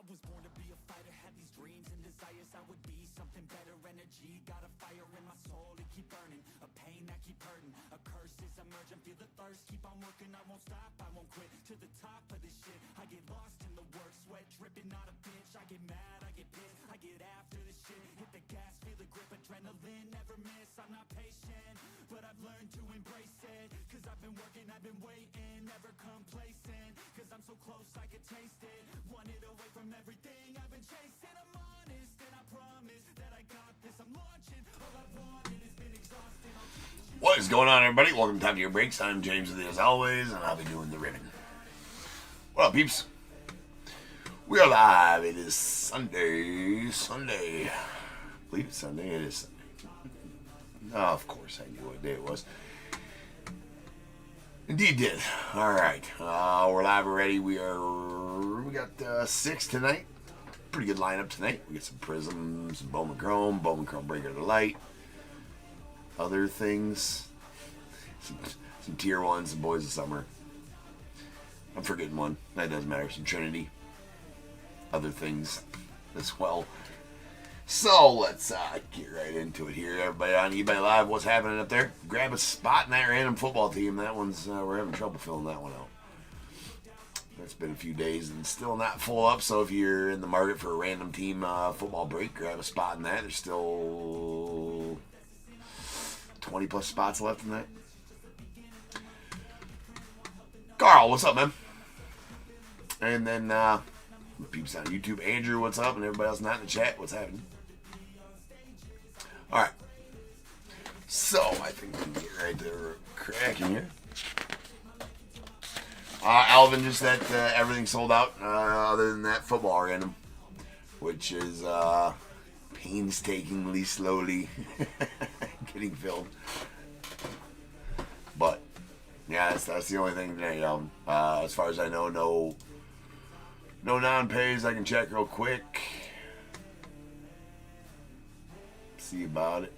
I was born to be a fighter, had these dreams and desires. I would be something better, energy, got a fire in my soul to keep burning, a pain that keep hurting, a curse is emerging, feel the thirst, keep on working, I won't stop, I won't quit, to the top of this shit, I get lost in the work, sweat dripping, not a bitch, I get mad, I get pissed, I get after this shit, hit the gas, feel the grip, adrenaline, never miss, I'm not patient, but I've learned to embrace it, cause I've been working, I've been waiting, never complacent, cause I'm so close I could taste it, wanted away from everything I've been chasing, I'm honest, and I promise that I got this, I'm launching, all I wanted has been exhausted, I'll teach you. What is going on, everybody? Welcome to Time to Your Breaks. I'm James with you as always, and I'll be doing the ribbon. What up, peeps? We are live. It is Sunday. I believe it's Sunday. It is Sunday. Oh, of course, I knew what day it was. Indeed did. Alright. We're live already. We got 6 tonight. Pretty good lineup tonight. We got some Prizm, some Bowman Chrome Breaker of the Light. Other things. Some tier 1s, some Boys of Summer. I'm forgetting one. That doesn't matter. Some Trinity. Other things as well. So let's get right into it here. Everybody on eBay Live, what's happening up there? Grab a spot in that random football team. That one's we're having trouble filling that one out. It's been a few days and still not full up. So if you're in the market for a random team football break, grab a spot in that. There's still 20 plus spots left in that. Carl, what's up, man? And then peeps on YouTube, Andrew, what's up? And everybody else not in the chat, what's happening? All right. So I think we can get right there cracking here. Alvin just said everything sold out other than that football random, which is painstakingly slowly getting filled. But yeah, that's the only thing today. As far as I know, no non-pays. I can check real quick. See about it.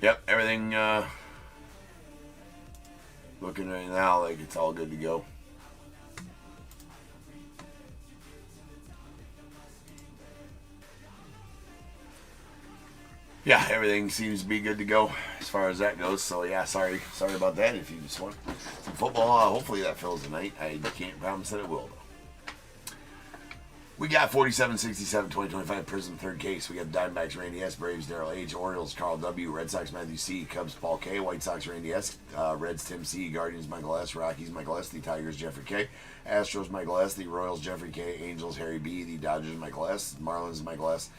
Yep, everything looking right now like it's all good to go. Yeah, everything seems to be good to go as far as that goes. So yeah, sorry about that. If you just want some football, hopefully that fills tonight. I can't promise that it will, though. We got 47-67, 2025 Prizm third case. We got Diamondbacks Randy S, Braves Darrell H, Orioles Carl W, Red Sox Matthew C, Cubs Paul K, White Sox Randy S, Reds Tim C, Guardians Michael S, Rockies Michael S, the Tigers Jeffrey K, Astros Michael S, the Royals Jeffrey K, Angels Harry B, the Dodgers Michael S, Marlins Michael S,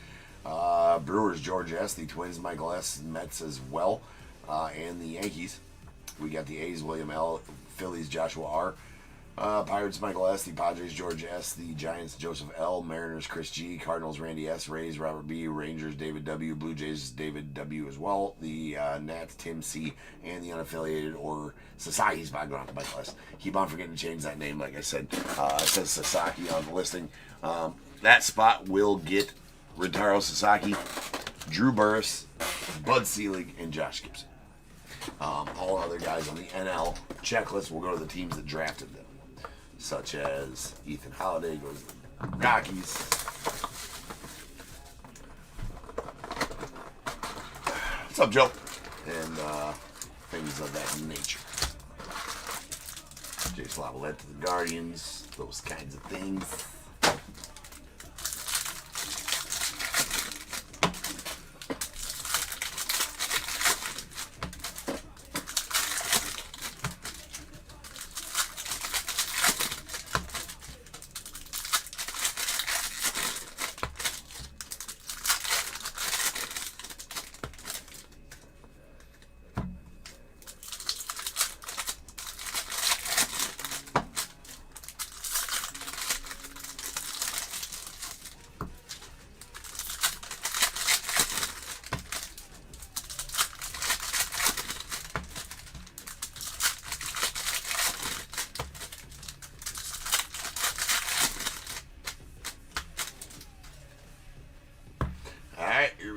Brewers George S, the Twins Michael S, Mets as well, and the Yankees. We got the A's William L, Phillies Joshua R, Pirates Michael S, the Padres George S, the Giants Joseph L, Mariners Chris G, Cardinals Randy S, Rays Robert B, Rangers David W, Blue Jays David W as well, the Nats Tim C, and the unaffiliated or Sasaki spot going on to Michael S. Keep on forgetting to change that name, like I said. It says Sasaki on the listing. That spot will get Rintaro Sasaki, Drew Burris, Bud Selig, and Josh Gibson. All other guys on the NL checklist will go to the teams that drafted them, such as Ethan Holiday goes to the Rockies. What's up, Joe? And things of that nature. Jace Lavalette to the Guardians, those kinds of things.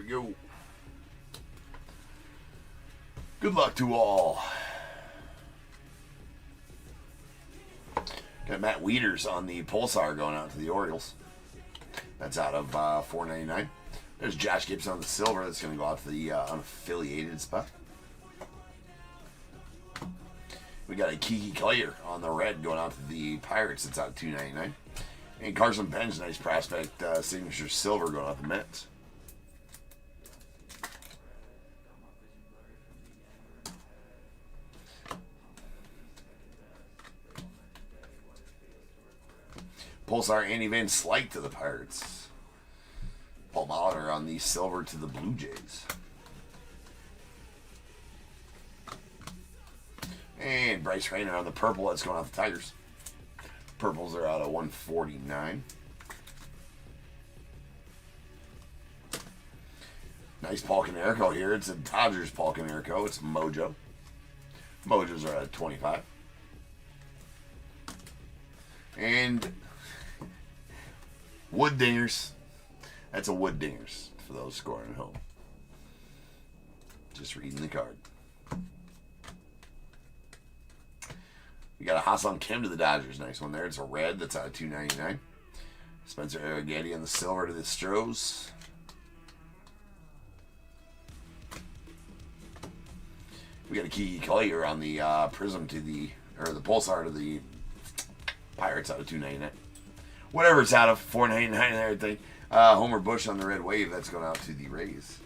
we go. Good luck to all. Got Matt Wieters on the Pulsar going out to the Orioles. That's out of $4.99. There's Josh Gibson on the silver. That's going to go out to the unaffiliated spot. We got a Kiki Collier on the red going out to the Pirates. It's out $2.99. And Carson Ben's nice prospect signature silver going out to the Mets. Pulsar Andy Van Slyke to the Pirates. Paul Molitor on the silver to the Blue Jays. And Bryce Rayner on the purple. That's going out the Tigers. Purples are out of $149. Nice Paul Konerko here. It's a Dodgers Paul Konerko. It's Mojo. Mojos are at $25. And Wood Dingers. That's a Wood Dingers for those scoring at home. Just reading the card. We got a Ha-Seong Kim to the Dodgers. Nice one there. It's a red. That's out of $2.99. Spencer Arrighetti on the silver to the Stros. We got a Kiki Collier on the Prizm to the Pulsar to the Pirates out of $2.99. Whatever it's out of $4.99 and everything. Homer Bush on the red wave. That's going out to the Rays.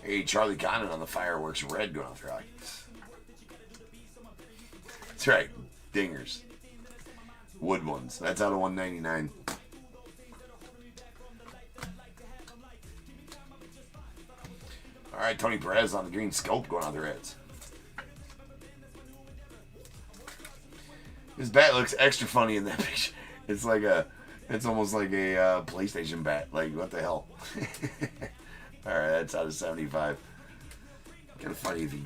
Hey, Charlie Connon on the fireworks red going out to the Rockies. That's right, Dingers. Wood ones. That's out of $1.99. All right, Tony Perez on the green scope going on the Reds. His bat looks extra funny in that picture. It's almost like a PlayStation bat. Like, what the hell? All right, that's out of $75. Kind of funny if he,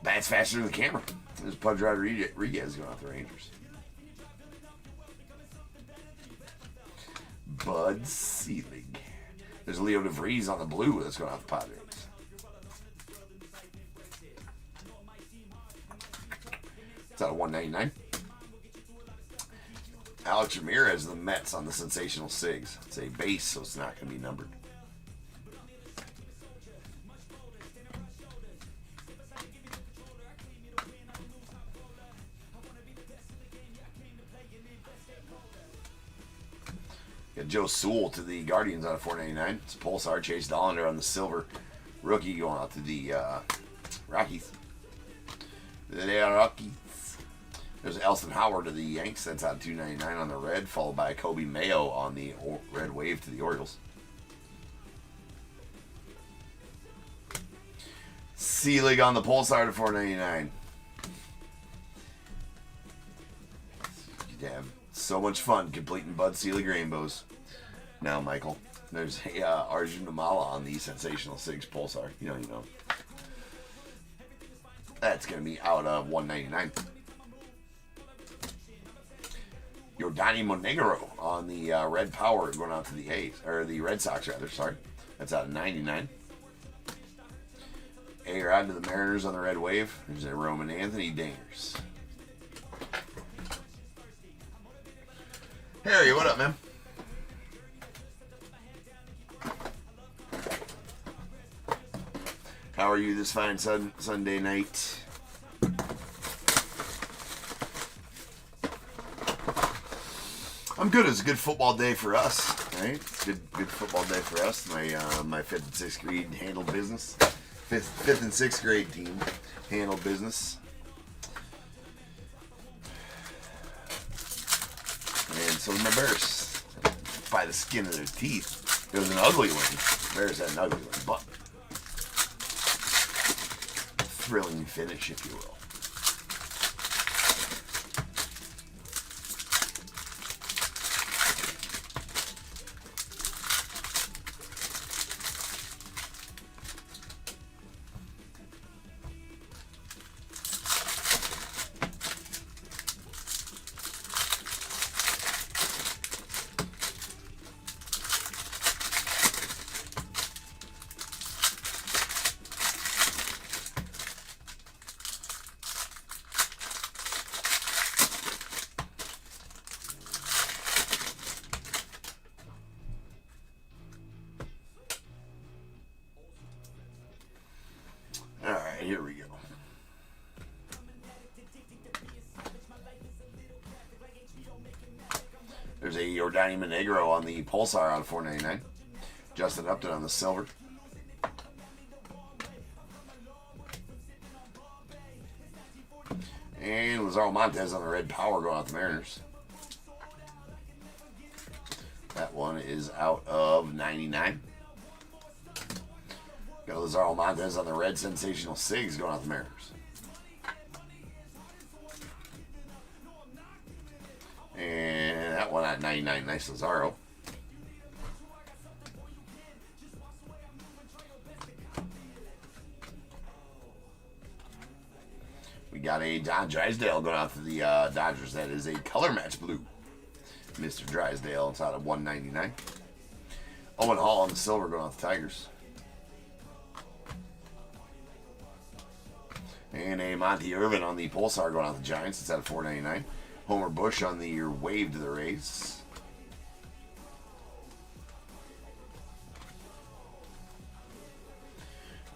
bats faster than the camera. There's Pudge Rodriguez going off the Rangers. Bud Selig. There's Leo DeVries on the blue. That's going off the Padres. It's out of $1.99. Alex Ramirez, the Mets on the Sensational Sigs. It's a base, so it's not going to be numbered. Got Joe Sewell to the Guardians out of $4.99. It's Pulsar. Chase Dollander on the silver. Rookie going out to the Rockies. The Rockies. There's Elston Howard to the Yanks. That's out of $2.99 on the red, followed by Kobe Mayo on the red wave to the Orioles. Selig on the Pulsar to $4.99. You'd have so much fun completing Bud Selig rainbows. Now, Michael, there's Arjun Namala on the Sensational Sigs Pulsar. You know. That's going to be out of $1.99. Yordani Monegro on the Red Power going out to the A's, or the Red Sox rather, sorry. That's out of $99. A-Rod to the Mariners on the Red Wave. There's a Roman Anthony Dingers. Harry, what up, man? How are you this fine Sunday night? I'm good. It's a good football day for us, right? Good football day for us. My fifth and sixth grade handled business. Fifth and sixth grade team handled business. And so did my Bears. By the skin of their teeth. It was an ugly win. The Bears had an ugly win, but thrilling finish, if you will. here we go. There's a Jordani Monegro on the Pulsar out of $4.99. Justin Upton on the silver. And Lazaro Montes on the red power going out the Mariners. That one is out of 99. Got Lazaro Montes on the red sensational SIGs going out the Mariners. And that one at 99, nice Lazaro. We got a Don Drysdale going out to the Dodgers. That is a color match blue. Mr. Drysdale, it's out of 199. Owen Hall on the silver going out the Tigers. And a Monty Irvin on the Pulsar going out the Giants. It's out of 499. Homer Bush on the wave to the Rays.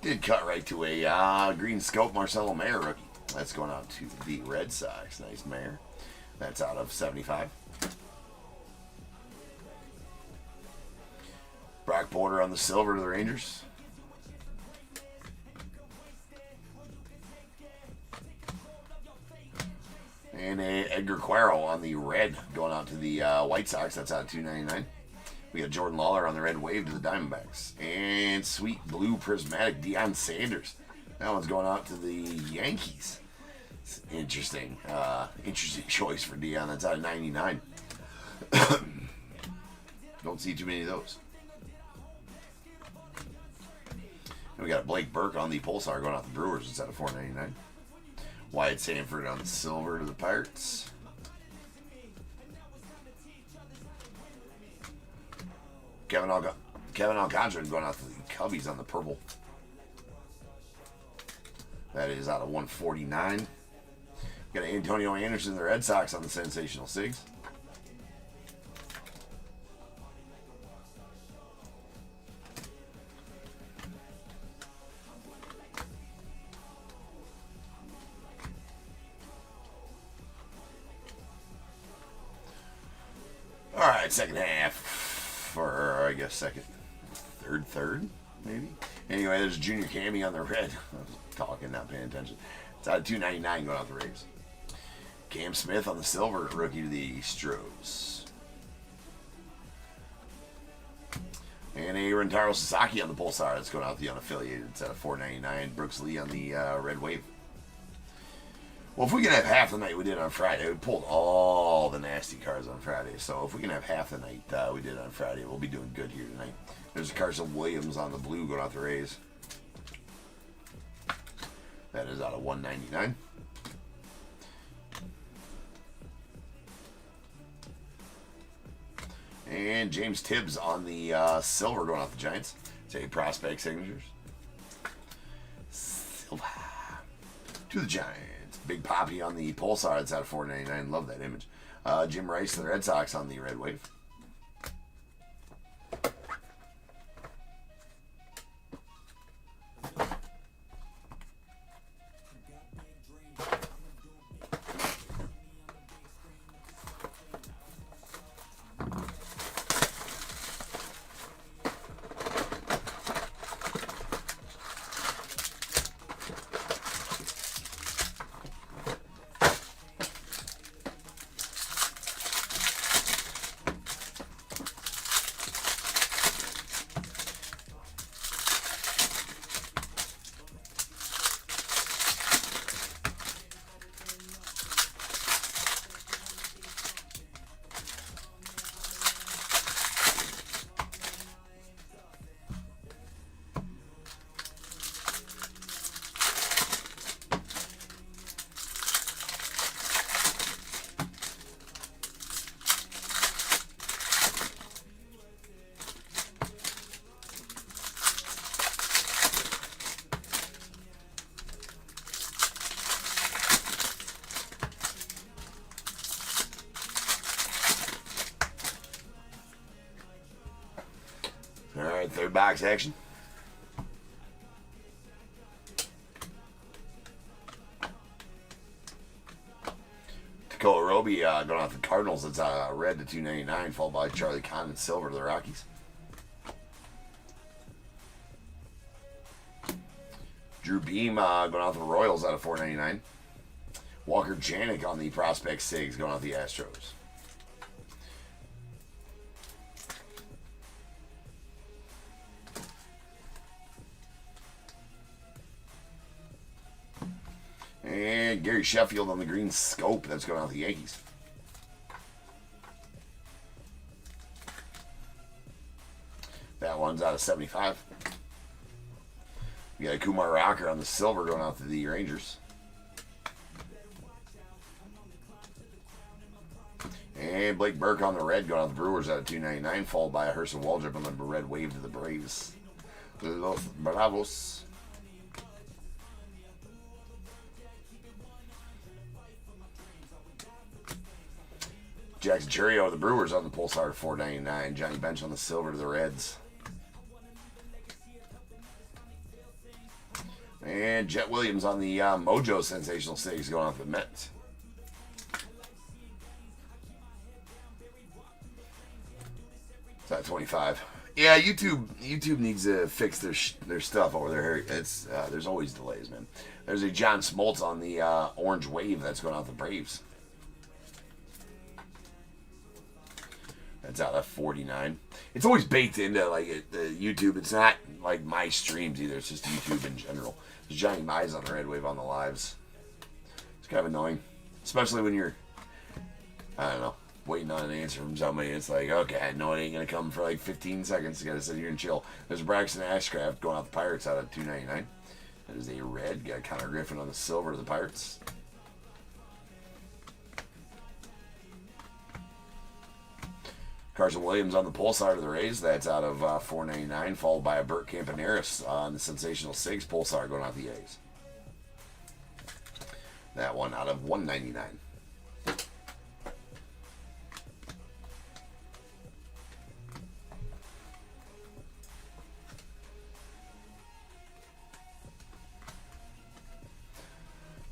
Did cut right to a green scope Marcelo Mayer rookie. That's going out to the Red Sox. Nice Mayer. That's out of 75. Brock Porter on the silver to the Rangers. And a Edgar Quero on the red going out to the White Sox. That's out of 299. We got Jordan Lawler on the red wave to the Diamondbacks. And sweet blue prismatic Deion Sanders. That one's going out to the Yankees. It's interesting. Interesting choice for Deion. That's out of 99. Don't see too many of those. And we got Blake Burke on the Pulsar going out the Brewers. It's out of 499. Wyatt Sanford on the silver to the Pirates. Kevin Alcantara going out to the Cubbies on the purple. That is out of 149. Got Antonio Anderson, the Red Sox on the sensational SIGs. All right, second half, or I guess third, maybe. Anyway, there's Junior Cammy on the red. I was talking, not paying attention. It's out of 299 going out the Rays. Cam Smith on the silver, rookie to the Astros. And a Rentaro Sasaki on the Pulsar. That's going out the unaffiliated. It's out of 499. Brooks Lee on the red wave. Well, if we can have half the night we did on Friday, we pulled all the nasty cards on Friday. So if we can have half the night we did on Friday, we'll be doing good here tonight. There's a Carson Williams on the blue going out the Rays. That is out of 199. And James Tibbs on the silver going out the Giants. Say prospect signatures. Silver to the Giants. Big Poppy on the Pulsar. That's out of 499. Love that image. Jim Rice to the Red Sox on the red wave. All right, third box action. Jacoby going off the Cardinals. It's red to 299, followed by Charlie Conn and silver to the Rockies. Drew Beam going off the Royals out of 499. Walker Janik on the Prospect Sigs going off the Astros. And Gary Sheffield on the green scope. That's going out the Yankees. That one's out of 75. We got a Kumar Rocker on the silver going out to the Rangers. And Blake Burke on the red going out the Brewers out of 299, followed by a Herson Waldrop on the red wave to the Braves. Los Bravos. Jackson Churio of the Brewers on the Pulsar 499. Johnny Bench on the silver to the Reds. And Jet Williams on the Mojo Sensational Six going off the Mets. It's at 25. Yeah, YouTube needs to fix their stuff over there. It's there's always delays, man. There's a John Smoltz on the Orange Wave that's going off the Braves. That's out of 49. It's always baked into like YouTube. It's not like my streams either. It's just YouTube in general. There's Johnny Mize on the red wave on the lives. It's kind of annoying, especially when you're, I don't know, waiting on an answer from somebody. It's like, okay, I know it ain't gonna come for like 15 seconds. You gotta sit here and chill. There's Braxton Ashcraft going out the Pirates out of 299. That is a red. Got Connor Griffin on the silver to the Pirates. Carson Williams on the Pulsar to the Rays. That's out of $4.99, followed by a Bert Campaneris on the Sensational Sigs Pulsar going out the A's. That one out of $1.99.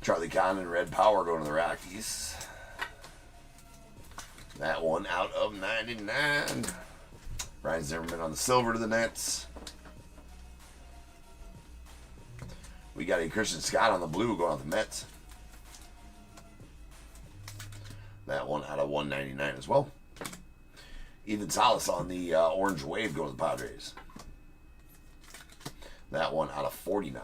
Charlie Conn and Red Power going to the Rockies. That one out of 99. Ryan Zimmerman on the silver to the Nets. We got a Christian Scott on the blue going off the Mets. That one out of 199 as well. Ethan Salas on the Orange Wave going to the Padres. That one out of 49.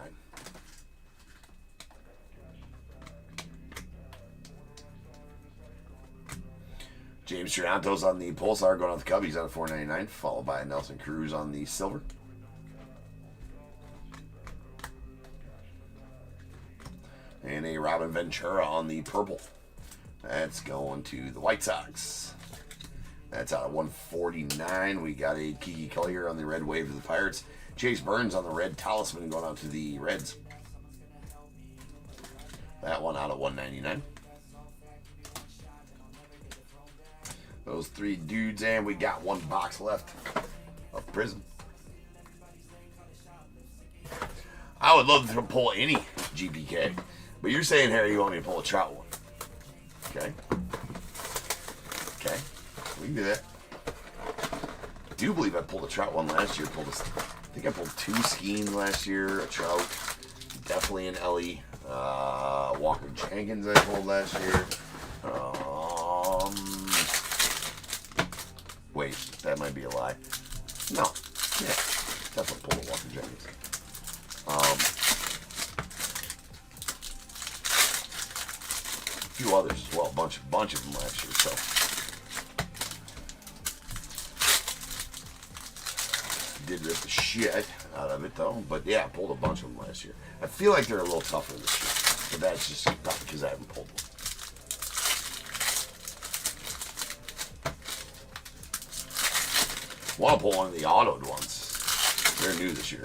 James Triantos on the Pulsar going off the Cubbies out of $4.99, followed by Nelson Cruz on the silver. And a Robin Ventura on the purple. That's going to the White Sox. That's out of 149. We got a Kiki Collier on the red wave to the Pirates. Chase Burns on the red talisman going out to the Reds. That one out of 199. Those three dudes, and we got one box left of Prizm. I would love to pull any GPK, but you're saying, Harry, you want me to pull a Trout one. Okay. Okay. We can do that. I do believe I pulled a Trout one last year. I think I pulled 2 Skeen last year, a Trout, definitely an Ellie. Walker Jenkins I pulled last year. Wait, that might be a lie. No. Yeah. Definitely pulled a Walker Jenkins. A few others as well. A bunch of them last year, so. Did rip the shit out of it, though. But, yeah, I pulled a bunch of them last year. I feel like they're a little tougher this year. But that's just probably because I haven't pulled one. I want to pull one of the autoed ones. They're new this year.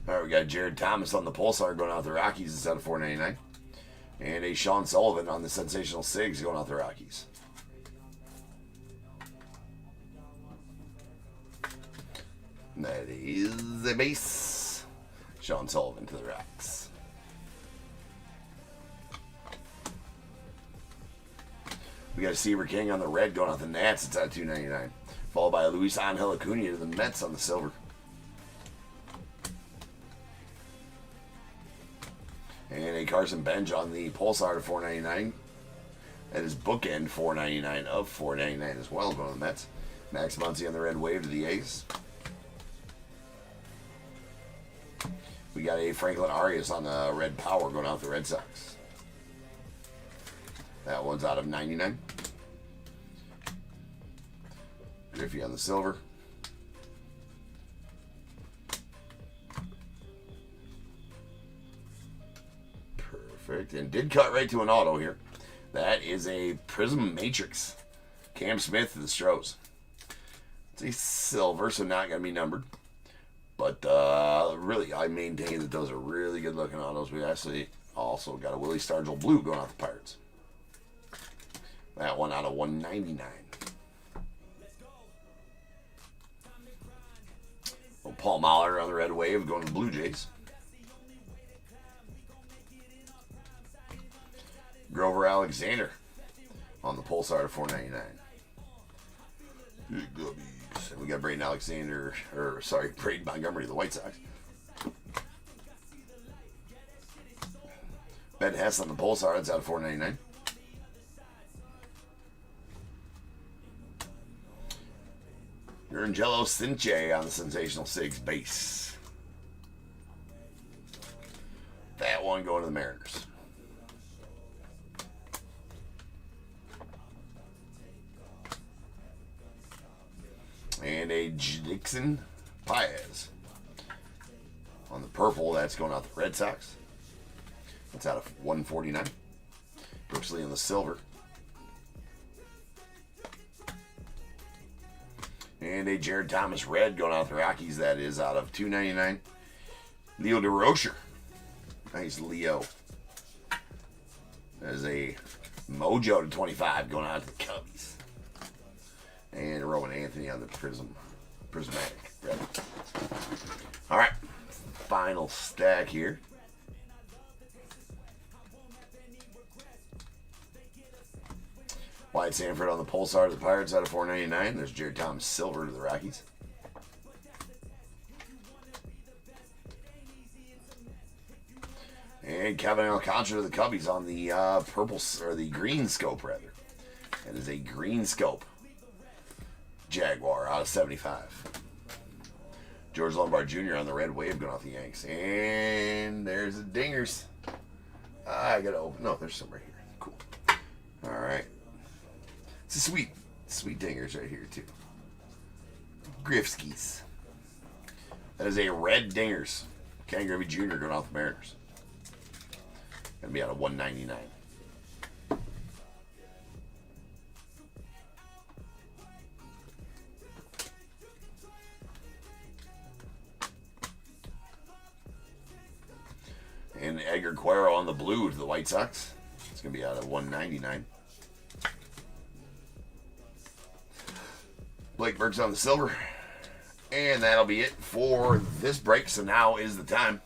All right, we got Jared Thomas on the Pulsar going out the Rockies instead of $4.99. And a Sean Sullivan on the Sensational Sigs going out the Rockies. That is the base. Sean Sullivan to the Rocks. We got a Seaver King on the red going out the Nats. It's at $2.99. Followed by a Luis Angel Acuna to the Mets on the silver. And a Carson Bench on the Pulsar to $4.99. That is bookend $4.99 of $4.99 as well going to the Mets. Max Muncy on the red wave to the A's. We got a Franklin Arias on the red power going out the Red Sox. That one's out of 99. Griffey on the silver. Perfect. And did cut right to an auto here. That is a Prizm Matrix. Cam Smith to the Stros. It's a silver, so not going to be numbered. But really, I maintain that those are really good looking autos. We actually also got a Willie Stargell blue going out the Pirates. That one out of 199. Well, Paul Mahler on the red wave going to the Blue Jays. Grover Alexander on the Pulsar to $4.99. Big gubbies. And we got Braden Montgomery to the White Sox. Ben Hess on the Pulsar, that's out of $4.99. Angelo Cinche on the Sensational Sigs base. That one going to the Mariners. And a Dixon Paez on the purple. That's going out the Red Sox. That's out of $149. Brooks Lee on the silver. And a Jared Thomas red going out the Rockies. That is out of $2.99. Leo DeRocher. Nice Leo. There's a Mojo to 25 going out to the Cubbies. And Rowan Anthony on the Prismatic red. All right. Final stack here. Wyatt Sanford on the Pulsar to the Pirates out of $4.99. There's Jared Thomas silver to the Rockies. And Kevin Alcantara to the Cubbies on the purple, or the green scope rather. That is a green scope Jaguar out of 75. George Lombard Jr. on the red wave going off the Yanks. And there's the dingers. I gotta open. No, there's some right here. Cool. All right. It's a sweet dingers right here too. Grifskis. That is a red dingers. Ken Griffey Jr. going off the Mariners. Gonna be out of $199. And Edgar Cuero on the blue to the White Sox. It's gonna be out of $199. Blake Burke's on the silver. And that'll be it for this break. So now is the time.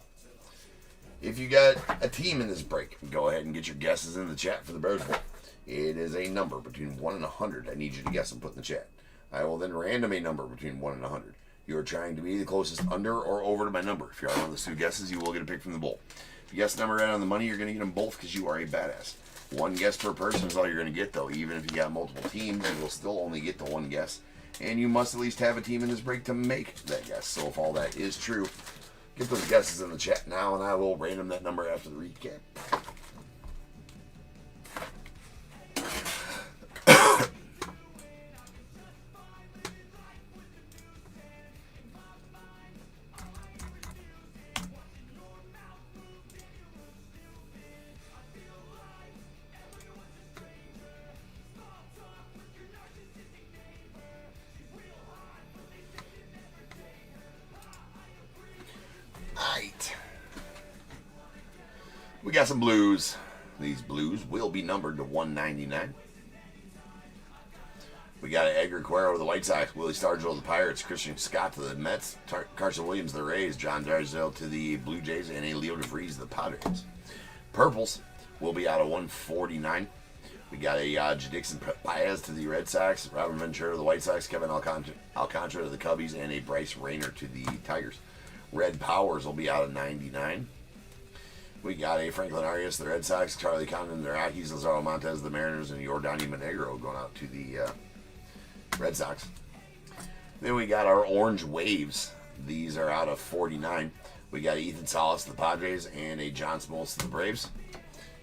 If you got a team in this break, go ahead and get your guesses in the chat for the Bears Bowl. It is a number between 1 and 100. I need you to guess and put in the chat. I will then random a number between 1 and 100. You are trying to be the closest under or over to my number. If you are one of the two guesses, you will get a pick from the bowl. If you guess the number right on the money, you're going to get them both because you are a badass. One guess per person is all you're going to get, though. Even if you got multiple teams, you will still only get the one guess. And you must at least have a team in this break to make that guess. So if all that is true, get those guesses in the chat now, and I will random that number after the recap. Right. We got some blues. These blues will be numbered to 199. We got Edgar Quero to the White Sox, Willie Stargell to the Pirates, Christian Scott to the Mets, Carson Williams to the Rays, John Drysdale to the Blue Jays, and a Leo DeVries to the Padres. Purples will be out of 149. We got a Jadixon Paez to the Red Sox, Robin Ventura to the White Sox, Kevin Alcantara to the Cubbies, and a Bryce Rayner to the Tigers. Red Powers will be out of 99. We got a Franklin Arias to the Red Sox, Charlie Condon to the Rockies, Lazaro Montez to the Mariners, and Yordani Monegro going out to the Red Sox. Then we got our Orange Waves. These are out of 49. We got Ethan Salas to the Padres and a John Smoltz to the Braves.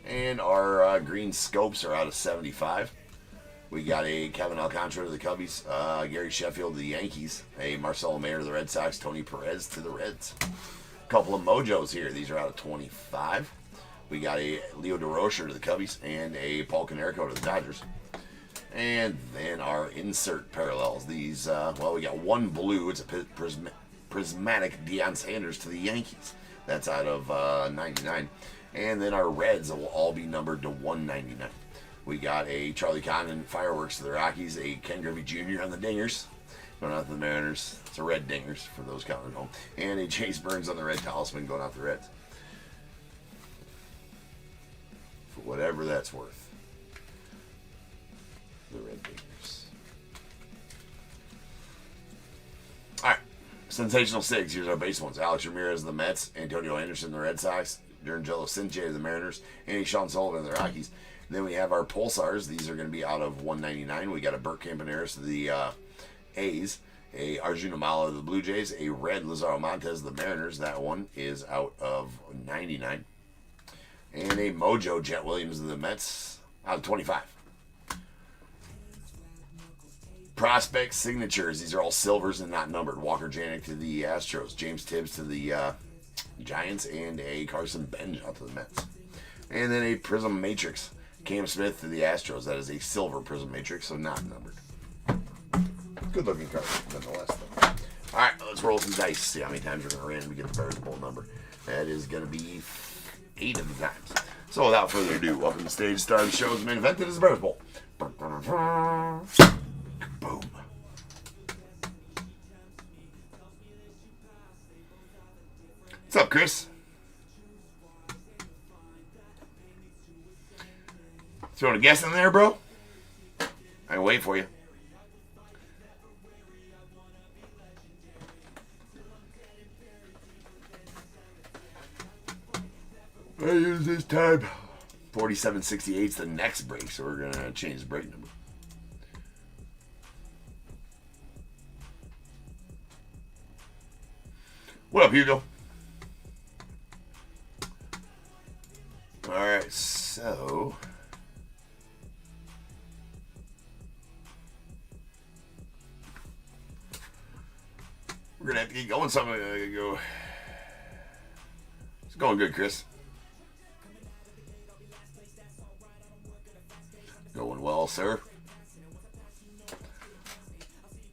And our Green Scopes are out of 75. We got a Kevin Alcantara to the Cubbies, Gary Sheffield to the Yankees, a Marcelo Mayer to the Red Sox, Tony Perez to the Reds. A couple of Mojos here. These are out of 25. We got a Leo DeRocher to the Cubbies and a Paul Konerko to the Dodgers. And then our insert parallels. These, well, we got one blue. It's a prismatic Deion Sanders to the Yankees. That's out of 99. And then our reds will all be numbered to 199. We got a Charlie Condon Fireworks to the Rockies, a Ken Griffey Jr. on the Dingers. Going out to the Mariners. It's a red Dingers for those counting at home. And a Chase Burns on the Red Talisman going out the Reds. For whatever that's worth. The Red Dingers. Alright. Sensational Six. Here's our base ones. Alex Ramirez of the Mets, Antonio Anderson of the Red Sox, D'Angelo Cinche of the Mariners, and Sean Sullivan of the Rockies. Then we have our Pulsars. These are going to be out of 199. We got a Burt Campaneris of the A's, a Arjuna Mala of the Blue Jays, a red Lazaro Montez of the Mariners. That one is out of 99. And a Mojo Jet Williams of the Mets out of 25. Prospect signatures. These are all silvers and not numbered. Walker Janik to the Astros, James Tibbs to the Giants, and a Carson Benj out to the Mets. And then a Prizm Matrix. Cam Smith to the Astros. That is a silver Prizm Matrix, so not numbered. Good looking card, nonetheless. All right, let's roll some dice. See how many times we're going to randomly get the Bears Bowl number. That is going to be 8 of the times. So without further ado, welcome to the stage. Star of the show's main event. It is the Bears Bowl. Boom. What's up, Chris? Throwing a guess in there, bro? I can wait for you. I use this time. 4768 is the next break, so we're going to change the break number. What up, Hugo? Alright, so we're gonna have to get going. Something go. It's going good, Chris. Going well, sir.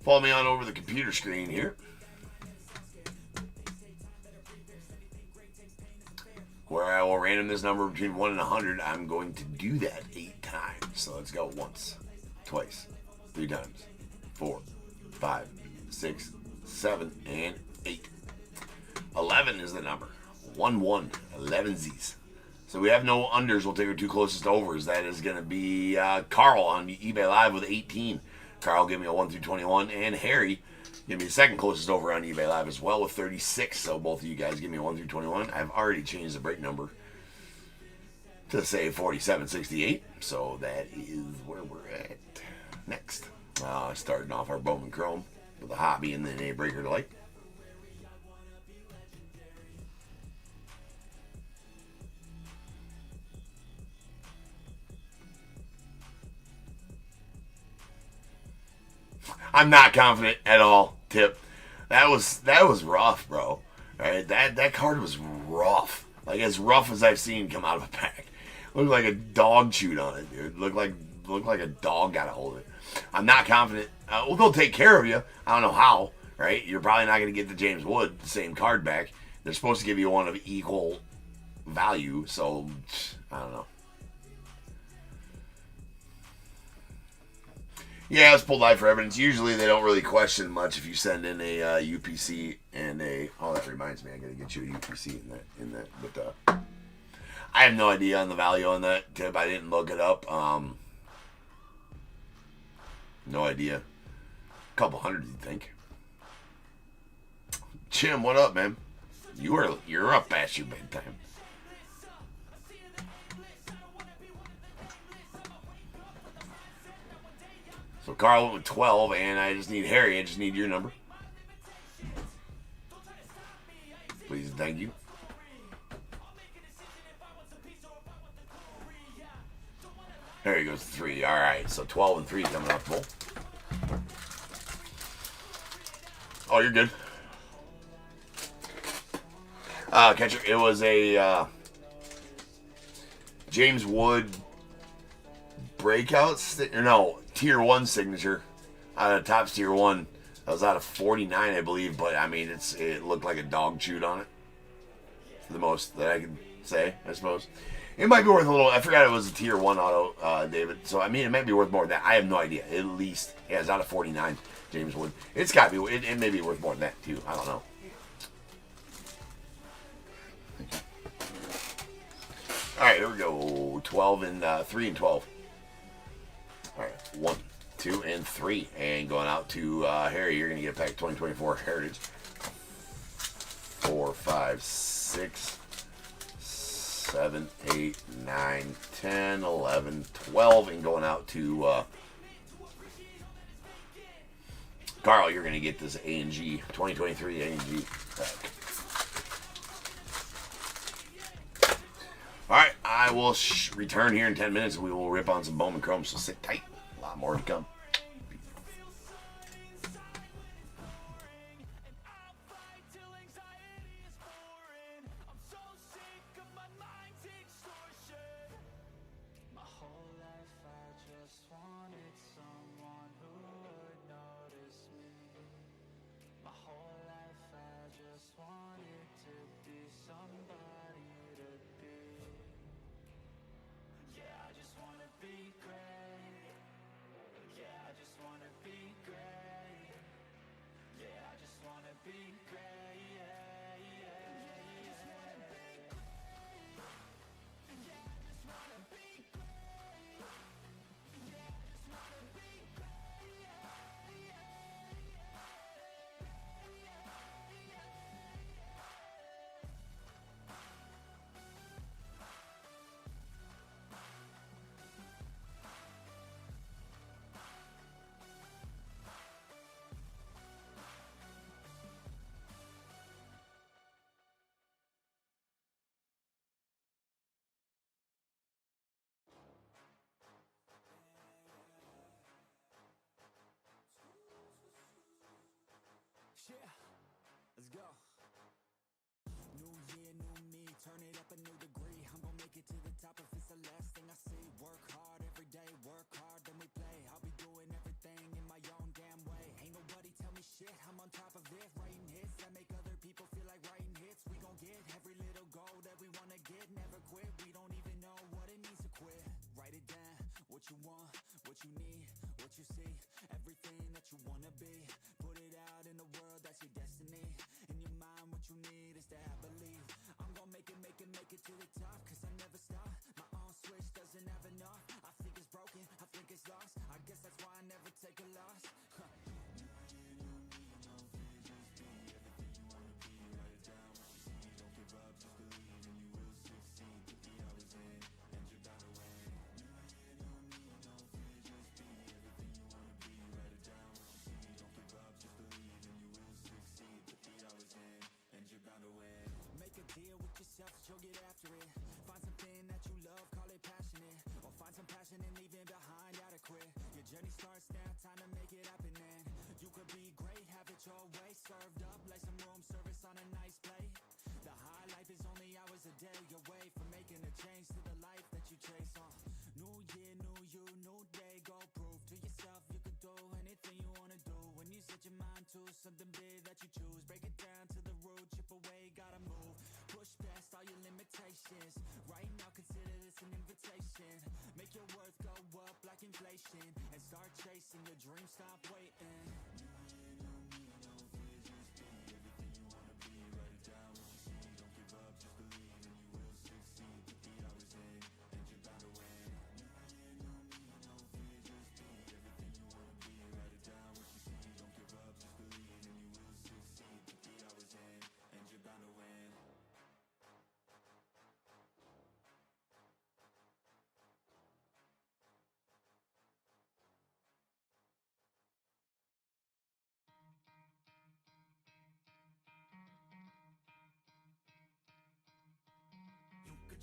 Follow me on over the computer screen here, where I will random this number between 1 and 100. I'm going to do that 8 times. So let's go. Once, twice, 3 times, 4, 5, 6, 7, and 8. 11 is the number. 1, 1, 11 Z's. So we have no unders. We'll take our 2 closest overs. That is going to be Carl on eBay Live with 18. Carl give me a 1 through 21. And Harry give me the second closest over on eBay Live as well with 36. So both of you guys give me a 1 through 21. I've already changed the break number to say 4768. So that is where we're at. Next, starting off our Bowman Chrome with a hobby and then a breaker delight. I'm not confident at all, Tip. That was rough, bro. All right, that card was rough. Like as rough as I've seen come out of a pack. Looked like a dog chewed on it, dude. Looked like a dog got a hold of it. I'm not confident. Well, they'll take care of you. I don't know how, right? You're probably not going to get the James Wood, the same card back. They're supposed to give you one of equal value, so I don't know. Yeah, it's pulled live for evidence. Usually they don't really question much if you send in a UPC and a. Oh, that reminds me, I gotta get you a UPC in that. But I have no idea on the value on that tip. I didn't look it up. No idea. A couple hundred, you'd think. Jim, what up, man? You're up past your bedtime. So Carl went with 12, and I just need Harry. I just need your number. Please and thank you. Harry goes to 3. All right, so 12 and 3 coming off the bowl. Oh, you're good. Catcher, it was a James Wood breakout. No, tier 1 signature. Out of Topp's tier 1. That was out of 49, I believe. But I mean, it looked like a dog chewed on it. For the most that I can say, I suppose. It might be worth a little. I forgot it was a tier 1 auto, David. So I mean, it might be worth more than that. I have no idea. At least, yeah, it's out of 49. James Wood. It's got to be. It may be worth more than that too. I don't know. All right, here we go. 12 and 3 and 12. All right, 1, 2, and 3, and going out to Harry. You're gonna get a pack 2024 Heritage. 4, 5, 6, 7, 8, 9, 10, 11, 12, and going out to Carl. You're gonna get this A&G 2023 A&G pack. All right, I will return here in 10 minutes, and we will rip on some Bowman Chrome, so sit tight. A lot more to come. Yeah, let's go. New year, new me, turn it up a new degree. I'm gonna make it to the top if it's the last thing I see. Work hard every day, work hard, then we play. I'll be doing everything in my own damn way. Ain't nobody tell me shit, I'm on top of it. Writing hits that make other people feel like writing hits. We gon' get every little goal that we wanna get. Never quit, we don't even know what it means to quit. Write it down, what you want, what you need, what you see. Everything that you wanna be. Put it out in the world, that's your destiny. In your mind, what you need is to have belief. I'm gonna make it to the top, cause I never stop. My own switch doesn't have enough. I think it's broken, I think it's lost. I guess that's why I never take a loss. You'll get after it. Find something that you love, call it passionate. Or find some passion and leave it behind, adequate. Your journey starts now, time to make it happen then. You could be great, have it your way. Served up like some room service on a nice plate. The high life is only hours a day away from making a change to the life that you chase on. New year, new you, new day. Go prove to yourself you could do anything you wanna do. When you set your mind to something big that you choose, break it down to the root, chip away, gotta move. Push past all your limitations. Start chasing your dreams, stop waiting. New year, new me, no fear, just be everything you wanna be. Write it down, what you see, don't give up, just believe, and you will succeed. Put the hours in, and you're bound to win. New year, new me, no fear, just be everything you wanna be. Write it down, what you see, don't give up, just believe, and you will succeed. Put the hours in, and you're bound to win.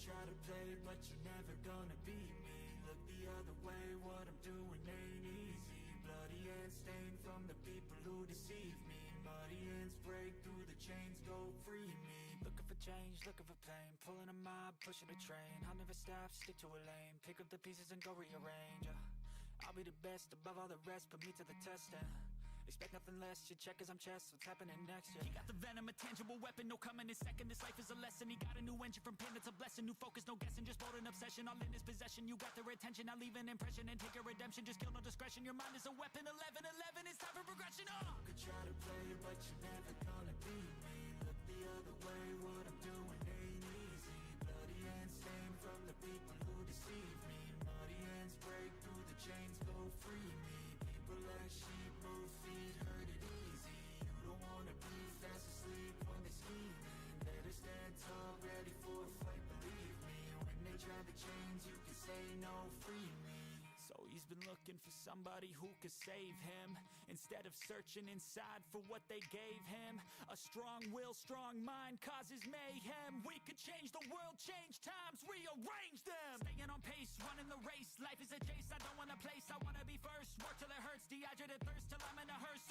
Try to play, but you're never gonna beat me. Look the other way, what I'm doing ain't easy. Bloody hands stained from the people who deceive me. Muddy hands break through the chains, go free me. Looking for change, looking for pain. Pulling a mob, pushing a train. I'll never stop, stick to a lane. Pick up the pieces and go rearrange. I'll be the best above all the rest, put me to the test and expect nothing less, your check as I'm chess, what's happening next, yeah. He got the venom, a tangible weapon, no coming in second. This life is a lesson, he got a new engine from pain, it's a blessing. New focus, no guessing, just bold an obsession. All in his possession, you got their attention. I'll leave an impression and take your redemption. Just kill no discretion, your mind is a weapon. 11-11, it's time for progression, You could try to play, but you're never gonna beat me. Look the other way, what I'm doing ain't easy. Bloody hands stained from the people who deceive me. Muddy hands break through the chains, go free me. People like sheep move feet, hurt it easy. You don't wanna be fast asleep when they're scheming. Better stand tall, ready for a fight, believe me. When they try to change, you can say no, free me. So he's been looking for somebody who could save him, instead of searching inside for what they gave him. A strong will, strong mind causes mayhem. We could change the world, change times, rearrange them. Staying on pace, running the race. Life is a chase, I don't want a place, I wanna be first. Work till it hurts, dehydrated thirst till I'm in a hearse.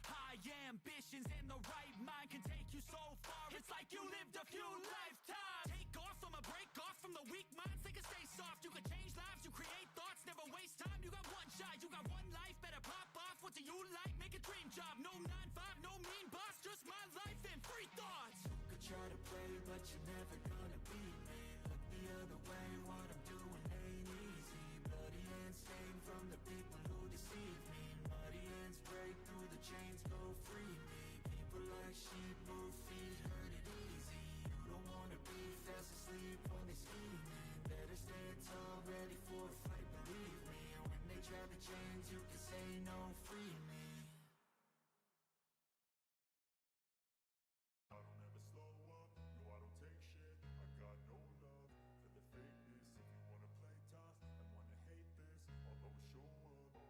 High ambitions and the right mind can take you so far. It's like you lived a few lifetimes. Take off from a break off from the weak minds. They can stay soft, you can change lives, you create thoughts, never waste time. You got one shot, you got one life, better pop off. What do you like? Make a dream job. No 9-5, no mean boss, just my life and free thoughts. You could try to play, but you're never gonna beat me. Look the other way, what I'm doing ain't easy. Bloody hands stained from the people who deceive me. Muddy hands break through the chains, go free me. People like sheep move feet, hurt it easy. You don't wanna be fast asleep when they're scheming. Better stand tall, ready for a fight, believe me. When they try to change, you can say no, free me. I don't ever slow up, no I don't take shit. I got no love for the fakeness. If you wanna play tough and wanna hate this, I'll always show up.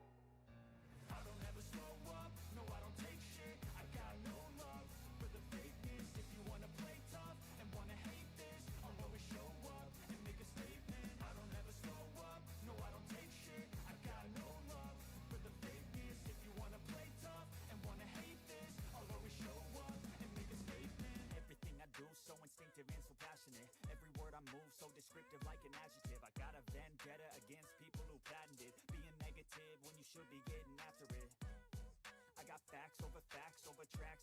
I don't ever slow up, no I don't take shit. I got no love for the fakeness. If you wanna play tough and wanna hate this, I'll always show up and make a statement. I don't ever slow up, no I don't take shit. I got no love for the fakeness. If you wanna play tough and wanna hate this, I'll always show up and make a statement. Everything I do so instinctive and so passionate. Every word I move so descriptive like an adjective. I got a vendetta against people who patented being negative when you should be getting after it. I got facts over tracks,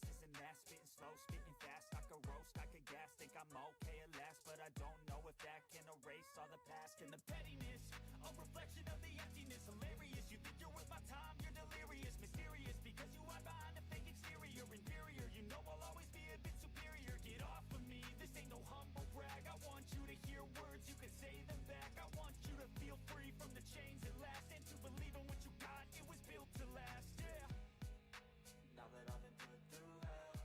this and that. Spitting slow, spitting fast. I could roast, I could gas. Think I'm okay at last, but I don't know if that can erase all the past. And the pettiness, a reflection of the emptiness. Hilarious, you think you're worth my time, you're delirious. Mysterious, because you hide behind a fake exterior. Inferior, you know I'll always be a bit superior. Get off of me, this ain't no humble brag. I want you to hear words, you can say them back. I want you to feel free from the chains that last, and to believe in what you got, it was built to last, yeah. Now that I've been put through hell,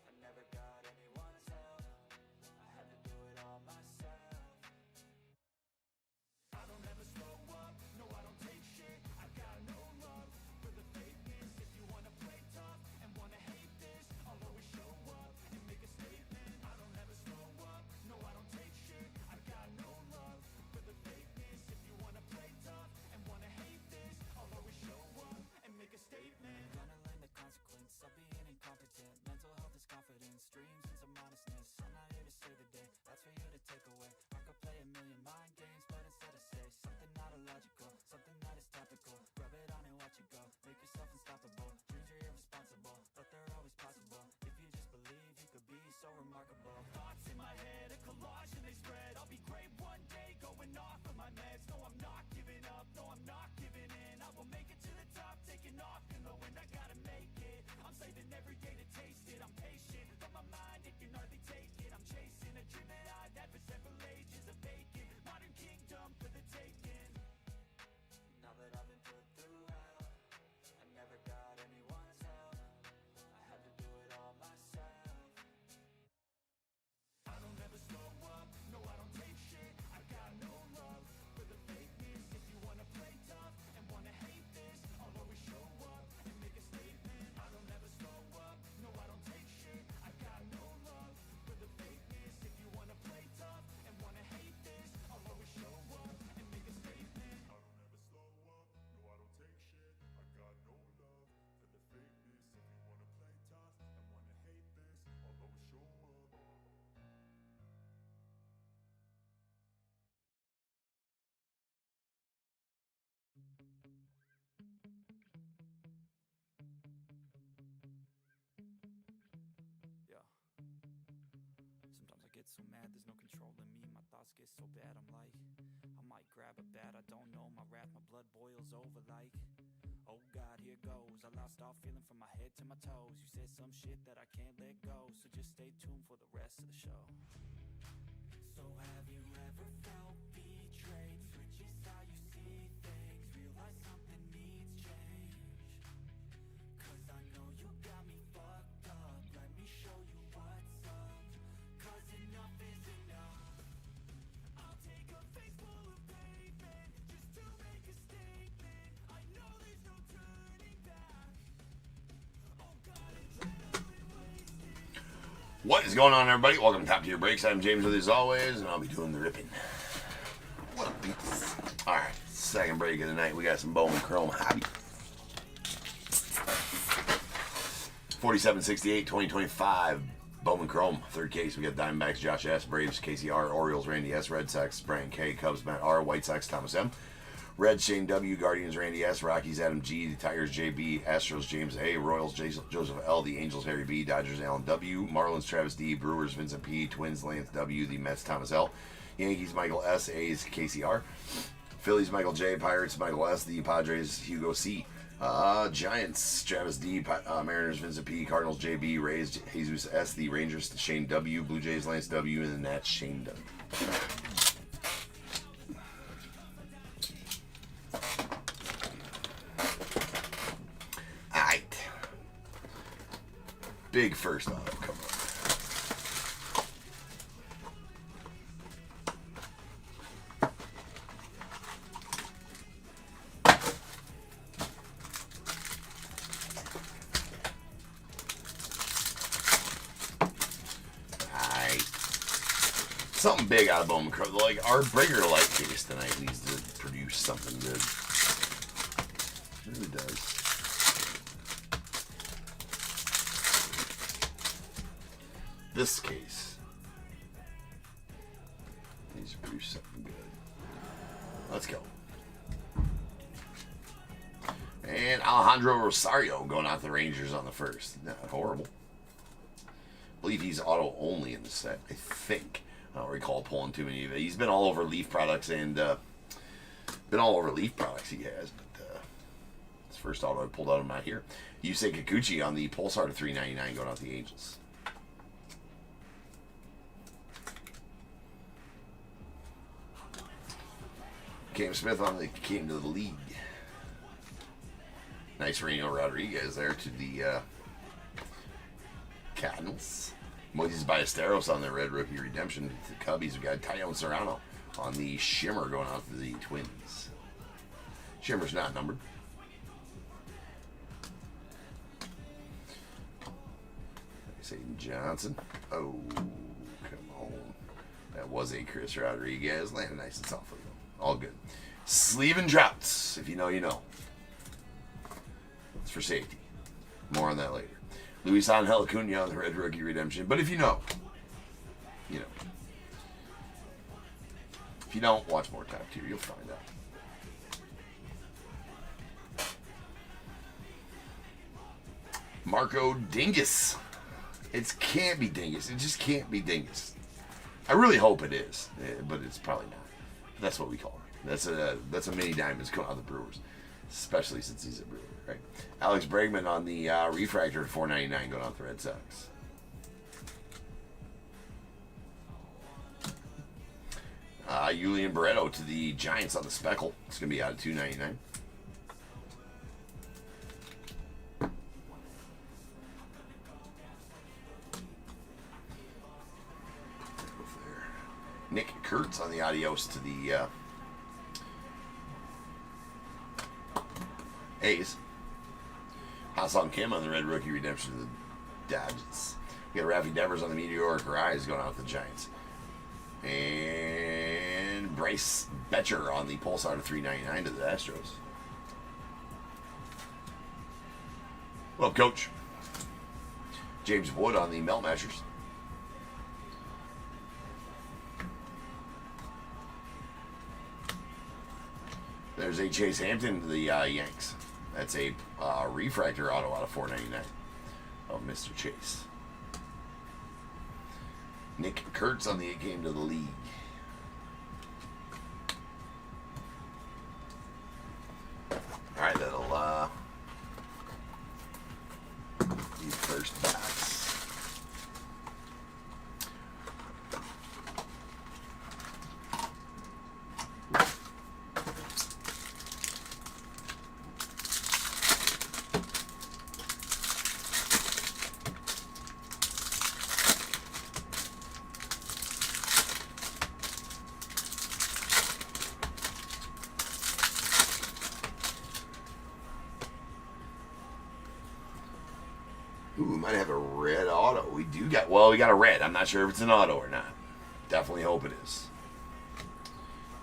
I never got anyone's help. I so mad, there's no controlling me. My thoughts get so bad, I'm like, I might grab a bat, I don't know, my wrath, my blood boils over like, oh God, here goes. I lost all feeling from my head to my toes. You said some shit that I can't let go, so just stay tuned for the rest of the show. So have you ever felt betrayed? Switches how you see things, realize something needs change. Cause I know you got me fucked up, let me show you what's up. Cause enough is enough. I'll take a face full of pavement just to make a statement. I know there's no turning back. Oh God, adrenaline wasted. What is going on, everybody? Welcome to Top Tier Breaks. I'm James with you as always, and I'll be doing the ripping. What up, beats? Alright, second break of the night. We got some Bowman Chrome Hobby. 4768, 2025. Bowman Chrome, third case. We got Diamondbacks, Josh S., Braves, KCR, Orioles, Randy S., Red Sox, Brian K., Cubs, Matt R., White Sox, Thomas M., Reds, Shane W., Guardians, Randy S., Rockies, Adam G., the Tigers, JB, Astros, James A., Royals, Joseph L., the Angels, Harry B., Dodgers, Alan W., Marlins, Travis D., Brewers, Vincent P., Twins, Lance W., the Mets, Thomas L., Yankees, Michael S., A's, KCR, Phillies, Michael J., Pirates, Michael S., the Padres, Hugo C., Giants, Travis D., Mariners, Vincent P., Cardinals, JB, Rays, Jesus S., the Rangers, Shane W., Blue Jays, Lance W., and the Nats, Shane W. Alright. Big first auto, come on. Something big out of Bowman Chrome. Like, our breaker light case tonight needs to produce something good. It really does. This case needs to produce something good. Let's go. And Alejandro Rosario going out the Rangers on the first. Not horrible. I believe he's auto only in the set, I think. I don't recall pulling too many of it. He's been all over Leaf products and he has. But his first auto I pulled out of my here. Yusei Kikuchi on the Pulsar to $3.99 going out the Angels. Cam Smith on the came to the league. Nice Reno Rodriguez there to the Cardinals. Moises Ballesteros on the Red Rookie Redemption. The Cubbies, we got Tyone Serrano on the Shimmer going out to the Twins. Shimmer's not numbered. Aiden Johnson. Oh, come on. That was a Chris Rodriguez. Landed nice and softly. All good. Sleeve and Droughts. If you know, you know. It's for safety. More on that later. Luis Angel Acuna on the Red Rookie Redemption. But if you know, you know. If you don't, watch more Top Tier. You'll find out. Marco Dingus. It can't be Dingus. It just can't be Dingus. I really hope it is, but it's probably not. That's what we call it. That's a mini diamonds coming out of the Brewers, especially since he's a Brewer, right? Alex Bregman on the refractor at $4.99 going out the Red Sox. Julian Barreto to the Giants on the Speckle. It's going to be out of $2.99. Nick Kurtz on the Adios to the A's. Hassan Kim on the Red Rookie Redemption to the Dodgers. We got Rafi Devers on the Meteoric Rise going out with the Giants. And Bryce Betcher on the Pulsar to $3.99 to the Astros. Well, Coach. James Wood on the Melt Mashers. There's a Chase Hampton to the Yanks. That's a refractor auto out of $4.99 of Mr. Chase. Nick Kurtz on the It Came to the League. Alright, that'll be first box. Ooh, we might have a red auto. We got a red. I'm not sure if it's an auto or not. Definitely hope it is.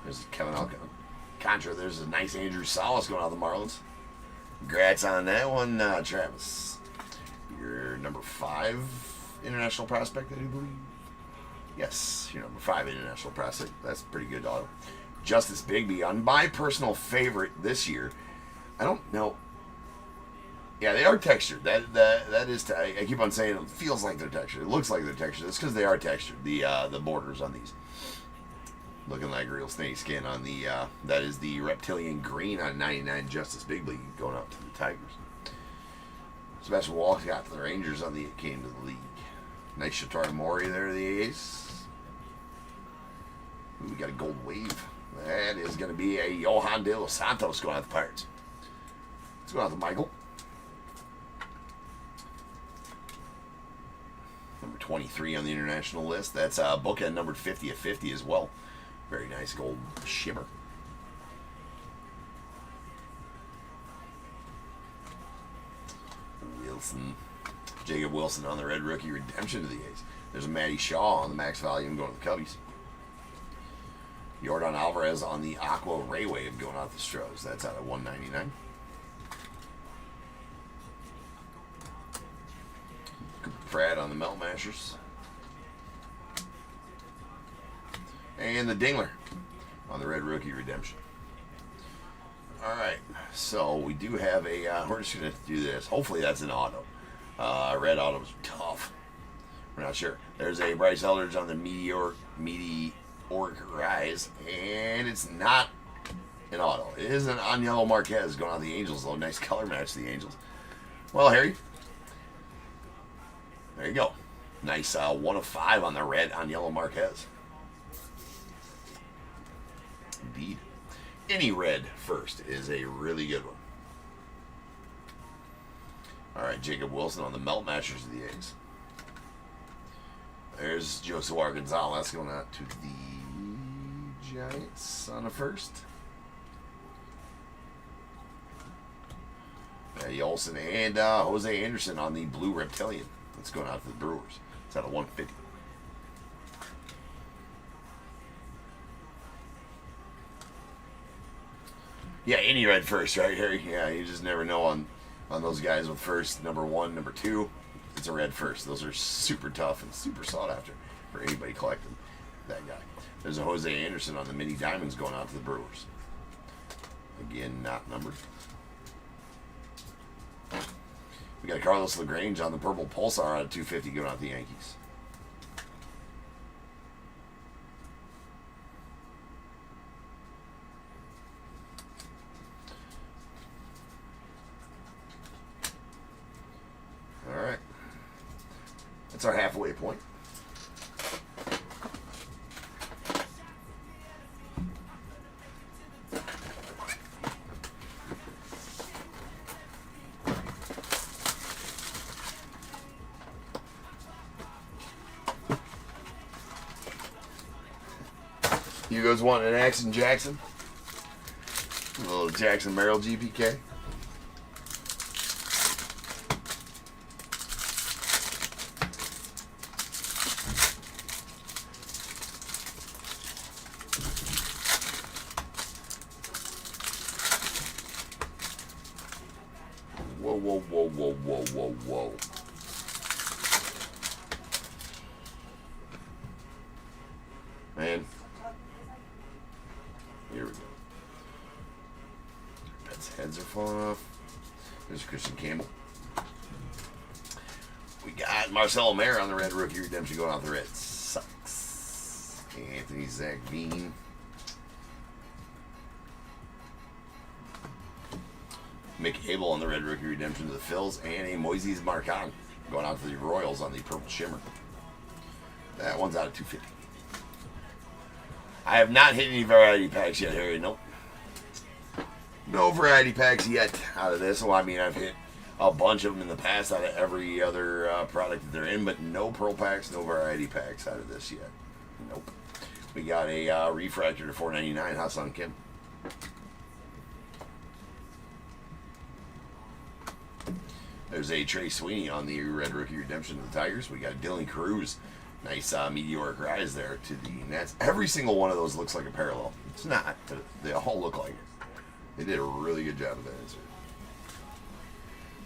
There's Kevin Alcantara. There's a nice Andrew Salas going out of the Marlins. Congrats on that one, Travis. Your number 5 international prospect, I do believe. Yes, your number 5 international prospect. That's a pretty good auto. Justice Bigby on my personal favorite this year. I don't know. Yeah, they are textured. That is. I keep on saying it feels like they're textured. It looks like they're textured. That's because they are textured. The borders on these, looking like real snake skin on the. That is the reptilian green on 99 Justice Bigby going out to the Tigers. Sebastian Walcott to the Rangers on the It Came to the League. Nice Shatari Mori there, the A's. Ooh, we got a gold wave. That is going to be a Johan De Los Santos going out the Pirates. Let's go out to Michael. Number 23 on the international list. That's bookend numbered 50 of 50 as well. Very nice gold shimmer. Wilson. Jacob Wilson on the red rookie redemption to the A's. There's a Matty Shaw on the max volume going to the Cubbies. Yordan Alvarez on the Aqua Ray Wave going out the Stros. That's out of 199. Brad on the Melt Mashers. And the Dingler on the red rookie redemption. Alright, so we do have a, we're just going to do this. Hopefully that's an auto. Red auto is tough. We're not sure. There's a Bryce Eldridge on the Meteoric Rise, and it's not an auto. It is an Aniello Marquez going on the Angels, though. Nice color match to the Angels. Well, Harry, there you go. Nice 1 of 5 on the red Aniello Marquez. Indeed. Any red first is a really good one. Alright, Jacob Wilson on the Melt Mashers of the A's. There's Josuar Gonzalez going out to the Giants on the first. Eddie Olson and Jose Anderson on the Blue Reptilian. That's going out to the Brewers. It's out of 150. Yeah, any red first, right, Harry? Yeah, you just never know on those guys with first, number 1, number 2. It's a red first. Those are super tough and super sought after for anybody collecting that guy. There's a Jose Anderson on the Mini Diamonds going out to the Brewers. Again, not numbered. We got a Carlos LaGrange on the Purple Pulsar out of 250 going out to the Yankees. All right. That's our halfway point. You guys want an Axon Jackson? A little Jackson Merrill GPK. Whoa, whoa, whoa, whoa, whoa, whoa, whoa. Man. Here we go. Pets' heads are falling off. There's Christian Campbell. We got Marcelo Mayer on the red rookie redemption going off the Reds. Sucks. Anthony Zagveen. Mick Abel on the Red Rookie Redemption to the Phils, and a Moises Marcan going out to the Royals on the Purple Shimmer. That one's out of 250. I have not hit any variety packs yet, Harry. Nope. No variety packs yet out of this. Well, I mean, I've hit a bunch of them in the past out of every other product that they're in, but no Pearl packs, no variety packs out of this yet. Nope. We got a refractor to 499, Hassan Kim. There's a Trey Sweeney on the Red Rookie Redemption to the Tigers. We got Dylan Cruz. Nice meteoric rise there to the Nets. Every single one of those looks like a parallel. It's not, but they all look like it. They did a really good job of that insert.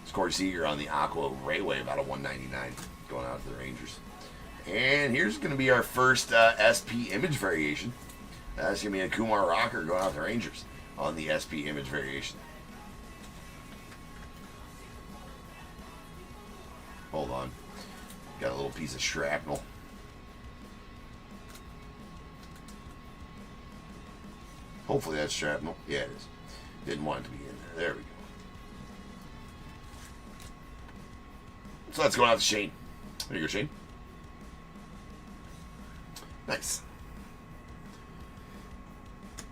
It's Corey Seager on the Aqua Ray Wave out of 199 going out to the Rangers. And here's going to be our first SP image variation. That's going to be a Kumar Rocker going out to the Rangers on the SP image variation. Hold on. Got a little piece of shrapnel. Hopefully that's shrapnel. Yeah, it is. Didn't want it to be in there. There we go. So that's going out to Shane. There you go, Shane. Nice.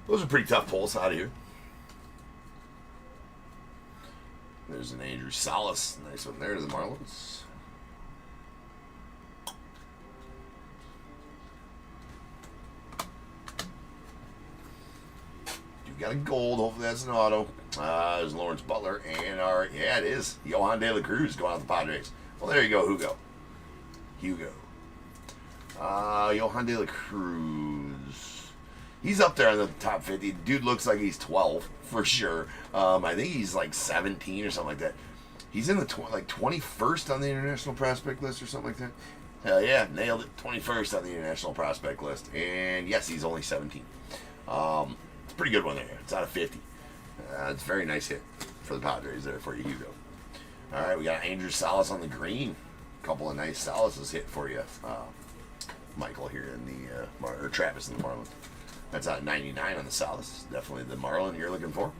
Those are pretty tough pulls out of here. There's an Andrew Salas. Nice one there to the Marlins. Got a gold. Hopefully that's an auto. There's Lawrence Butler and our, yeah, it is Johan De La Cruz going out the Padres. Well, there you go, Hugo. Johan De La Cruz. He's up there in the top 50. Dude looks like he's 12 for sure. I think he's like 17 or something like that. He's in the 21st on the international prospect list or something like that. Hell yeah, nailed it. 21st on the international prospect list, and yes, he's only 17. It's a pretty good one there. It's out of 50. It's a very nice hit for the Padres there for you, Hugo. All right, we got Andrew Salas on the green. A couple of nice Salases hit for you, Michael here in the or Travis in the Marlins. That's out of 99 on the Salas. Definitely the Marlin you're looking for.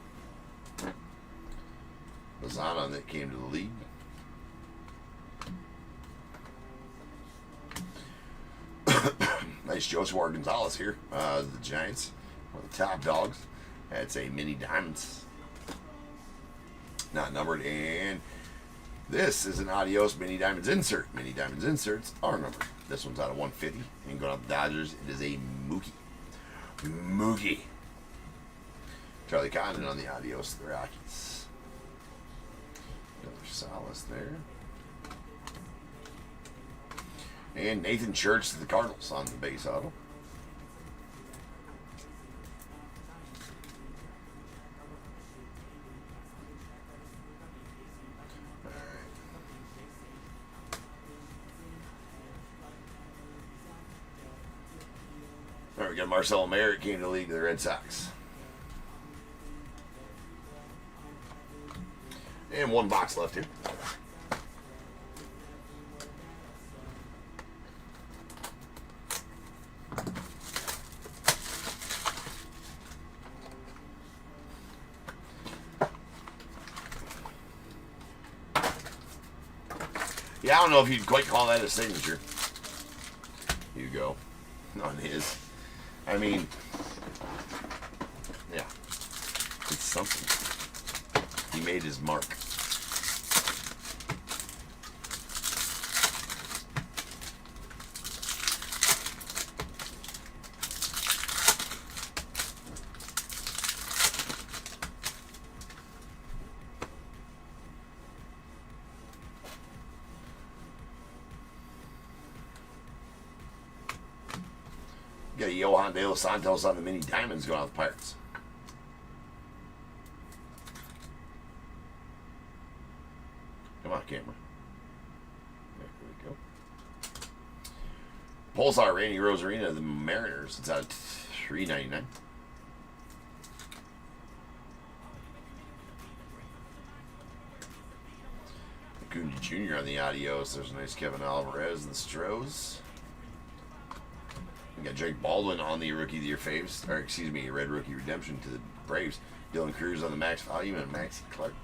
Lozano that came to the league. Nice Joshua Gonzalez here. The Giants. One of the top dogs. That's a mini diamonds. Not numbered. And this is an Adios mini diamonds insert. Mini diamonds inserts are numbered. This one's out of 150. And going up the Dodgers, it is a Mookie. Charlie Condon on the Adios to the Rockies. Another Salas there. And Nathan Church to the Cardinals on the base auto. All right, we got Marcelo Merritt came to the league to the Red Sox. And one box left here. Yeah, I don't know if you'd quite call that a signature. You go on his. I mean, yeah, it's something. He made his mark. Got a Johan De Los Santos on the mini diamonds going out the Pirates. Come on, camera. There we go. Pulsar Randy Rosarina of the Mariners. It's out of $3.99. Acuna Jr. on the Adios. There's a nice Kevin Alvarez and the Stros. We got Drake Baldwin on the Rookie of the Year faves, or excuse me, Red Rookie Redemption to the Braves. Dylan Cruz on the max volume and Maxi Clark.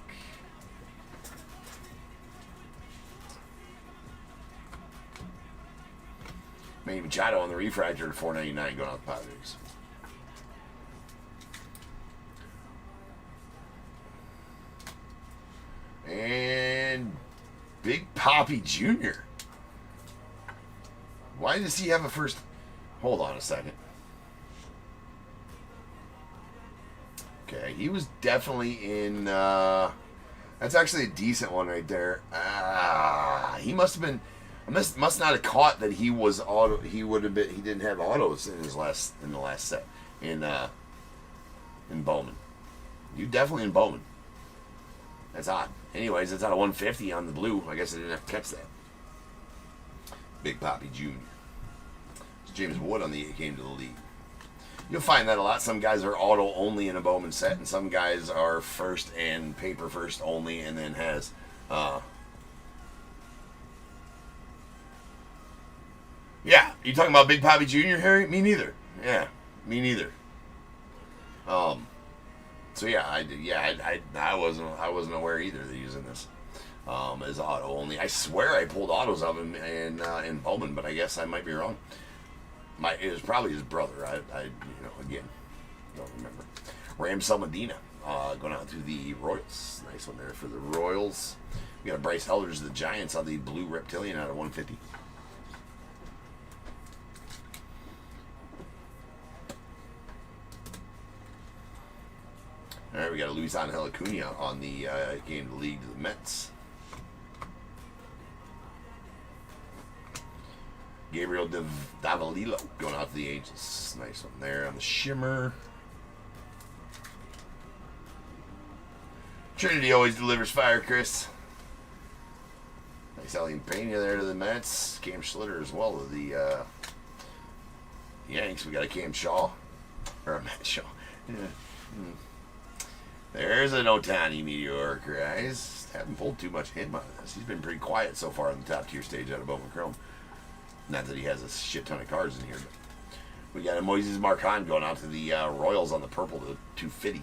Manny Machado on the refractor at $4.99 going out the Padres. And Big Papi Jr. Why does he have a first? Hold on a second. Okay, he was definitely in. That's actually a decent one right there. He must have been. Must not have caught that he was auto. He would have been. He didn't have autos in the last set in Bowman. You definitely in Bowman. That's odd. Anyways, it's out of 150 on the blue. I guess I didn't have to catch that. Big Papi Jr. It's James Wood on the came to the league. You'll find that a lot. Some guys are auto only in a Bowman set, and some guys are first and paper first only, and then has. Yeah, you talking about Big Papi Jr., Harry? Me neither. Yeah, me neither. So yeah, I wasn't aware either that he was in this as auto only. I swear I pulled autos of him in Bowman, but I guess I might be wrong. It was probably his brother. I again don't remember. Ramsel Medina going out to the Royals. Nice one there for the Royals. We got a Bryce Elders of the Giants on the blue Reptilian out of 150. All right, we got a Luis Angel Acuna on the game to the league to the Mets. Gabriel Davalillo going out to the Angels. Nice one there on the shimmer. Trinity always delivers fire, Chris. Nice Elian Pena there to the Mets. Cam Schlitter as well to the Yanks. We got a Cam Shaw. Or a Matt Shaw. Yeah. There's an Ohtani meteor, guys. Haven't pulled too much him out of this. He's been pretty quiet so far in the top tier stage out of Bowman Chrome. Not that he has a shit ton of cards in here, but we got a Moises Marchan going out to the Royals on the purple to 250.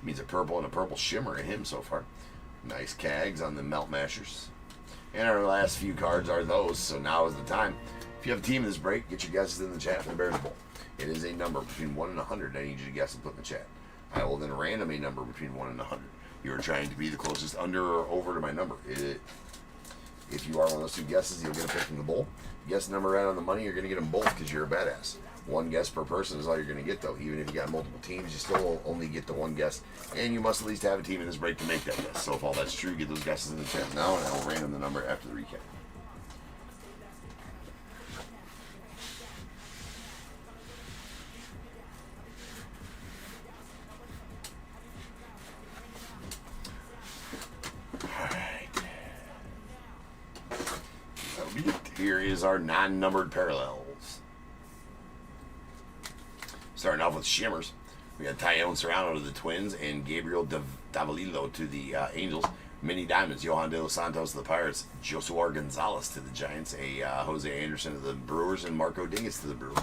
Means a purple and a purple shimmer in him so far. Nice Cags on the Melt Mashers. And our last few cards are those, so now is the time. If you have a team in this break, get your guesses in the chat for the Bears Bowl. It is a number between 1 and 100 I need you to guess and put in the chat. I will then random a number between 1 and 100. You are trying to be the closest under or over to my number. If you are one of those two guesses, you'll get a pick from the bowl. Guess the number right on the money, you're going to get them both because you're a badass. One guess per person is all you're going to get, though. Even if you got multiple teams, you still only get the one guess. And you must at least have a team in this break to make that guess. So if all that's true, get those guesses in the chat now, and I will random the number after the recap. Here is our non-numbered parallels. Starting off with shimmers. We got Tyone Serrano to the Twins and Gabriel Davalillo to the Angels. Mini Diamonds, Johan De Los Santos to the Pirates. Josuar Gonzalez to the Giants. Jose Anderson to the Brewers and Marco Dingus to the Brewers.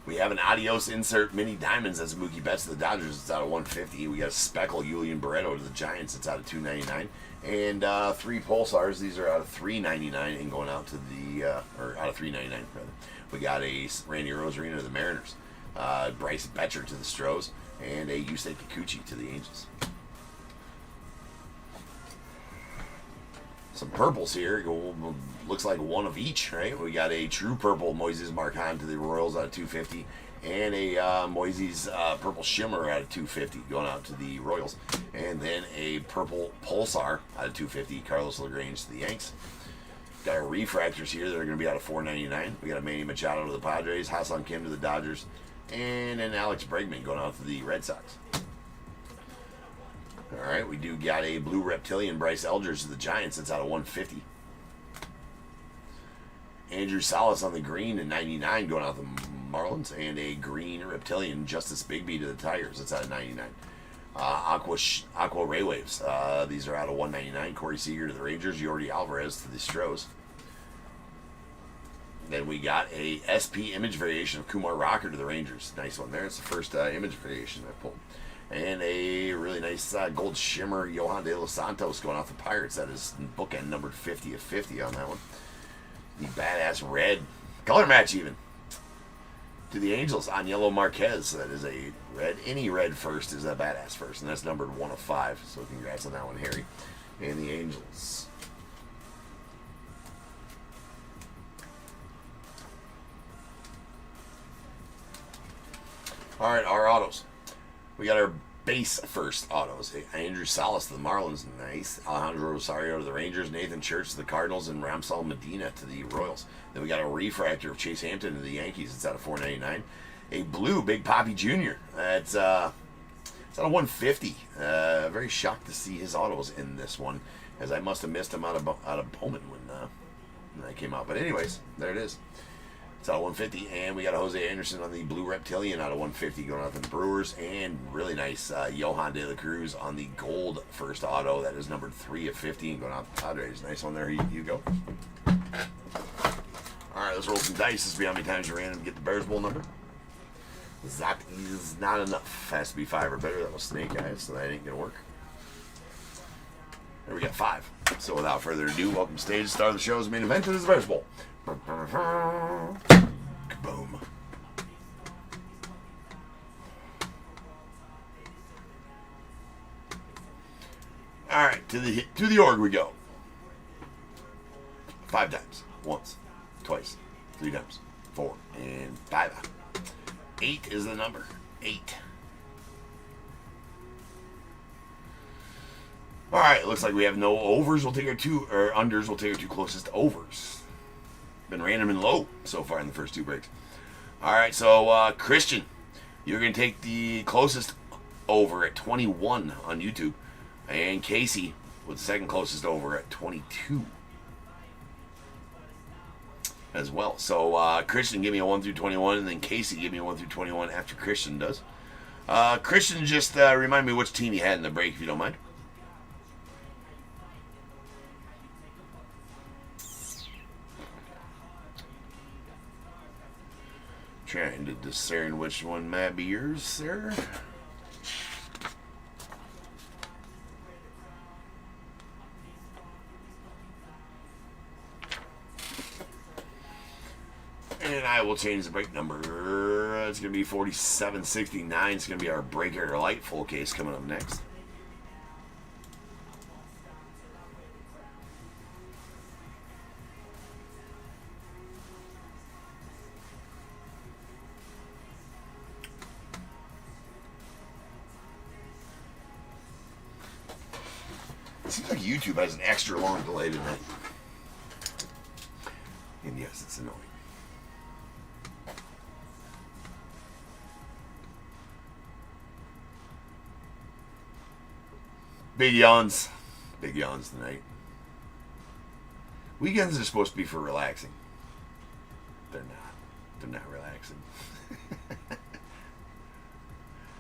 We have an Adios insert Mini Diamonds. That's Mookie Betts to the Dodgers. It's out of 150. We got a Speckle Julian Barreto to the Giants. It's out of 299. And 3 Pulsars. These are out of 399 and going out to the or out of 399 rather. We got a Randy Rosarino to the Mariners. Bryce Betcher to the Stros, and a Yusei Kikuchi to the Angels. Some purples here. Looks like one of each, right? We got a true purple Moises Marchan to the Royals out of 250, and a Moises purple shimmer out of 250 going out to the Royals, and then a purple Pulsar out of 250, Carlos LaGrange to the Yanks. Got our refractors here that are going to be out of 499. We got a Manny Machado to the Padres, Hassan Kim to the Dodgers, and an Alex Bregman going out to the Red Sox. All right, we do got a blue reptilian Bryce Elders to the Giants. That's out of 150. Andrew Salas on the green and 99 going out to the Marlins, and a green reptilian Justice Bigby to the Tigers. That's out of 99. Aqua Ray Waves. These are out of 199. Corey Seager to the Rangers. Jordi Alvarez to the Stros. Then we got a SP image variation of Kumar Rocker to the Rangers. Nice one there. It's the first image variation I pulled. And a really nice gold shimmer Johan De Los Santos going off the Pirates. That is bookend numbered 50 of 50 on that one. The badass red. Color match even. To the Angels on Yellow Marquez. That is a red. Any red first is a badass first. And that's numbered 1 of 5. So congrats on that one, Harry. And the Angels. All right, our autos. We got our base first autos. Andrew Salas to the Marlins, nice. Alejandro Rosario to the Rangers. Nathan Church to the Cardinals, and Ramsal Medina to the Royals. Then we got a refractor of Chase Hampton to the Yankees. It's out of 499. A blue Big Poppy Jr. It's out of 150. Very shocked to see his autos in this one, as I must have missed him out of Bowman when that came out. But anyways, there it is. It's out of 150, and we got a Jose Anderson on the Blue Reptilian out of 150 going out to the Brewers, and really nice Johan De La Cruz on the gold first auto. That is numbered 3 of 50 and going out to the Padres. Nice one there, Hugo. All right, let's roll some dice. This will be how many times you ran and get the Bears Bowl number. That is not enough. Has to be 5 or better. That was Snake Eyes, so that ain't going to work. There we got 5. So without further ado, welcome to stage. Start of the show's main event. It is the Bears Bowl. Kaboom. All right, to the org we go. 5 times. Once, twice, 3 times, 4, and 5. 8 is the number. 8. All right, looks like we have no overs. We'll take our 2, or unders. We'll take our 2 closest overs. Been random and low so far in the first 2 breaks. All right, so Christian, you're going to take the closest over at 21 on YouTube. And Casey with the second closest over at 22 as well. So Christian, give me a 1 through 21, and then Casey, give me a 1 through 21 after Christian does. Christian, just remind me which team you had in the break, if you don't mind. Trying to discern which one might be yours, sir. And I will change the break number. It's going to be 4769. It's going to be our Breaker Light full case coming up next. Seems like YouTube has an extra long delay tonight. And yes, it's annoying. Big yawns. Big yawns tonight. Weekends are supposed to be for relaxing. They're not. They're not relaxing.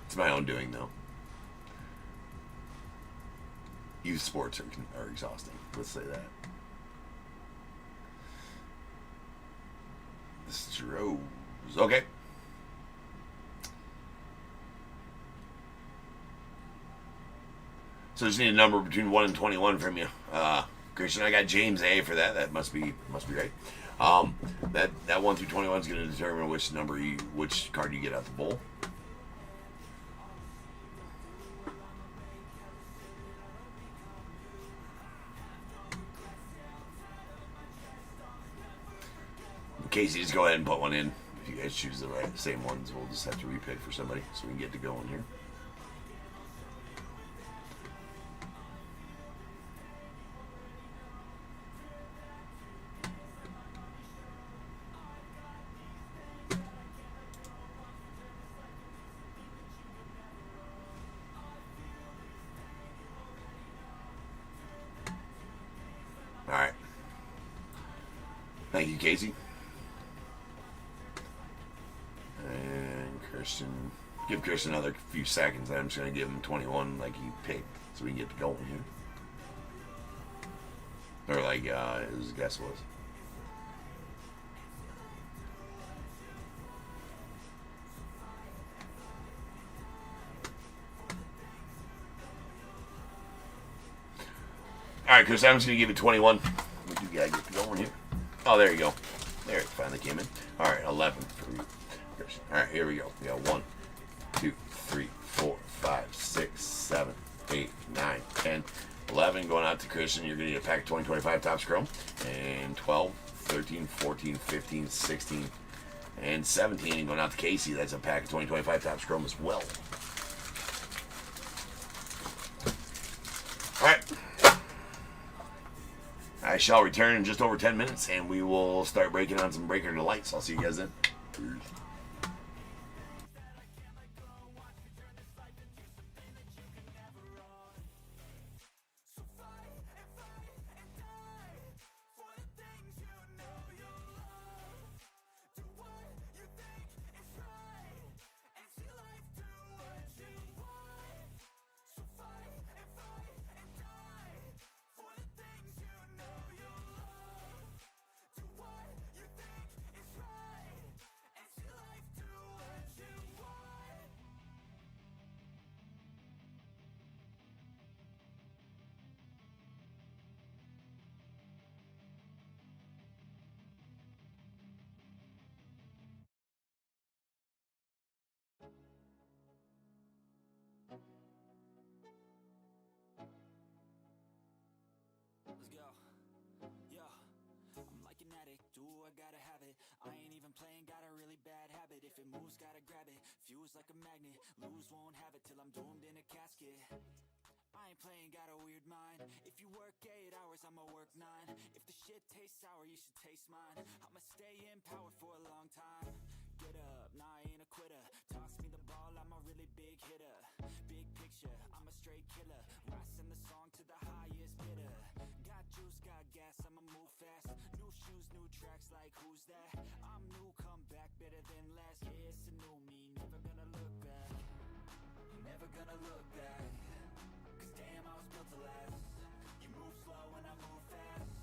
It's my own doing, though. Youth sports are exhausting. Let's say that. The Stros. Okay. So just need a number between 1 and 21 from you. Christian, I got James A for that. That must be right. That 1 through 21 is going to determine which card you get out the bowl. Casey, just go ahead and put one in. If you guys choose the same ones, we'll just have to repick for somebody so we can get to going here. All right. Thank you, Casey. And Christian. Give Chris another few seconds. I'm just going to give him 21 like he picked so we can get to going here. Or like his guess was. Alright, Chris, I'm just going to give you 21. We do gotta get going here. Oh, there you go. There, it finally came in. Alright, 11 for you. Alright, here we go. We got 1, 2, 3, 4, 5, 6, 7, 8, 9, 10, 11. Going out to Christian. You're going to get a pack of 2025 Topps Chrome. And 12, 13, 14, 15, 16, and 17. Going out to Casey. That's a pack of 2025 Topps Chrome as well. Alright. I shall return in just over 10 minutes, and we will start breaking on some Breaker Delights. I'll see you guys then. Peace. Let's go. Yo, I'm like an addict, do I gotta have it. I ain't even playing, got a really bad habit. If it moves, gotta grab it, fuse like a magnet. Lose, won't have it till I'm doomed in a casket. I ain't playing, got a weird mind. If you work 8 hours, I'ma work 9. If the shit tastes sour, you should taste mine. I'ma stay in power for a long time. Get up, nah, I ain't a quitter. Toss me the ball, I'm a really big hitter. Big picture, I'm a straight killer. Rising the song to the highest bidder. Got juice, got gas, I'ma move fast. New shoes, new tracks, like who's that? I'm new, come back, better than last. Yeah, it's a new me, never gonna look back. Never gonna look back. Cause damn, I was built to last. You move slow and I move fast,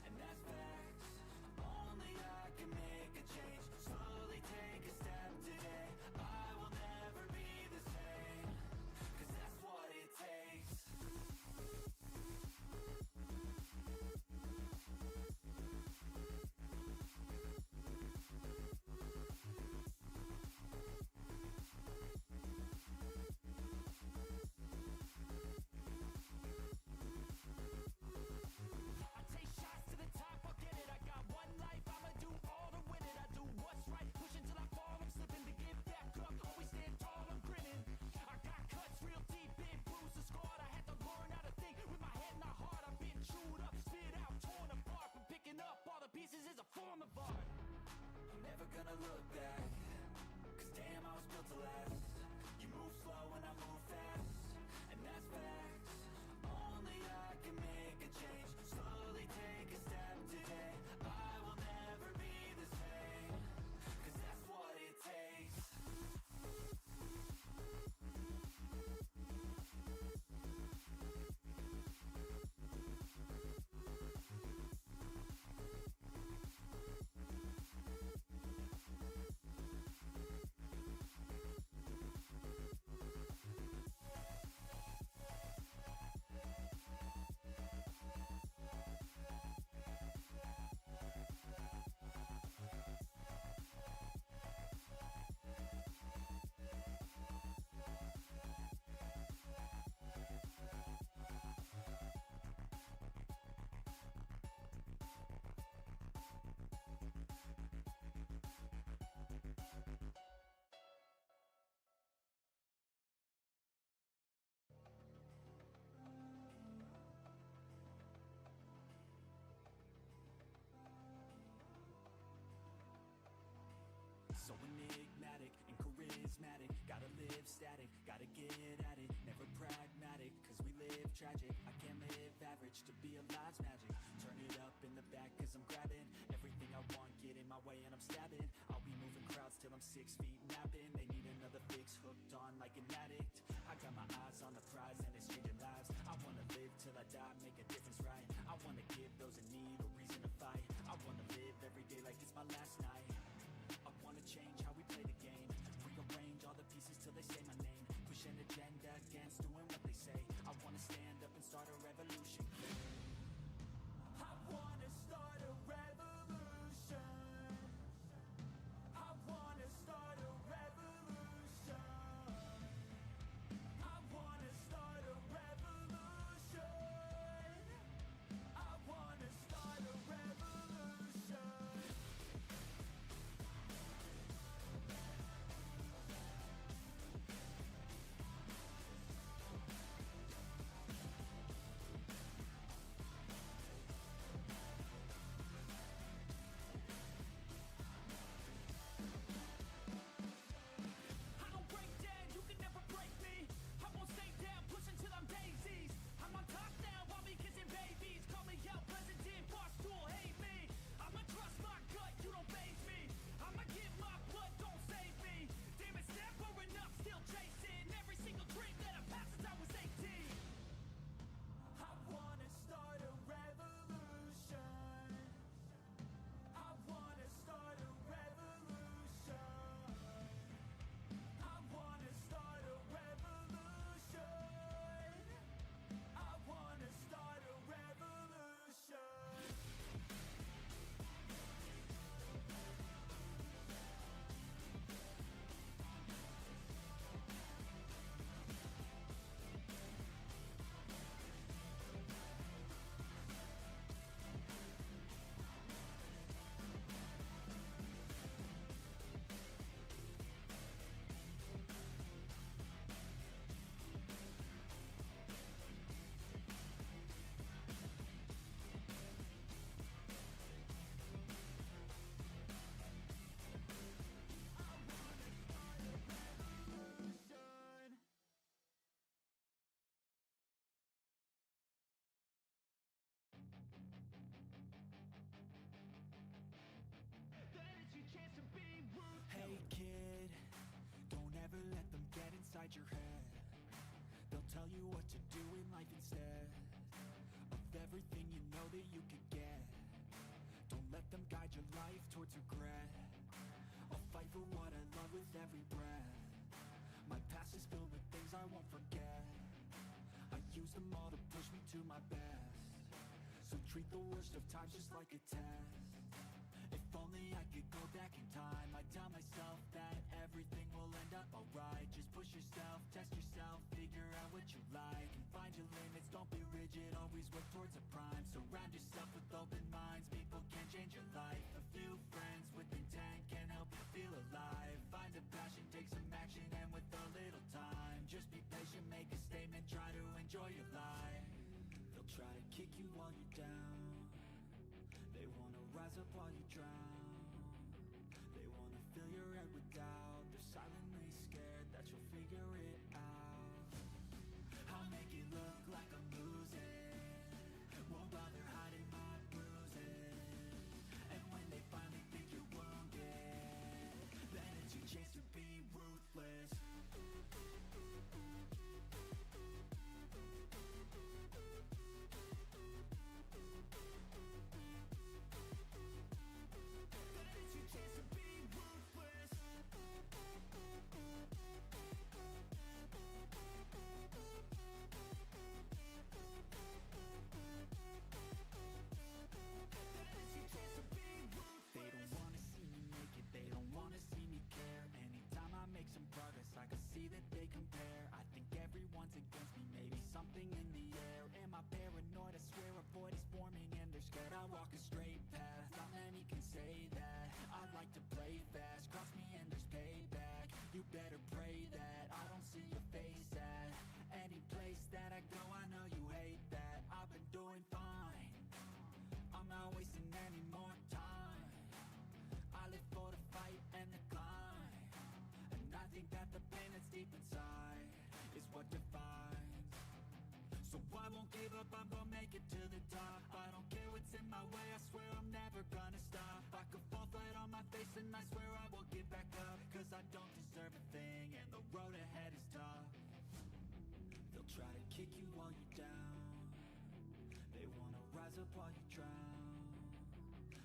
and that's facts. Only I can make a change. Slowly take a step today. I will never be the same. Cause that's what it takes. I take shots to the top, I'll get it. I got one life, I'ma do all to win it. I do what's right, pushing till I fall. I'm slipping to get back up, always stand tall, I'm grinning. I got cuts real deep, big bruises scarred. I had to learn how to think with my head and my heart. I've been chewed up, spit out, torn apart. But picking up all the pieces is a form of art. I'm never gonna look back. Cause damn, I was built to last. You move slow and I move fast, and that's facts. Only I can make a change. Slowly take a step today. I will never be the same. Cause that's what it takes. So enigmatic and charismatic. Gotta live static, gotta get at it. Never pragmatic, cause we live tragic. I can't live average, to be alive's magic. Turn it up in the back cause I'm grabbing everything I want, get in my way and I'm stabbing. I'll be moving crowds till I'm 6 feet napping. They need another fix, hooked on like an addict. I got my eyes on the prize and it's changing lives. I wanna live till I die, make a difference, right? I wanna give those in need a reason to fight. I wanna live every day like it's my last night. I wanna change how we play the game, rearrange all the pieces till they say my name, push an agenda against doing what they say. I wanna stand up and start a revolution. I wanna start a revolution. I wanna start a revolution. I wanna start a revolution. I wanna start a revolution. I don't break down, you can never break me. I won't stay down, push until I'm daisies. I'm on top now, while me kissing babies. Call me out, president, boss tool, hate me. I'ma trust my gut, you don't faze me. I'ma give my blood, don't save me. Damn, it's never enough, still chasing every single dream that I've had since I was 18. I wanna start a revolution. I wanna start a revolution. I wanna start a revolution. I wanna start a revolution. Hey kid, don't ever let them get inside your head. They'll tell you what to do in life instead of everything you know that you could get. Don't let them guide your life towards regret. I'll fight for what I love with every breath. My past is filled with things I won't forget. I use them all to push me to my best. So treat the worst of times just like a test. If only I could go back in time, I'd tell myself that everything will end up alright. Just push yourself, test yourself, figure out what you like, and find your limits, don't be rigid, always work towards a prime. Surround yourself with open minds, people can change your life. A few friends with intent can help you feel alive. Find a passion, take some action, and with a little time, just be patient, make a statement, try to enjoy your life. They'll try to kick you while you're down. They wanna rise up while you drown. They wanna fill your head with doubt. They're silently scared that you'll figure it out. I'll make it look like I'm losing, won't bother hiding my bruises. And when they finally think you're wounded, then it's your chance to be ruthless. I can see that they compare. I think everyone's against me, maybe something in the air. Am I paranoid? I swear a void is forming and they're scared. I walk a straight path, not many can say that. I like to play fast, cross me and there's payback. You better pray that I don't see your face at any place that I go. I know you hate that. I've been doing fine, I'm not wasting any more time. I live for the fight and the climb, and I think that the pain that's deep inside is what defines. So I won't give up, I'm gonna make it to the top. I don't care what's in my way, I swear I'm never gonna stop. I could fall flat on my face and I swear I will get back up, cause I don't deserve a thing, and the road ahead is tough. They'll try to kick you while you're down. They wanna rise up while you drown.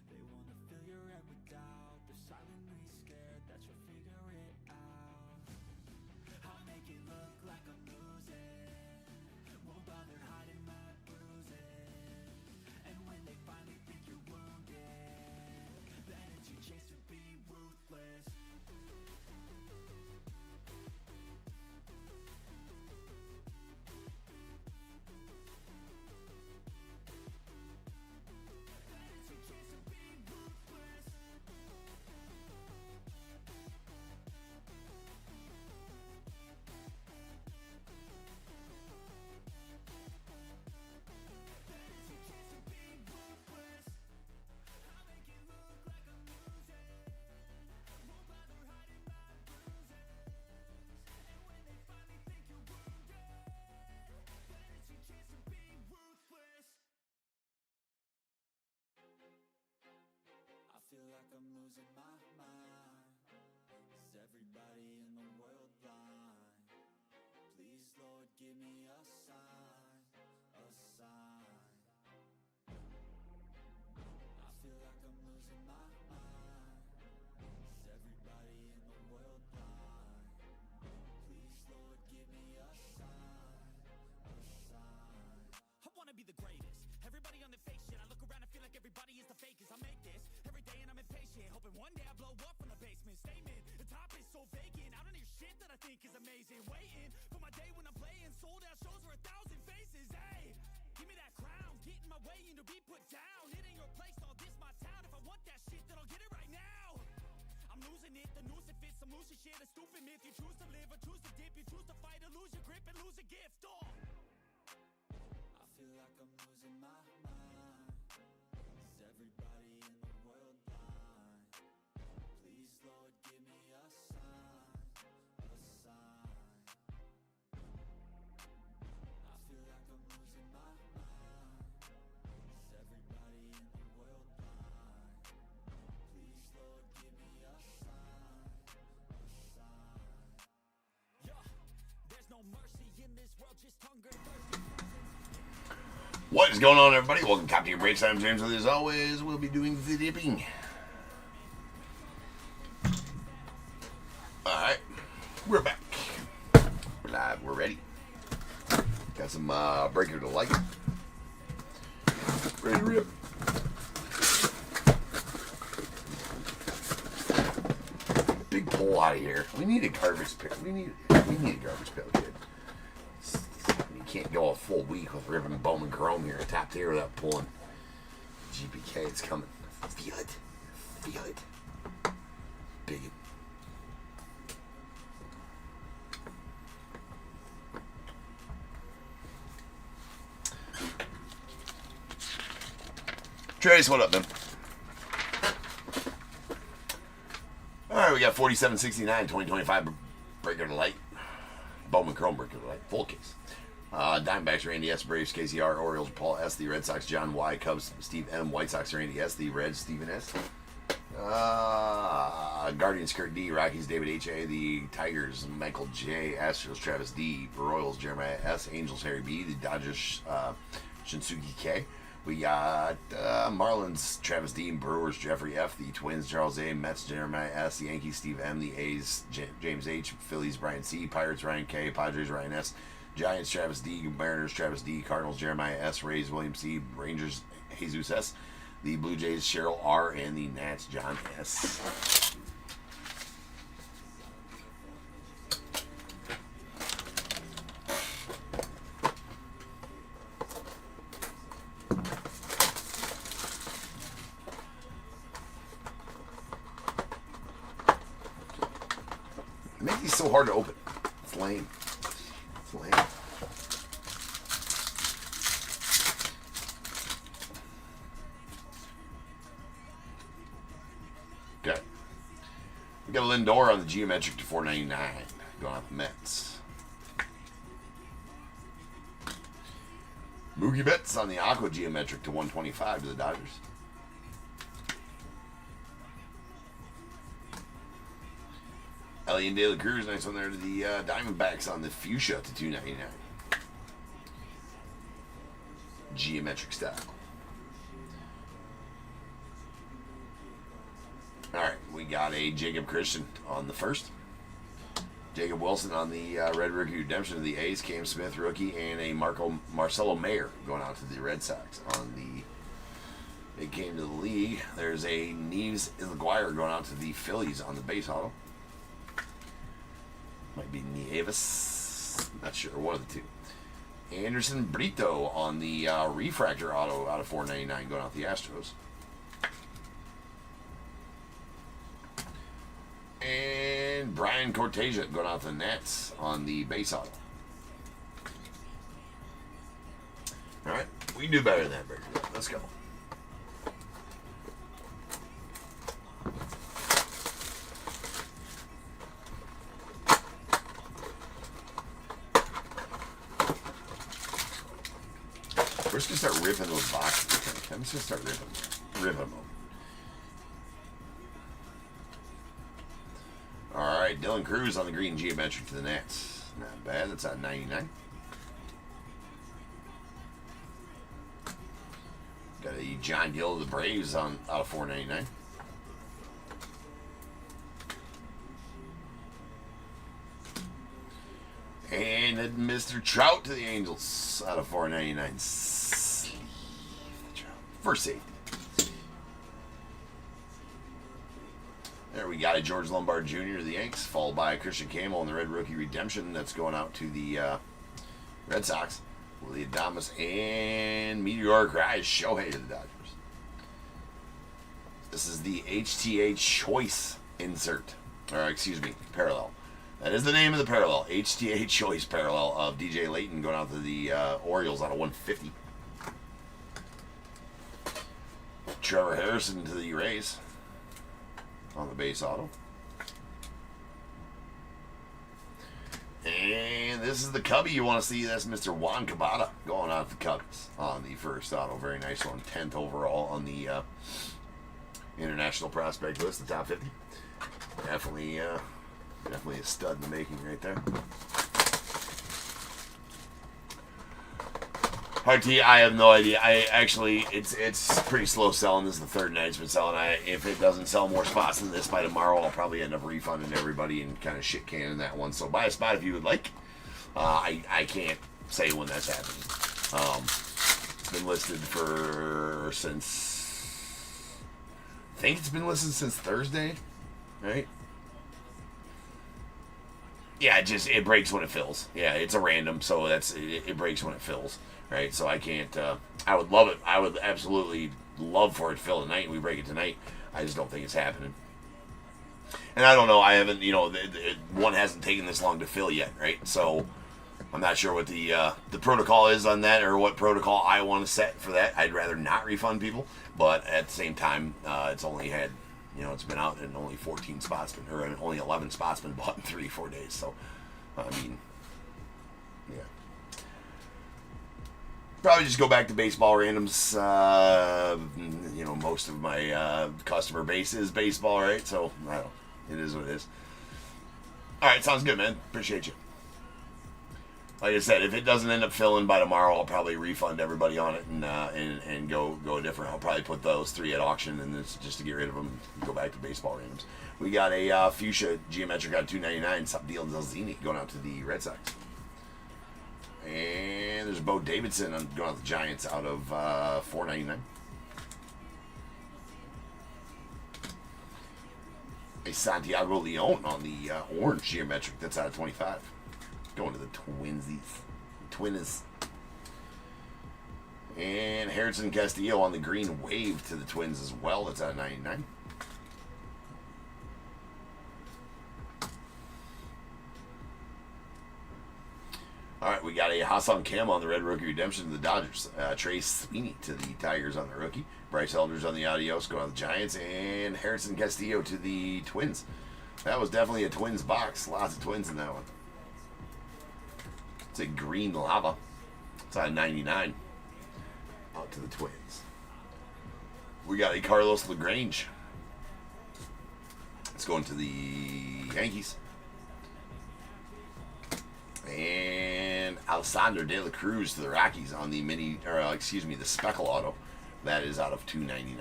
They wanna fill your head with doubt. They're silently scared that you'll figure it out. I'll make it look like I'm losing. Won't bother hiding my bruises. And when they finally think you're wounded, then it's your chance to be ruthless. I feel like I'm losing my mind. Is everybody in the world blind? Please, Lord, give me a sign, a sign. I feel like I'm losing my mind. Is everybody in the world blind? Please, Lord, give me a sign, a sign. I wanna be the greatest. Everybody on the fake shit. I look around and feel like everybody is the fakest. I make this every day and I'm impatient, hoping one day I blow up from the basement. Statement, the top is so vacant. I don't hear shit that I think is amazing. Waiting for my day when I'm playing sold out shows for 1,000 faces. Hey, give me that crown, get in my way and to be put down. It ain't your place, all this my town. If I want that shit, then I'll get it right now. I'm losing it, the noose it fits, some loose shit, a stupid myth. You choose to live or choose to dip, you choose to fight or lose your grip and lose a gift. Oh, I feel like I'm losing my mind. Is everybody in the world blind? Please, Lord, give me a sign, a sign. I feel like I'm losing my mind. Is everybody in the world blind? Please, Lord, give me a sign, a sign. Yeah, there's no mercy in this world, just hunger, thirsty. What is going on, everybody? Welcome to Top Tier Breaks. I'm James. As always, we'll be doing the dipping. Alright, we're back. We're live, we're ready. Got some breaker to light. Ready to rip. Big pull out of here. We need a garbage pail. We need a garbage pail, kid. You can't go a full week with ripping Bowman Chrome here at Top Tier without pulling GPK. It's coming. Feel it. Feel it. Bigot. Trace, what up, man? Alright, we got 4769 2025 breaker to light. Bowman Chrome breaker to light. Full case. Diamondbacks, Randy S. Braves, KCR, Orioles, Paul S. The Red Sox, John Y. Cubs, Steve M. White Sox, Randy S. The Reds, Stephen S. Guardians, Kurt D. Rockies, David H. A. The Tigers, Michael J. Astros, Travis D. Royals, Jeremiah S. Angels, Harry B. The Dodgers, Shinsuke K. We got Marlins, Travis D. Brewers, Jeffrey F. The Twins, Charles A. Mets, Jeremiah S. The Yankees, Steve M. The A's, James H. Phillies, Brian C. Pirates, Ryan K. Padres, Ryan S. Giants, Travis D. Mariners, Travis D. Cardinals, Jeremiah S. Rays, William C. Rangers, Jesus S. The Blue Jays, Cheryl R. And the Nats, John S. It makes these so hard to open. It's lame. It's lame. Okay. We got a Lindor on the geometric to 499. Going off the Mets. Mookie Betts on the Aqua geometric to 125 to the Dodgers. Elliot De La Cruz, nice one there to the Diamondbacks on the fuchsia to $2.99. Geometric style. Alright, we got a Jacob Christian on the first. Jacob Wilson on the Red Rookie Redemption of the A's. Cam Smith rookie, and a Marcelo Mayer going out to the Red Sox on the. It came to the league. There's a Neves Aguirre going out to the Phillies on the base auto. Might be Nieves. Not sure. One of the two. Anderson Brito on the refractor auto out of $4.99 going out the Astros. And Brian Cortez going out the Nets on the base auto. All right, we can do better than that, Baker. Let's go. We're just gonna start ripping those boxes. I'm just gonna start ripping them. All right, Dylan Cruz on the green geometric to the Nats. Not bad. That's at 99. Got a John Gill of the Braves on out of $4.99. And Mr. Trout to the Angels out of $4.99. First safety. There we got a George Lombard Jr. to the Yanks, followed by Christian Campbell in the Red Rookie Redemption. That's going out to the Red Sox. Willie Adames and Meteoric Rise Shohei to the Dodgers. This is the HTA Choice insert. Or, excuse me, parallel. That is the name of the parallel. HTA Choice parallel of DJ Layton going out to the Orioles out of 150. Trevor Harrison to the Rays on the base auto. And this is the Cubby you want to see. That's Mr. Juan Cabada going out to the Cubs on the first auto. Very nice one. 10th overall on the international prospect list, the top 50. Definitely a stud in the making right there. Hard to I have no idea. I actually, it's pretty slow selling. This is the third night it's been selling. If it doesn't sell more spots than this by tomorrow, I'll probably end up refunding everybody and kind of shit canning that one. So buy a spot if you would like. I can't say when that's happening. It's been listed since, I think it's been listed since Thursday, right? Yeah, it breaks when it fills. Yeah, it's a random, so it breaks when it fills. Right, so I can't. I would love it. I would absolutely love for it to fill tonight, and we break it tonight. I just don't think it's happening. And I don't know. I haven't. One hasn't taken this long to fill yet, right? So I'm not sure what the protocol is on that, or what protocol I want to set for that. I'd rather not refund people, but at the same time, it's only had. It's been out and only 14 spots or only 11 spots been bought in 3-4 days. So, I mean, yeah. Probably just go back to baseball randoms. Most of my customer base is baseball, right? So, I don't know. It is what it is. All right, sounds good, man. Appreciate you. Like I said, if it doesn't end up filling by tomorrow, I'll probably refund everybody on it and go different. I'll probably put those 3 at auction and just to get rid of them, go back to baseball randoms. We got a fuchsia geometric out of $2.99. Sabdiel Zalzini going out to the Red Sox. And there's Bo Davidson going out to the Giants out of $4.99. A Santiago Leon on the orange geometric. That's out of 25. Going to the Twinnies. And Harrison Castillo on the green wave to the Twins as well. That's out of 99. All right, we got a Hassan Kim on the Red Rookie Redemption to the Dodgers. Trey Sweeney to the Tigers on the rookie. Bryce Elders on the Adios going on the Giants. And Harrison Castillo to the Twins. That was definitely a Twins box. Lots of Twins in that one. It's a green lava. It's out of 99. Out to the Twins. We got a Carlos LaGrange. It's going to the Yankees. And Alessandro De La Cruz to the Rockies on the the Speckle auto. That is out of $2.99.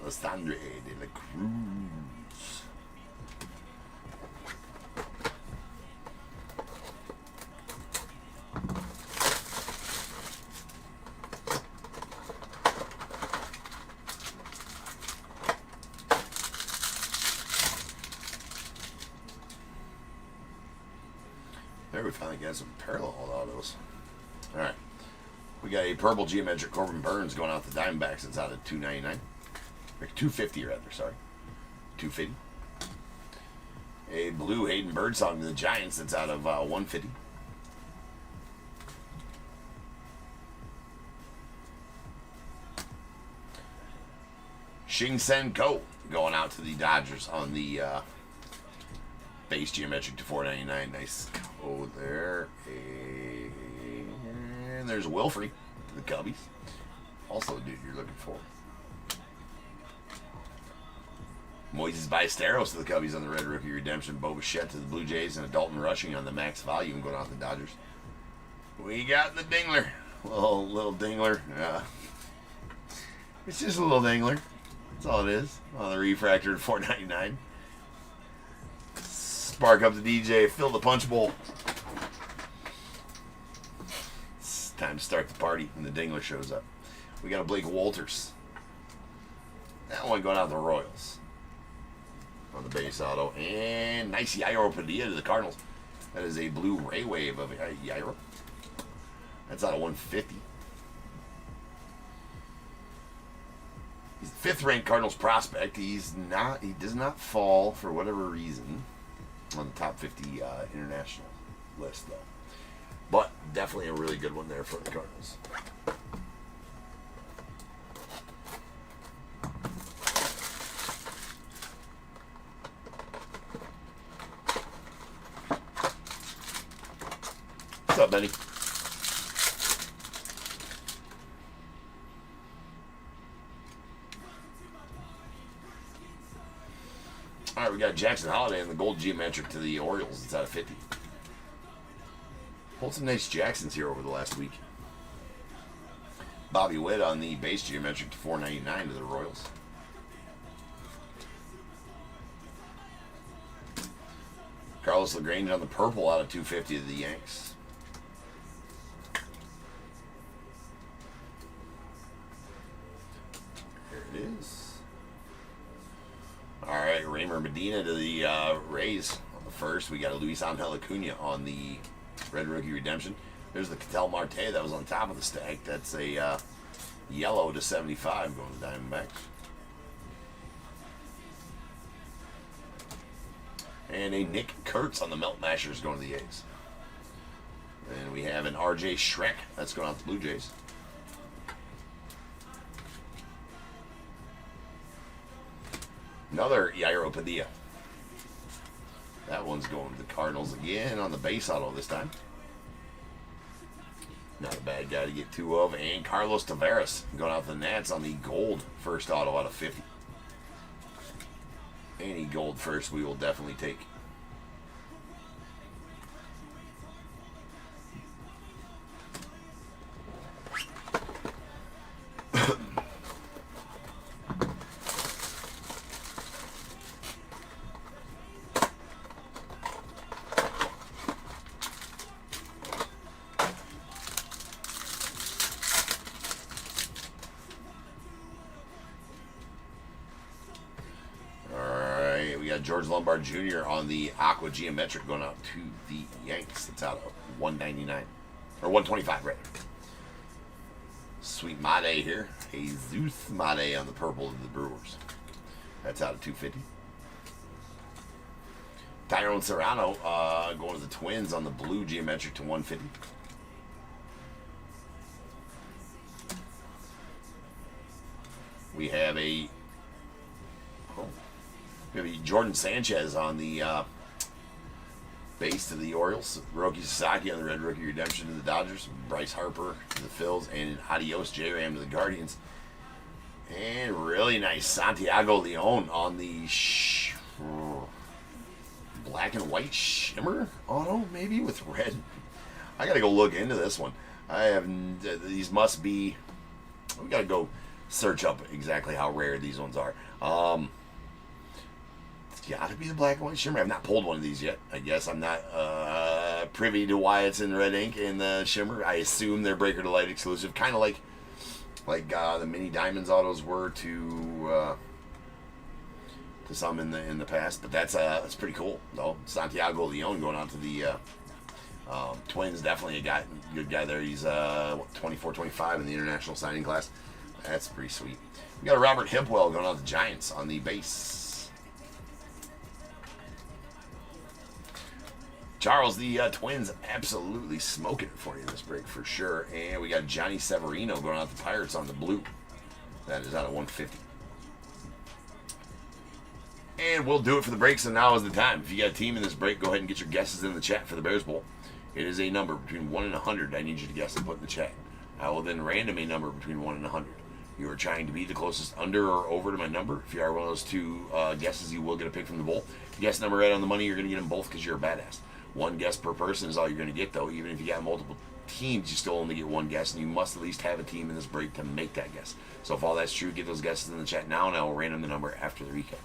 Alessandro De La Cruz. There we finally got some parallel autos. Alright. We got a purple geometric Corbin Burns going out the Diamondbacks. It's out at $2.99. Or $2.50 rather, sorry. $2.50. A blue Hayden Birdsong to the Giants. That's out of $1.50. Shing Sen Ko going out to the Dodgers on the base geometric to $4.99. Nice code there. And there's Wilfrey to the Cubbies. Also a dude you're looking for. Moises Ballesteros to the Cubbies on the Red Rookie Redemption. Bo Bichette to the Blue Jays. And a Dalton Rushing on the max volume going out the Dodgers. We got the Dingler. Little Dingler. It's just a little Dingler. That's all it is. On the refractor at $4.99. Spark up the DJ. Fill the punch bowl. It's time to start the party when the Dingler shows up. We got a Blake Walters. That one going out the Royals. On the base auto. And nice Yairo Padilla to the Cardinals. That is a blue Ray Wave of Yairo. That's out of $150. He's the 5th ranked Cardinals prospect. He does not fall for whatever reason on the top 50 international list though. But definitely a really good one there for the Cardinals. What's up, Benny? All right, we got Jackson Holiday in the gold geometric to the Orioles. It's out of 50. Pulled some nice Jacksons here over the last week. Bobby Witt on the base geometric to $4.99 to the Royals. Carlos LaGrange on the purple out of $2.50 to the Yanks. There it is. All right, Raymer Medina to the Rays on the first. We got a Luis Angel Acuna on the Red Rookie Redemption. There's the Ketel Marte that was on top of the stack. That's a yellow to 75 going to Diamondbacks. And a Nick Kurtz on the Melt Mashers going to the A's. And we have an RJ Shrek that's going out to the Blue Jays. Another Yairo Padilla. That one's going to the Cardinals again on the base auto this time. Not a bad guy to get two of. And Carlos Tavares going out to the Nats on the gold first auto out of 50. Any gold first we will definitely take. George Lombard Jr. on the Aqua Geometric going out to the Yanks. It's out of $199 or $125 rather. Sweet Made here. Jesus Made on the purple of the Brewers. That's out of $250. Tyrone Serrano going to the Twins on the blue geometric to $150. We have a Jordan Sanchez on the base to the Orioles. Roki Sasaki on the Red Rookie Redemption to the Dodgers. Bryce Harper to the Phils. And an Adios J-Ram to the Guardians. And really nice Santiago Leon on the black and white shimmer auto, maybe with red. I gotta go look into this one. I have these must be. We gotta go search up exactly how rare these ones are. It's gotta be the black and white shimmer. I've not pulled one of these yet. I guess I'm not privy to why it's in red ink and the shimmer. I assume they're Breaker Delight exclusive, kind of like the mini diamonds autos were to some in the past. But that's pretty cool though. Santiago Leon going on to the Twins, definitely a good guy there. He's 24, 25 in the international signing class. That's pretty sweet. We got a Robert Hipwell going on to the Giants on the base. Charles, the Twins absolutely smoking it for you this break for sure. And we got Johnny Severino going on to the Pirates on the blue. That is out of 150. And we'll do it for the break, so now is the time. If you got a team in this break, go ahead and get your guesses in the chat for the Bears Bowl. It is a number between 1 and 100 I need you to guess and put in the chat. I will then random a number between 1 and 100. You are trying to be the closest under or over to my number. If you are one of those two guesses, you will get a pick from the bowl. If you guess number right on the money, you're going to get them both because you're a badass. One guess per person is all you're going to get, though. Even if you got multiple teams, you still only get one guess, and you must at least have a team in this break to make that guess. So if all that's true, get those guesses in the chat now, and I will random the number after the recap.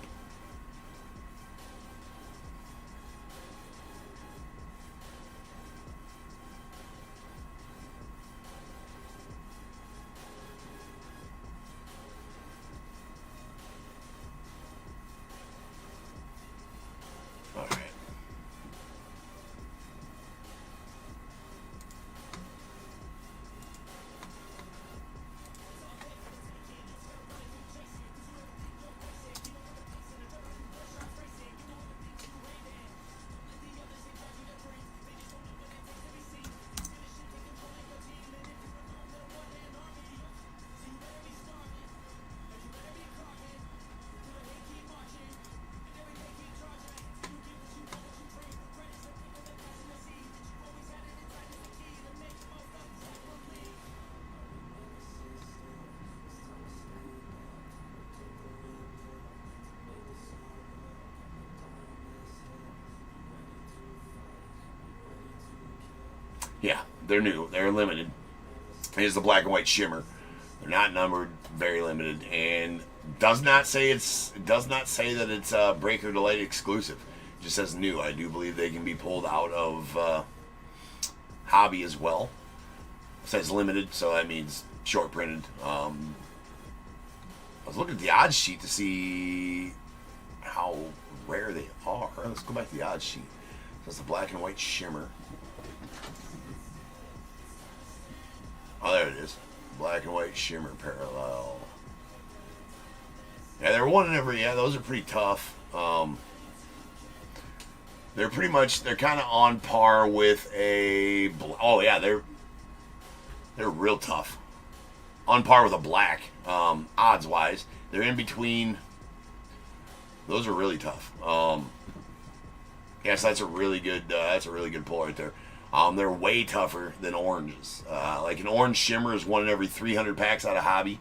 Yeah, they're new. They're limited. Here's the black and white shimmer. They're not numbered, very limited, and does not say that it's Breaker Delight exclusive. It just says new. I do believe they can be pulled out of hobby as well. It says limited, so that means short printed. I was looking at the odds sheet to see how rare they are. Let's go back to the odds sheet. That's the black and white shimmer. Oh, there it is. Black and white shimmer parallel. Yeah, they're one in every. Yeah, those are pretty tough. They're kind of on par with a. Oh yeah, they're real tough. On par with a black, odds wise. They're in between. Those are really tough. Yes, that's a really good pull right there. They're way tougher than oranges. Like an orange shimmer is one in every 300 packs out of hobby.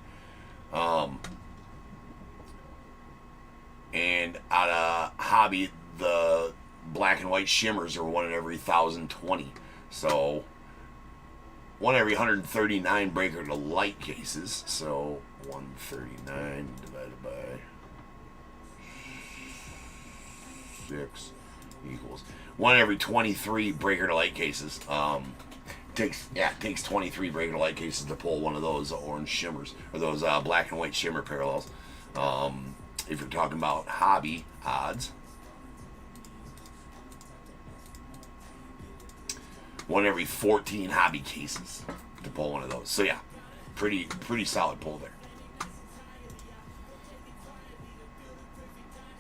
And out of hobby, the black and white shimmers are one in every 1,020. So, one every 139 Breaker Delight cases. So, 139 divided by 6 equals one every 23 Breaker Delight cases. It takes 23 Breaker Delight cases to pull one of those orange shimmers or those black and white shimmer parallels. If you're talking about hobby odds, one every 14 hobby cases to pull one of those. So yeah, pretty solid pull there.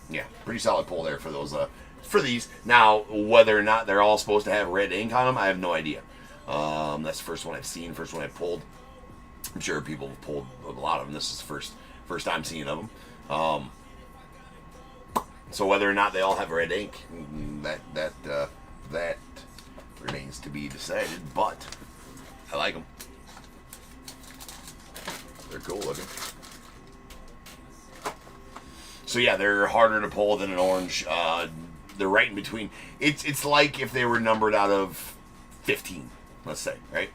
Yeah, pretty solid pull there for those. For these. Now, whether or not they're all supposed to have red ink on them, I have no idea. That's the first one I've seen, first one I've pulled. I'm sure people have pulled a lot of them. This is the first time seeing of them. So whether or not they all have red ink, that remains to be decided. But I like them. They're cool looking. So yeah, they're harder to pull than an orange. they're right in between. It's like if they were numbered out of 15, let's say, right?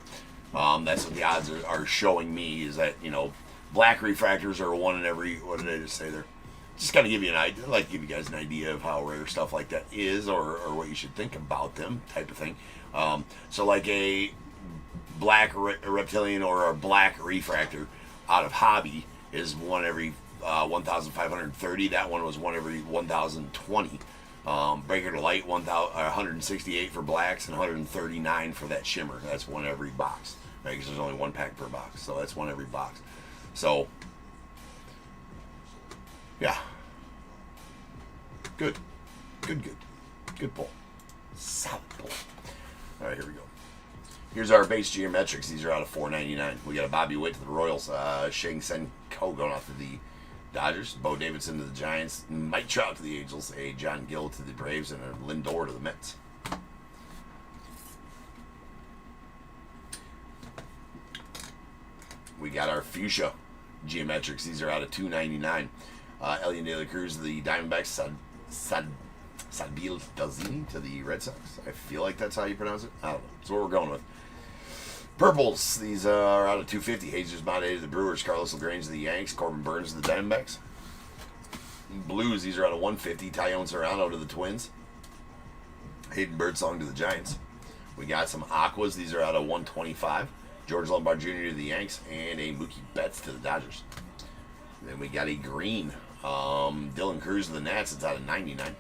That's what the odds are showing me, is that, you know, black refractors are one in every, what did I just say there? Just kind of give you an idea, like give you guys an idea of how rare stuff like that is, or what you should think about them, type of thing. So like a black reptilian or a black refractor out of hobby is one every 1,530. That one was one every 1,020. Breaker to light 168 for blacks and 139 for that shimmer. That's one every box, right? Because there's only one pack per box, so that's one every box. So yeah, good pull, solid pull. All right, here we go. Here's our base geometrics. These are out of $4.99. We got a Bobby Witt to the Royals, Shang Sen Ko going off to the Dodgers, Bo Davidson to the Giants, Mike Trout to the Angels, a John Gill to the Braves, and a Lindor to the Mets. We got our Fuchsia geometrics. These are out of $2.99. Elian De La Cruz to the Diamondbacks, Sadbil Dalzini to the Red Sox. I feel like that's how you pronounce it. I don't know. That's what we're going with. Purples, these are out of $2.50. Jesus Mate to the Brewers, Carlos LaGrange to the Yanks, Corbin Burns to the Diamondbacks. Blues, these are out of $1.50. Tyone Serrano to the Twins. Hayden Birdsong to the Giants. We got some Aquas, these are out of $1.25. George Lombard Jr. to the Yanks, and a Mookie Betts to the Dodgers. Then we got a green, Dylan Cruz to the Nats, it's out of $99.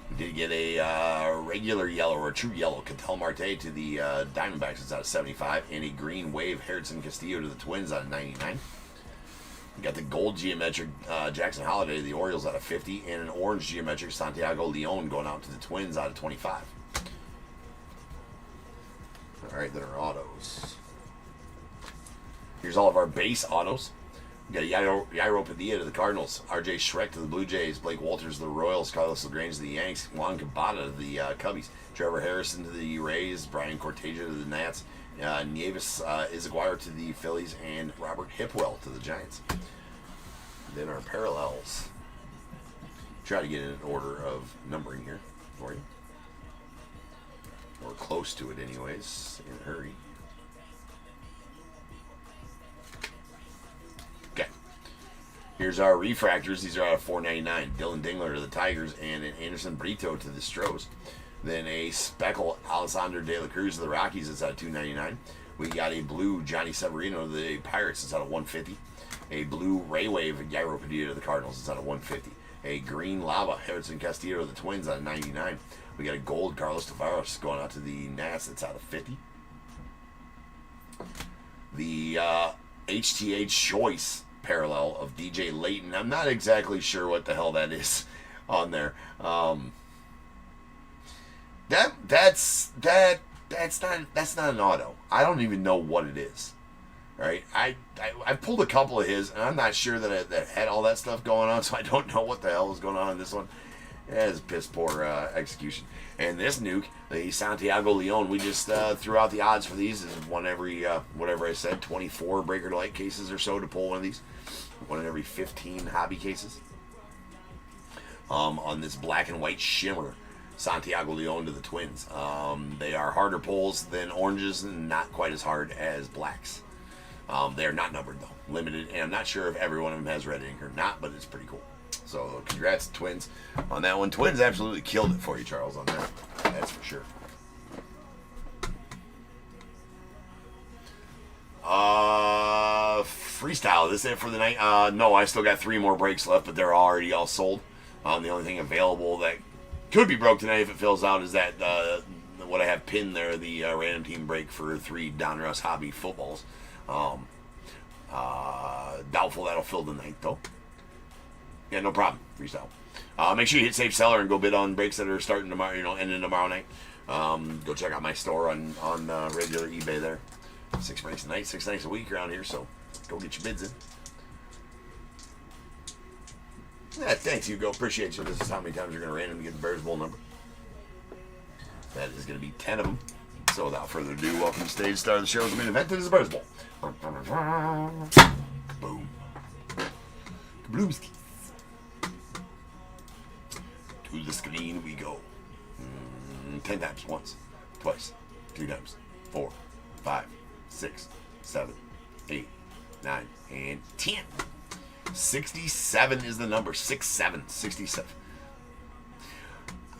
We did get a regular yellow, or a true yellow, Ketel Marte to the Diamondbacks, it's out of $75. And a green wave, Harrison Castillo to the Twins, out of $99. We got the gold geometric Jackson Holiday to the Orioles, out of $50. And an orange geometric Santiago Leon going out to the Twins, out of $25. All right, then our autos. Here's all of our base autos. We got Yairo Padilla to the Cardinals, R.J. Schreck to the Blue Jays, Blake Walters to the Royals, Carlos LaGrange to the Yanks, Juan Cabada to the Cubbies, Trevor Harrison to the Rays, Brian Corteja to the Nats, Nieves Izaguirre to the Phillies, and Robert Hipwell to the Giants. Then our parallels. Try to get in an order of numbering here for you. Or close to it anyways, in a hurry. Okay. Here's our refractors. These are out of $4.99. Dylan Dingler to the Tigers, and an Anderson Brito to the Stros. Then a speckle Alessandro De La Cruz to the Rockies. It's out of $2.99. We got a blue Johnny Severino to the Pirates. It's out of $1.50. A blue Ray Wave Yairo Padilla to the Cardinals. It's out of $1.50. A green Lava Harrison Castillo to the Twins, out of $99. We got a gold Carlos Tavares going out to the Nats. It's out of $50. The HTH choice parallel of DJ Layton. I'm not exactly sure what the hell that is on there. That's not an auto. I don't even know what it is. Right? I pulled a couple of his, and I'm not sure that that had all that stuff going on, so I don't know what the hell is going on in this one. It's piss poor execution. And this nuke, the Santiago Leon, we just threw out the odds for these. This is one every, whatever I said, 24 breaker to light cases or so to pull one of these. One in every 15 hobby cases. On this black and white shimmer, Santiago Leon to the Twins. They are harder pulls than oranges and not quite as hard as blacks. They're not numbered, though. Limited. And I'm not sure if every one of them has red ink or not, but it's pretty cool. So, congrats, Twins, on that one. Twins absolutely killed it for you, Charles, on that. That's for sure. Freestyle. This it for the night? No, I still got 3 more breaks left, but they're already all sold. The only thing available that could be broke tonight if it fills out is that what I have pinned there, the random team break for 3 Donruss Hobby footballs. Doubtful that'll fill tonight, though. Yeah, no problem. Freestyle. Make sure you hit Save Seller and go bid on breaks that are starting tomorrow, ending tomorrow night. Go check out my store on regular eBay there. 6 breaks a night, 6 nights a week around here, so go get your bids in. Yeah, thanks, Hugo. Appreciate you. This is how many times you're going to randomly get the Bears Bowl number. That is going to be 10 of them. So without further ado, welcome to stage star of the show. The main event is the Bears Bowl. Boom. Kablooski. To the screen we go. 10 times. Once, twice, 3 times, 4, 5, 6, 7, 8, 9, and 10. 67 is the number. 67. 67.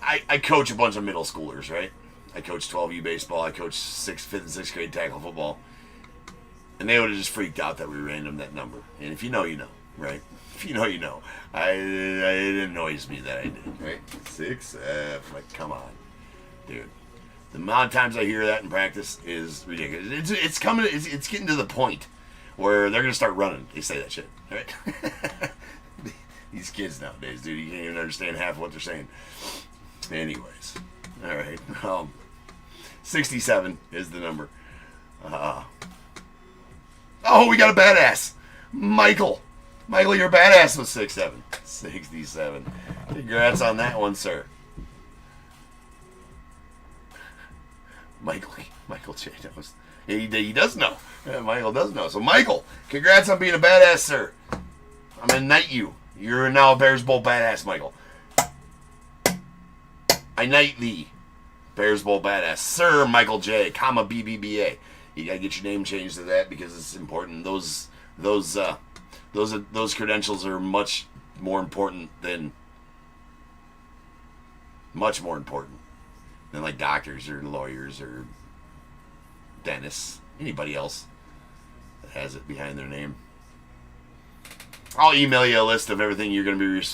I coach a bunch of middle schoolers, right? I coach 12U baseball. I coach 5th and 6th grade tackle football. And they would have just freaked out that we ran them that number. And if you know, you know, right? If you know, you know. It annoys me that I did, right? 6, like, come on, dude. The amount of times I hear that in practice is ridiculous. It's coming. It's getting to the point where they're gonna start running. They say that shit, right? These kids nowadays, dude, you can't even understand half what they're saying. Anyways, all right. 67 is the number. Oh, we got a badass, Michael. Michael, you're a badass with 6'7". 67. Congrats on that one, sir. Michael J knows. He does know. Yeah, Michael does know. So, Michael, congrats on being a badass, sir. I'm going to knight you. You're now a Bears Bowl badass, Michael. I knight thee, Bears Bowl badass. Sir Michael J, comma BBBA. You got to get your name changed to that because it's important. Those credentials are much more important than like doctors or lawyers or dentists, anybody else that has it behind their name. I'll email you a list of everything you're going to be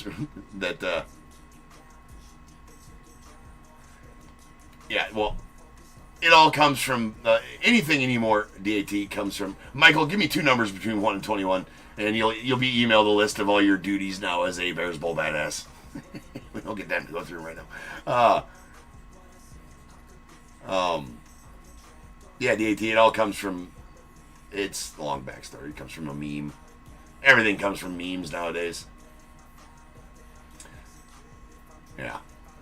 it all comes from anything anymore. DAT comes from Michael. Give me 2 numbers between 1 and 21, and you'll be emailed a list of all your duties now as a Bears Bowl badass. We don't get time to go through them right now. DAT. It all comes from. It's a long backstory. It comes from a meme. Everything comes from memes nowadays. Yeah,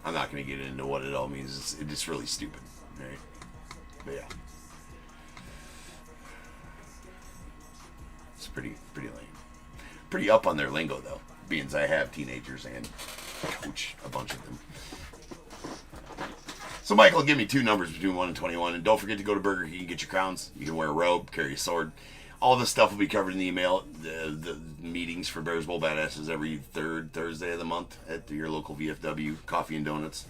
I'm not going to get into what it all means. It's just really stupid, right? But yeah, it's pretty lame. Pretty up on their lingo though, being as I have teenagers and coach a bunch of them. So Michael, give me 2 numbers between 1 and 21, and don't forget to go to Burger King and get your crowns. You can wear a robe, carry a sword. All this stuff will be covered in the email. The meetings for Bears Bowl Badasses every 3rd Thursday of the month at your local VFW. Coffee and donuts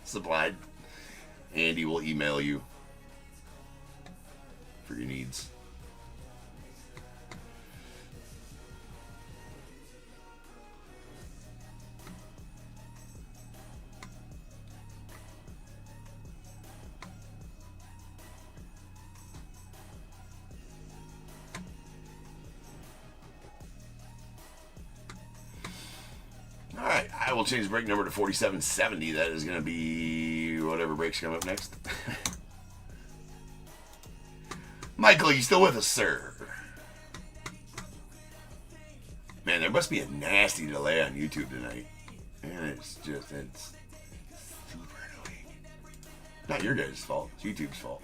supplied. Andy will email you for your needs. Alright, I will change break number to 4770. That is going to be whatever breaks come up next. Michael, you still with us, sir? Man, there must be a nasty delay on YouTube tonight. And it's super annoying. Not your guys' fault. It's YouTube's fault.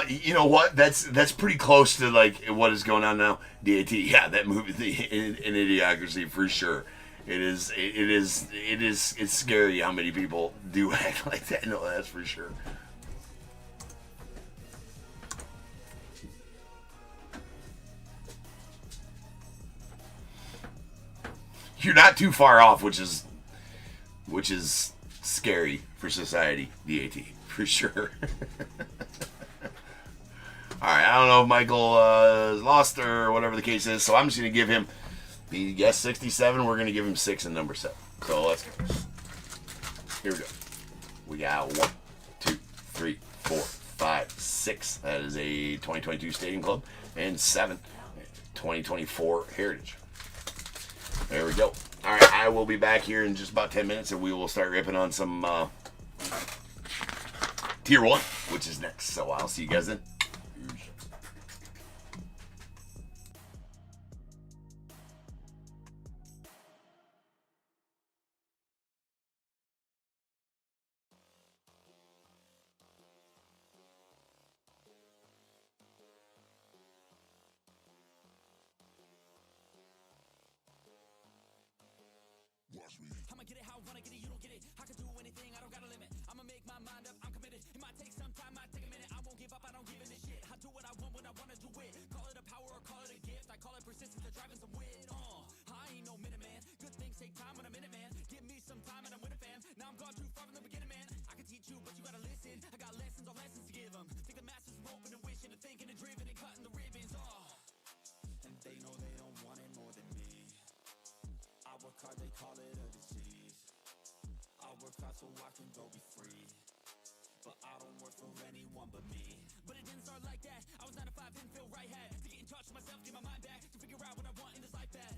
You know what? That's pretty close to like what is going on now. DAT, yeah, that movie, an Idiocracy for sure. It's scary how many people do act like that. No, that's for sure. You're not too far off, which is scary for society. DAT for sure. Alright, I don't know if Michael is lost or whatever the case is, so I'm just going to give him, he guessed 67, we're going to give him 6 and number 7. So let's go. Here we go. We got 1, 2, 3, 4, 5, 6. That is a 2022 Stadium Club. And 7, 2024 Heritage. There we go. Alright, I will be back here in just about 10 minutes, and we will start ripping on some Tier 1, which is next. So I'll see you guys then. get it how I wanna get it, you don't get it. I can do anything, I don't got a limit. I'ma make my mind up, I'm committed. It might take some time, might take a minute. I won't give up, I don't give in a shit. I do what I want when I wanna do it. Call it a power or call it a gift. I call it persistence or driving some wit. I ain't no minute man. Good things take time when I'm in it, man. Give me some time and I'm with a fan. Now I'm gone too far from the beginning, man. I can teach you, but you gotta listen. I got lessons on lessons to give them. Think the masses are open and wishing and thinking and driven and cutting the ribbons. And they know they don't want it more than me. I work hard, they call it a disease. I work hard so I can go be free. But I don't work for anyone but me. But it didn't start like that. I was 9 to 5, didn't feel right. Had to get in touch with myself, get my mind back, to figure out what I want in this life bad.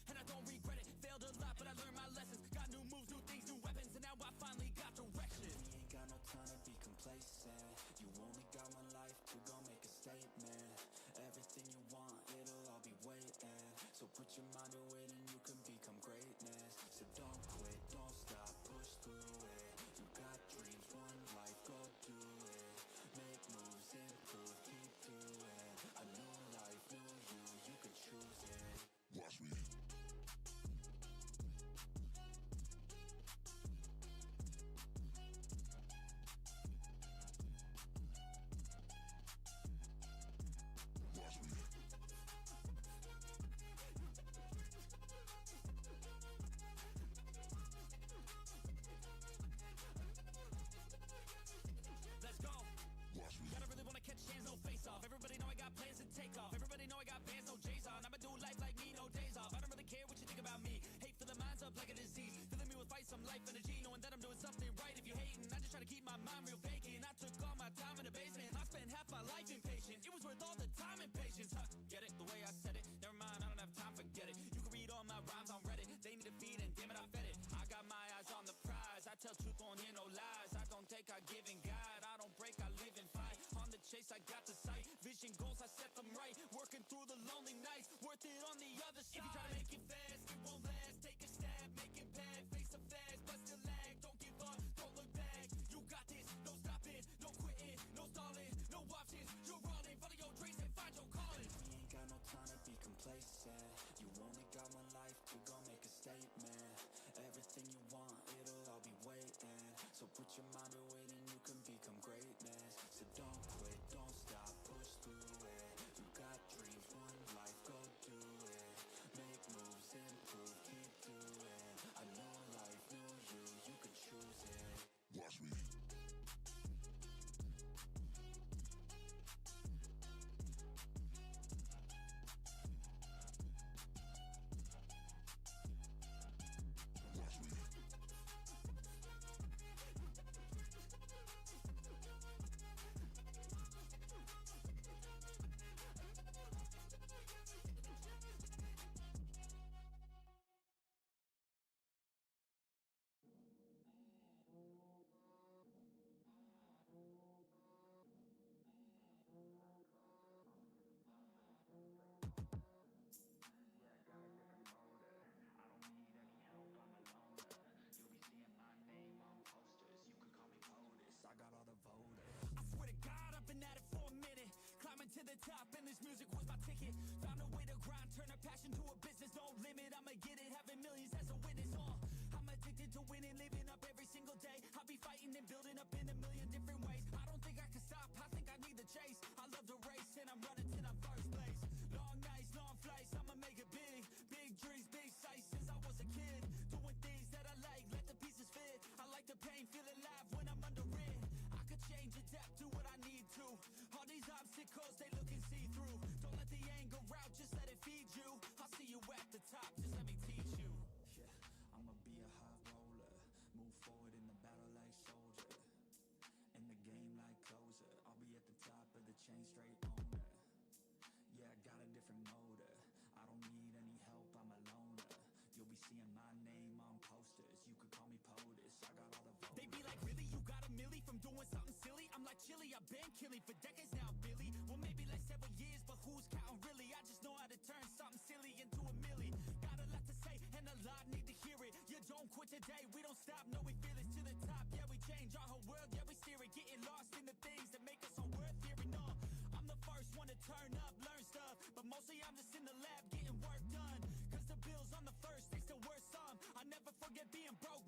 And I don't regret it, failed a lot, but I learned my lessons. Got new moves, new things, new weapons, and now I finally got direction. You ain't got no time to be complacent. You only got one life to go make a statement. Everything you want, it'll all be waiting. So put your mind to it and you can become greatness. So don't quit, don't stop, push through it. You got dreams, one life, go do it. Make moves, improve, keep doing. A new life, new you can choose it. Watch me. Gotta really wanna catch hands, no face off. Everybody know I got plans to take off. Everybody know I got bands, no J's on. I'ma do life like me, no days off. I don't really care what you think about me. Hate for the minds up like a disease. Filling me with fight, some life energy. Knowing that I'm doing something right if you hating. I just try to keep my mind real vacant. I took all my time in the basement. I spent half my life impatient. It was worth all the time and patience. Get it? The way I said it. Never mind, I don't have time, forget it. You can read all my rhymes on Reddit. They need a feed and damn it, I fed it. I got my eyes on the prize. I tell truth, won't hear no lies. I don't take, I give and guide. I don't break, I live and fight. On the chase, I got the sight. Vision goals, I set them right. Working through the lonely nights, worth it on the other side. If you try to make it fast, it won't last. Take a stab, make it bad. Face the fast, but still lag. Don't give up, don't look back. You got this, no stopping, no quitting, no stalling, no options. You're running, follow your dreams and find your calling. You ain't got no time to be complacent. You only got one life to go make a statement. Everything you want, it'll all be waiting. So put your mind to it and you can become greatness. So don't quit, don't stop, push through it. You got dreams, one life, go do it. Make moves, improve, keep doing. A new life, new you can choose it. Watch me. To the top and this music was my ticket. Found a way to grind, turn a passion to a business. No limit, I'ma get it, having millions as a witness. I'm addicted to winning, living up every single day. I'll be fighting and building up in a million different ways. I don't think I can stop, I think I need the chase. I love the race and I'm running till I'm first place. Long nights, long flights, I'ma make it big. Big dreams, big sights since I was a kid. Doing things that I like, let the pieces fit. I like the pain, feel alive when I'm under it. I could change, adapt, do what I need to. All these obstacles, they looking see-through. Don't let the anger out, just let it feed you. I'll see you at the top, just let me teach you. Yeah, I'ma be a high roller. Move forward in the battle like soldier. In the game like closer. I'll be at the top of the chain, straight owner. Yeah, I got a different motor. I don't need any help, I'm a loner. You'll be seeing my name on posters. You could call me POTUS, I got all the voters. They be like, really? You got a milli from doing something silly? I'm like, chilly, I've been killing for decades now, Billy. Well, maybe like several years, but who's counting really? I just know how to turn something silly into a milli. Got a lot to say, and a lot need to hear it. You don't quit today, we don't stop, no, we feel it to the top. Yeah, we change our whole world, yeah, we steer it. Getting lost in the things that make us so worth hearing. I'm the first one to turn up, learn stuff. But mostly I'm just in the lab getting work done. Cause the bills on the first, they still worth some. I never forget being broke,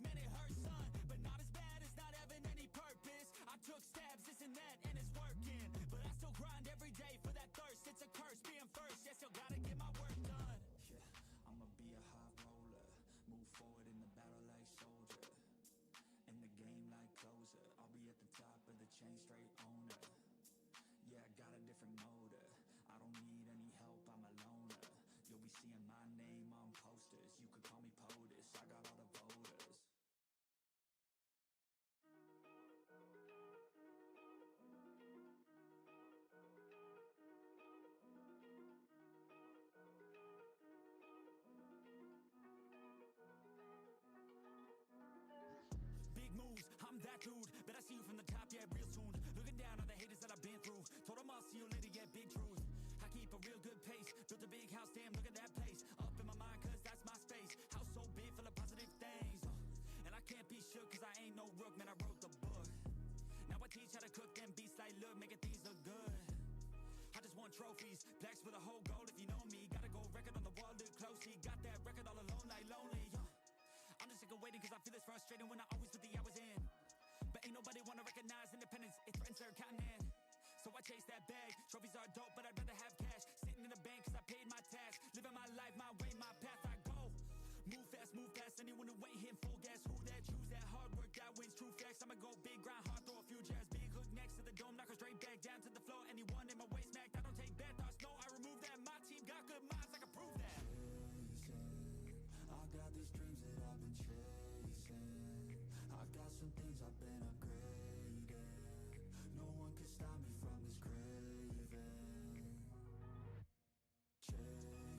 seeing my name on posters. You could call me POTUS, I got all the voters. Big moves, I'm that dude. Bet I see you from the top, yeah, real soon. Looking down on the haters that I've been through. Told them I'll see you later, yeah, big truth. I keep a real good pace. Built a big house, damn, look at that place. Up in my mind, cause that's my space. House so big, full of positive things. And I can't be shook, cause I ain't no rook, man, I wrote the book. Now I teach how to cook them beats like, look, making things look good. I just want trophies, plaques with a whole goal if you know me. Gotta go record on the wall, look closely. Got that record all alone like lonely. I'm just sick of waiting cause I feel it's frustrating when I always put the hours in. But ain't nobody wanna recognize independence, it threatens their continent. So I chase that bag, trophies are dope but I'd rather have cash. Sitting in the bank cause I paid my tax. Living my life, my way, my path, I go. Move fast, anyone who ain't hitting full gas. Who that, choose that, hard work, that wins, true facts. I'ma go big, grind hard, throw a few jabs. Big hook next to the dome, knock her straight back down to the floor. Anyone in my way smacked, I don't take bad thoughts, no, I remove that. My team got good minds, I can prove that. I got these dreams that I've been chasing. I got some things I've been upgrading. No one can stop me from this craving. Chasing.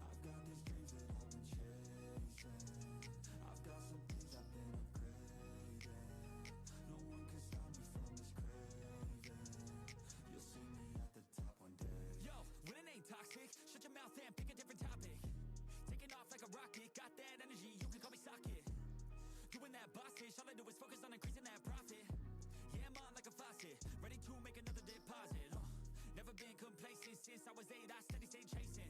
I've got these dreams that I've been chasing. I've got some things I've been upgrading. No one can stop me from this craving. You'll see me at the top one day. Yo, winning ain't toxic. Shut your mouth and pick a different topic. Taking off like a rocket, got that energy, you can call me socket. Doing that boss-ish, all I do is focus on increasing that profit. Yeah, I'm on like a faucet, ready to make another deposit. Never been complacent, since I was 8, I steady stayed chasing.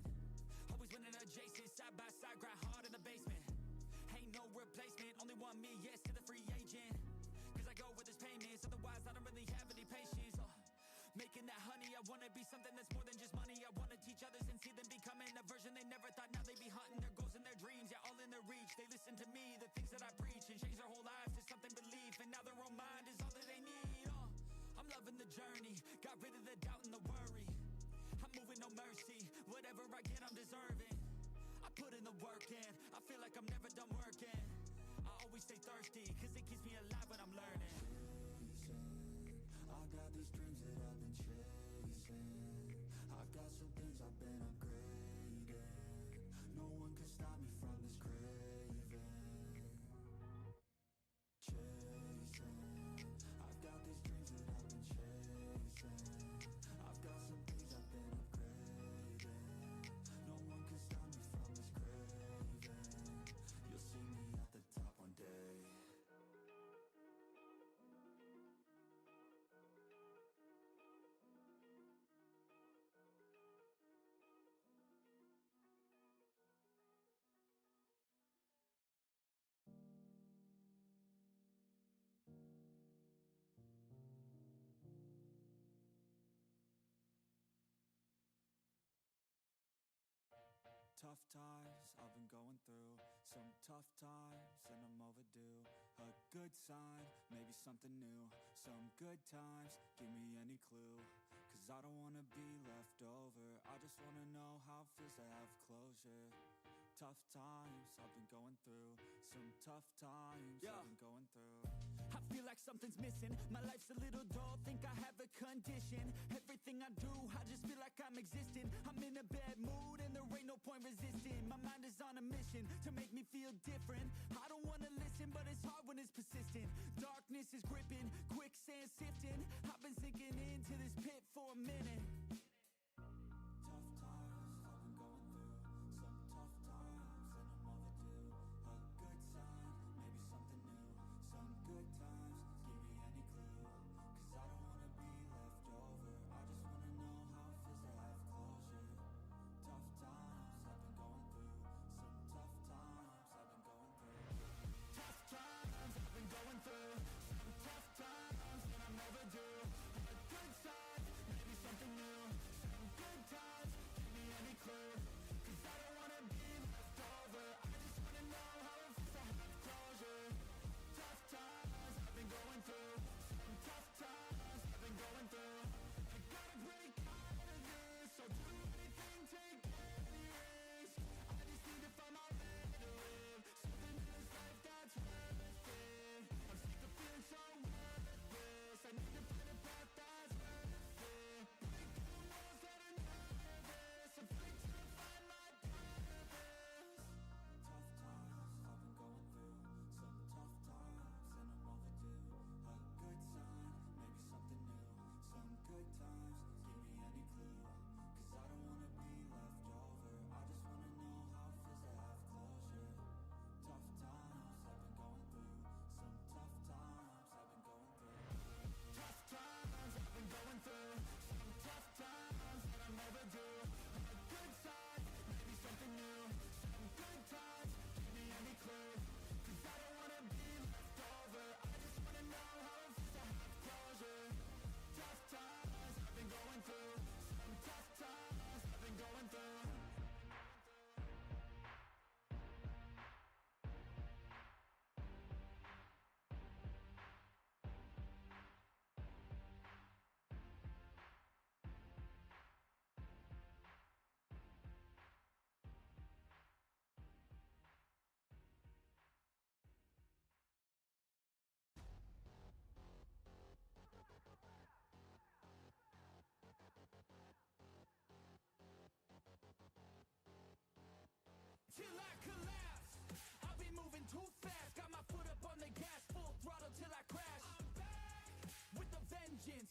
Always winning adjacent, side by side, grind hard in the basement. Ain't no replacement, only one me, yes to the free agent. Cause I go with this payments, otherwise I don't really have any patience. Making that honey, I wanna be something that's more than just money. I wanna teach others and see them becoming a version they never thought. Now they be hunting their goals and their dreams, yeah, all in their reach. They listen to me, the things that I preach, and change their whole lives to something belief. And now their own mind is all that they need. I'm loving the journey, got rid of the doubt and the worry. I'm moving no mercy, whatever I get I'm deserving. I put in the work in, I feel like I'm never done working. I always stay thirsty, cause it keeps me alive when I'm learning. I got these dreams that I've been chasing. I got some things I've been upgrading. No one can stop me from this craving. Chasing. I've got these dreams that I've been chasing. I've got some things I've been upgrading. No one can stop me from this craving. You'll see me at the top one day. Tough times I've been going through, some tough times and I'm overdue. A good sign, maybe something new. Some good times, give me any clue. Cause I don't wanna be left over, I just wanna know how it feels to have closure. Tough times I've been going through, some tough times I've been going through. I feel like something's missing, my life's a little dull, think I have a condition. Everything I do, I just feel like I'm existing. I'm in a bad mood and there ain't no point resisting. My mind is on a mission to make me feel different. I don't wanna listen, but it's hard when it's persistent. Darkness is gripping, quicksand sifting. I've been sinking into this pit for a minute. Tough times I've been going through, some tough times and I'm overdue. A good sign, maybe something new. Some good times, give me any clue. Cause I don't wanna be left over, I just wanna know how it feels to have closure. Tough times I've been going through, some tough times I've been going through. Tough times I've been going through, some tough times and I'm overdue. A good sign,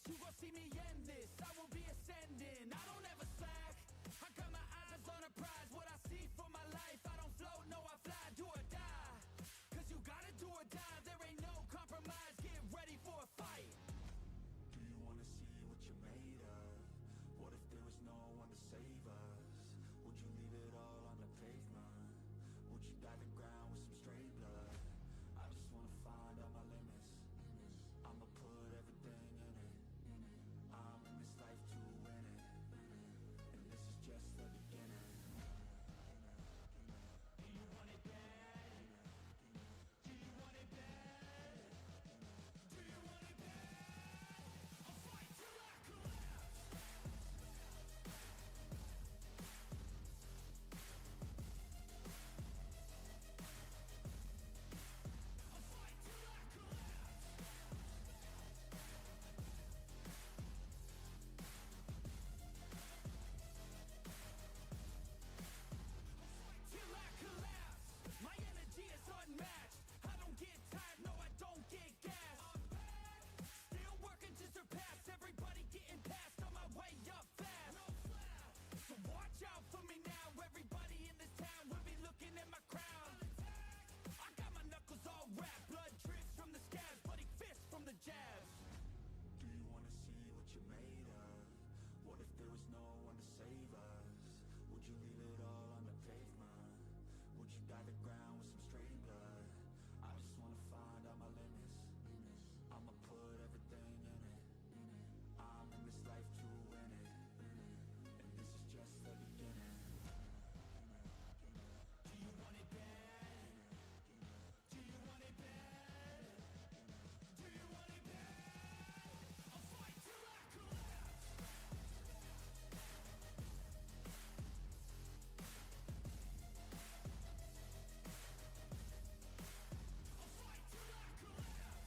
You gon' see me end this, I will be ascending. I don't ever slack, I got my eyes on a prize. What I see for my life, I don't float, no I fly. Do or die, cause you gotta do or die. There ain't no compromise, get ready for a fight. Do you wanna see what you're made of? What if there was no one to save us? Would you leave it all on the pavement? Would you dive the ground with some straight blood? I just wanna find out my limits. I'ma put everything in it. I'm in this life to win it, and this is just the beginning. Do you want it bad? Do you want it bad? Do you want it bad? I'll fight till I collapse. I'll fight till I collapse. Till I collapse. My energy is unmatched. I don't get tired, no I don't get gas. Still working to surpass. Everybody getting past, on my way up fast. So watch out for me now. Everybody in this town will be looking at my crown. I got my knuckles all wrapped. Blood drips from the scabs, bloody fists from the jabs. Do you wanna see what you're made of? What if there was no one to save us? Would you leave it all on the pavement? Would you dive the ground with some straight blood? I just wanna find out my limits. I'ma put everything in it. I'm in this life to win it, and this is just the beginning. Do you want it bad? Do you want it bad? Do you want it bad? I'll fight till I collapse. I'll fight till I collapse.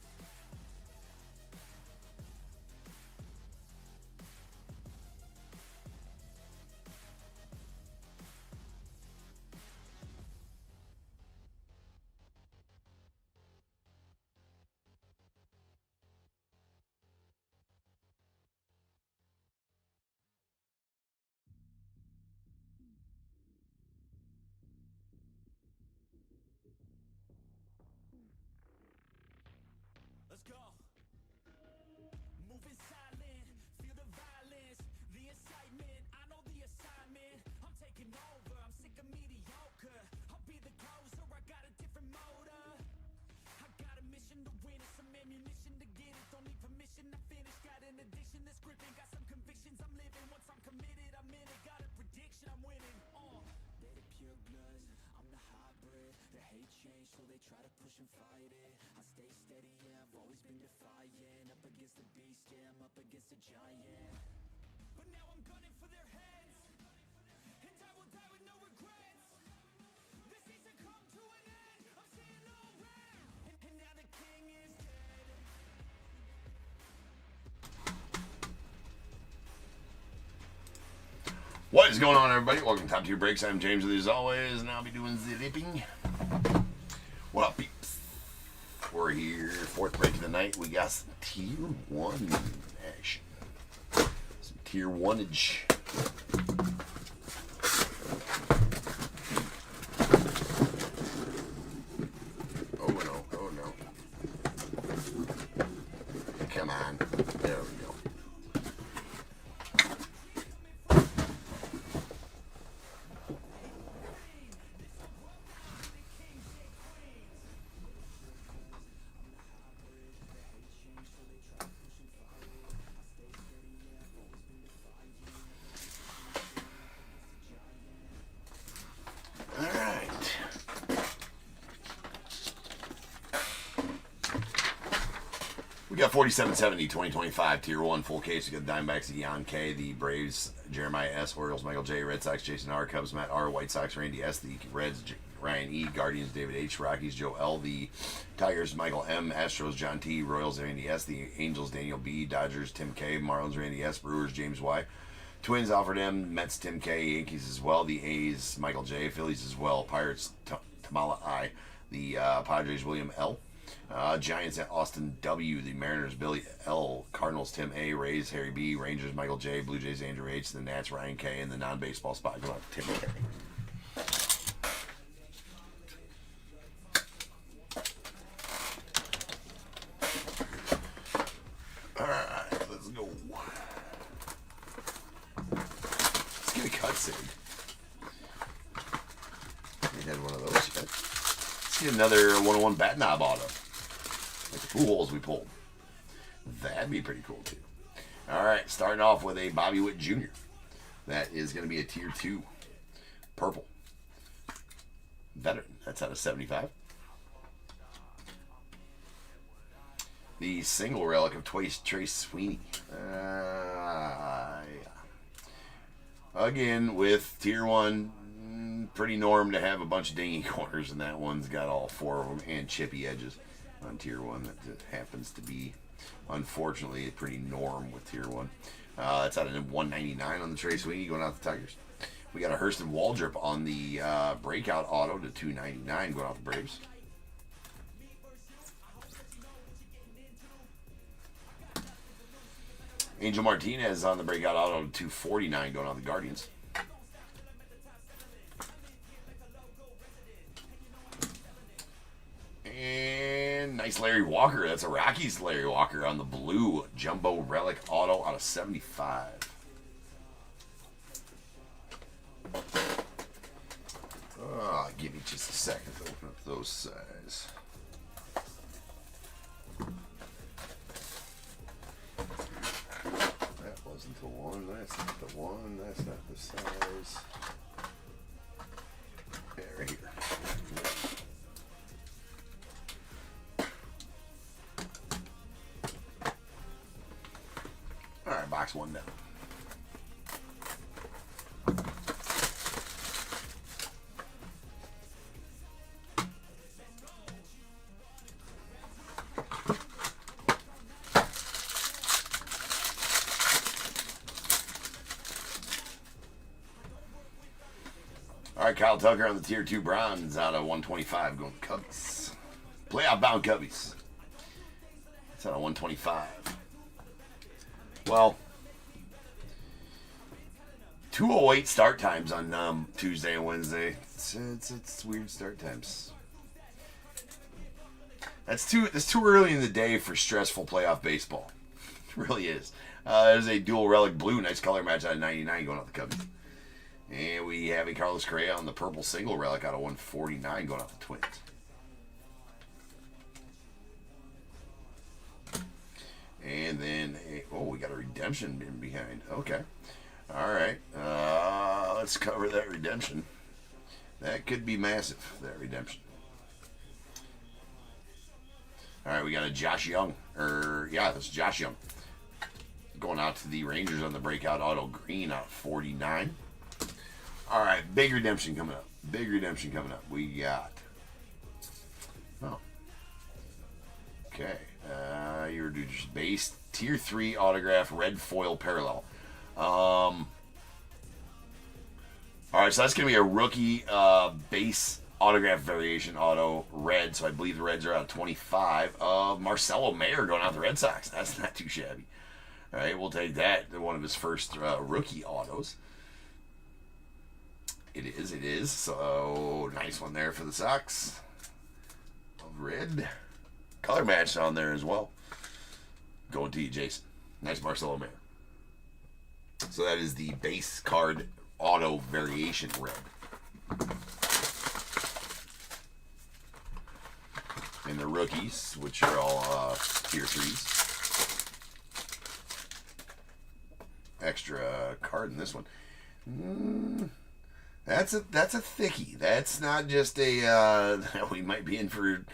Let's go. Moving silent, feel the violence, the excitement. I know the assignment. I'm taking over. I'm sick of mediocre. I'll be the closer. I got a different motor. I got a mission to win it, some ammunition to get it. Don't need permission to finish. Got an addiction that's gripping. Got some convictions I'm living. Once I'm committed, I'm in it. Got a prediction, I'm winning. They the pure bloods, I'm the hybrid. The hate change, so they try to push and fight it. I stay steady, yeah, I've always been defiant. Up against the beast, yeah, I'm up against a giant. But now I'm gunning for their heads, and I will die with no regrets. This season come to an end. I'm seeing all red, and now the king is dead. What is going on, everybody? Welcome to Top Tier Breaks. I'm James, as always, and I'll be doing the lipping. What up, peeps? We're here, fourth break of the night. We got some Tier 1 action. Some Tier 1-age. Oh, no. Oh, no. Come on. There we go. We got 4770 2025 Tier 1 full case. We got the Diamondbacks, Jan K, the Braves, Jeremiah S, Orioles, Michael J, Red Sox, Jason R, Cubs, Matt R, White Sox, Randy S, the Reds, Ryan E, Guardians, David H, Rockies, Joe L, the Tigers, Michael M, Astros, John T, Royals, Randy S, the Angels, Daniel B, Dodgers, Tim K, Marlins, Randy S, Brewers, James Y, Twins, Alfred M, Mets, Tim K, Yankees as well, the A's, Michael J, Phillies as well, Pirates, Tamala I, the Padres, William L, Giants at Austin W. The Mariners Billy L. Cardinals Tim A. Rays Harry B. Rangers Michael J. Blue Jays Andrew H. The Nats Ryan K. And the non-baseball spot going out to Tim K. Alright, let's go. Let's get a cutscene. We had one of those yet. Let's get another 101 bat knob auto. Like the pool holes we pulled. That'd be pretty cool too. Alright, starting off with a Bobby Witt Jr. That is going to be a tier 2. Purple. Veteran. That's out of 75. The single relic of Trace Sweeney. Yeah. Again, with tier 1, pretty norm to have a bunch of dingy corners, and that one's got all 4 of them and chippy edges on tier 1. That happens to be, unfortunately, pretty norm with tier 1. That's out of 199 on the Trace Sweeney, going out the Tigers. We got a Hurston Waldrop on the breakout auto to 299, going out the Braves. Angel Martinez on the breakout auto to 249, going on the Guardians. And nice Larry Walker. That's a Rockies Larry Walker on the blue jumbo relic auto out of 75. Give me just a second to open up those size. That wasn't the one. That's not the one. That's not the size. Yeah, right here. All right, box 1 down. All right, Kyle Tucker on the tier 2 bronze out of 125, going to Cubbies. Playoff bound Cubbies. That's out of 125. Well, 2:08 start times on Tuesday and Wednesday. It's weird start times. It's too early in the day for stressful playoff baseball. It really is. There's a dual relic blue, nice color match out of 99 going out the Cubbies. And we have a Carlos Correa on the purple single relic out of 149 going out the Twins. And then, we got a redemption in behind. Okay. All right. Let's cover that redemption. That could be massive, that redemption. All right, we got a Josh Young. That's Josh Young. Going out to the Rangers on the breakout auto green out 49. All right, big redemption coming up. Big redemption coming up. We got... Okay. You're just base tier 3 autograph red foil parallel. All right, so that's going to be a rookie base autograph variation auto red. So I believe the Reds are out of 25. Marcelo Mayer going out the Red Sox. That's not too shabby. All right, we'll take that. One of his first rookie autos. It is. So, nice one there for the Sox. Red. Color match on there as well. Going to you, Jason. Nice Marcelo Mayer. So that is the base card auto variation red. And the rookies, which are all tier 3s. Extra card in this one. That's a thickie. That's not just a we might be in for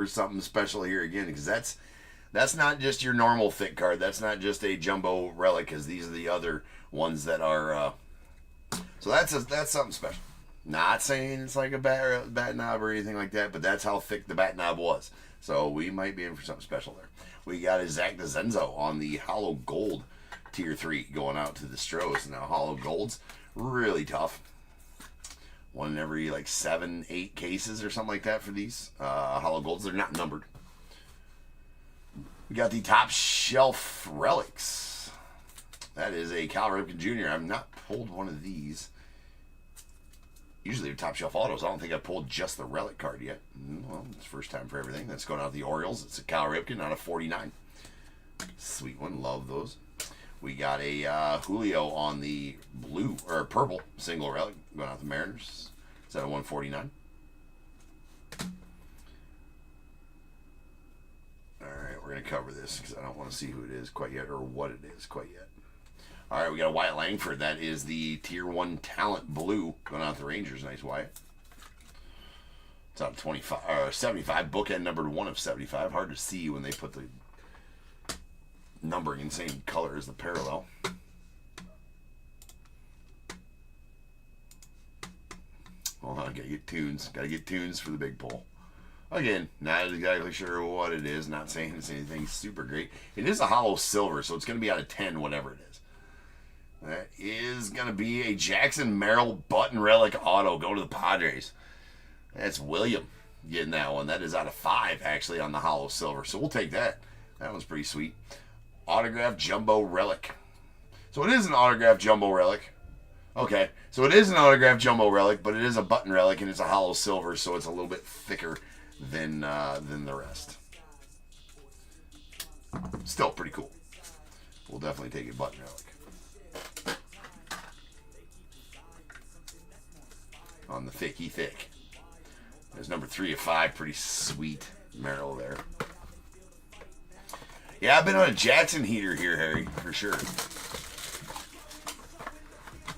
something special here again, because that's not just your normal thick card. That's not just a jumbo relic, because these are the other ones that are so that's something special. Not saying it's like a bat knob or anything like that, but that's how thick the bat knob was. So we might be in for something special there. We got a Zach DeZenzo on the hollow gold tier 3 going out to the Stros. Now hollow golds really tough. One in every like 7-8 cases or something like that for these hollow golds. They're not numbered. We got the Top Shelf Relics. That is a Cal Ripken Jr. I've not pulled one of these. Usually they're Top Shelf Autos. I don't think I've pulled just the Relic card yet. Well, it's first time for everything. That's going out the Orioles. It's a Cal Ripken out of 49. Sweet one. Love those. We got a Julio on the blue, or purple, single relic, going out the Mariners. It's at a 149. Alright, we're going to cover this because I don't want to see who it is quite yet, or what it is quite yet. Alright, we got a Wyatt Langford. That is the Tier 1 Talent Blue, going out the Rangers. Nice Wyatt. It's out of 25, or 75. Bookend numbered 1 of 75. Hard to see when they put the numbering in the same color as the parallel. Hold on, gotta get tunes. Gotta get tunes for the big pull. Again, not exactly sure what it is. Not saying it's anything super great. It is a hollow silver, so it's going to be out of 10, whatever it is. That is going to be a Jackson Merrill Button Relic Auto. Go to the Padres. That's William getting that one. That is out of 5, actually, on the hollow silver. So we'll take that. That one's pretty sweet. Autographed Jumbo Relic. So it is an autographed Jumbo Relic. Okay, so it is an autographed Jumbo Relic, but it is a button relic, and it's a hollow silver, so it's a little bit thicker than the rest. Still pretty cool. We'll definitely take a button relic. On the thicky thick. There's number 3 of 5. Pretty sweet Merrill there. Yeah, I've been on a Jackson heater here, Harry, for sure.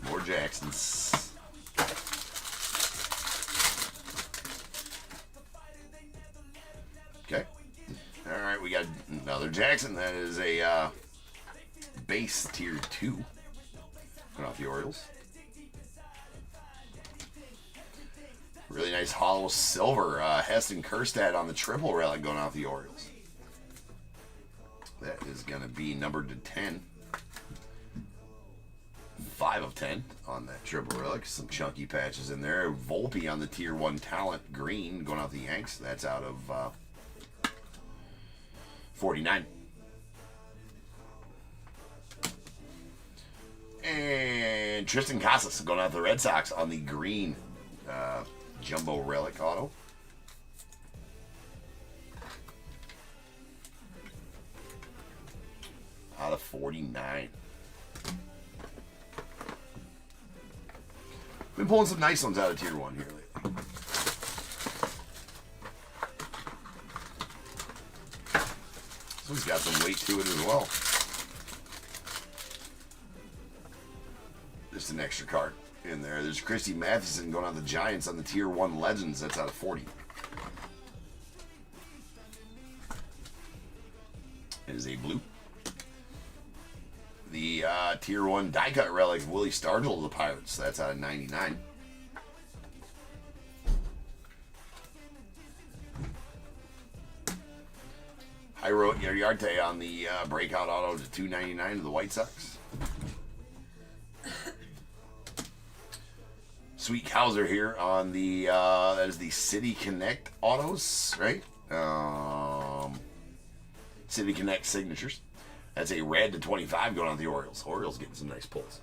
More Jacksons. Okay. All right, we got another Jackson. That is a base tier 2. Going off the Orioles. Really nice hollow silver. Heston Kjerstad on the triple relic going off the Orioles. That is going to be numbered to 10. 5 of 10 on that triple relic. Some chunky patches in there. Volpe on the Tier 1 Talent green going out the Yanks. That's out of 49. And Tristan Casas going out the Red Sox on the green Jumbo Relic Auto. Out of 49. Been pulling some nice ones out of Tier 1 here lately. This one's got some weight to it as well. Just an extra card in there. There's Christy Mathewson going on the Giants on the Tier 1 Legends. That's out of 40. It is a blue. The Tier 1 die cut relic Willie Stargell of the Pirates. That's out of 99. Jairo Iriarte on the breakout auto to 299 of the White Sox. Sweet Hauser here on the that is the City Connect autos, right? City Connect signatures. That's a red to 25 going on the Orioles. Orioles getting some nice pulls.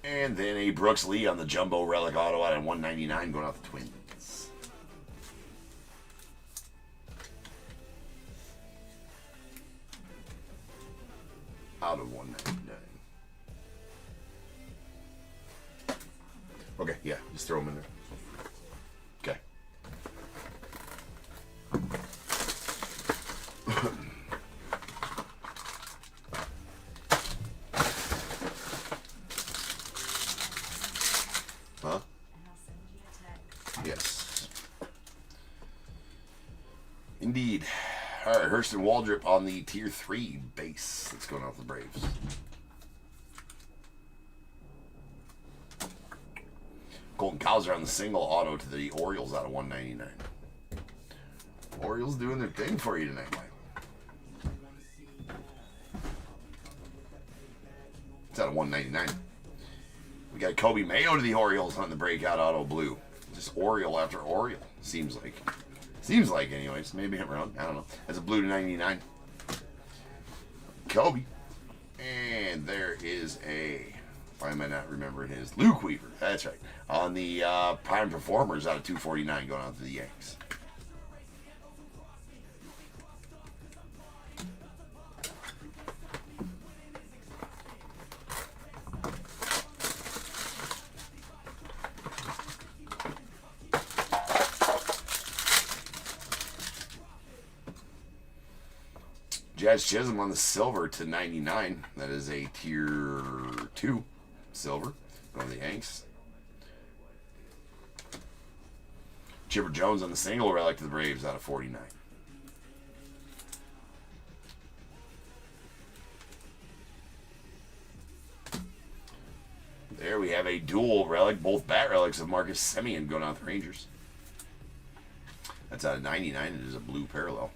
And then a Brooks Lee on the Jumbo Relic Auto out of 199 going off the Twins. Out of 199. Okay, yeah, just throw them in there. Okay. Huh? Yes. Indeed. All right, Hurston Waldrop on the Tier 3 base. That's going off the Braves. Colton Cowser on the single auto to the Orioles out of 199. Orioles doing their thing for you tonight, Mike. It's out of 199. We got Kobe Mayo to the Orioles on the breakout auto blue. Just Oriole after Oriole, seems like. Seems like, anyways. Maybe I'm wrong. I don't know. That's a blue to 99. Kobe. And there is a... Why am I not remembering his? Luke Weaver. That's right. On the Prime Performers out of 249 going out to the Yanks. Jazz Chisholm on the silver to 99. That is a tier 2 silver. Going to the Yanks. Chipper Jones on the single relic to the Braves out of 49. There we have a dual relic, both bat relics of Marcus Semien going out to the Rangers. That's out of 99. It is a blue parallel.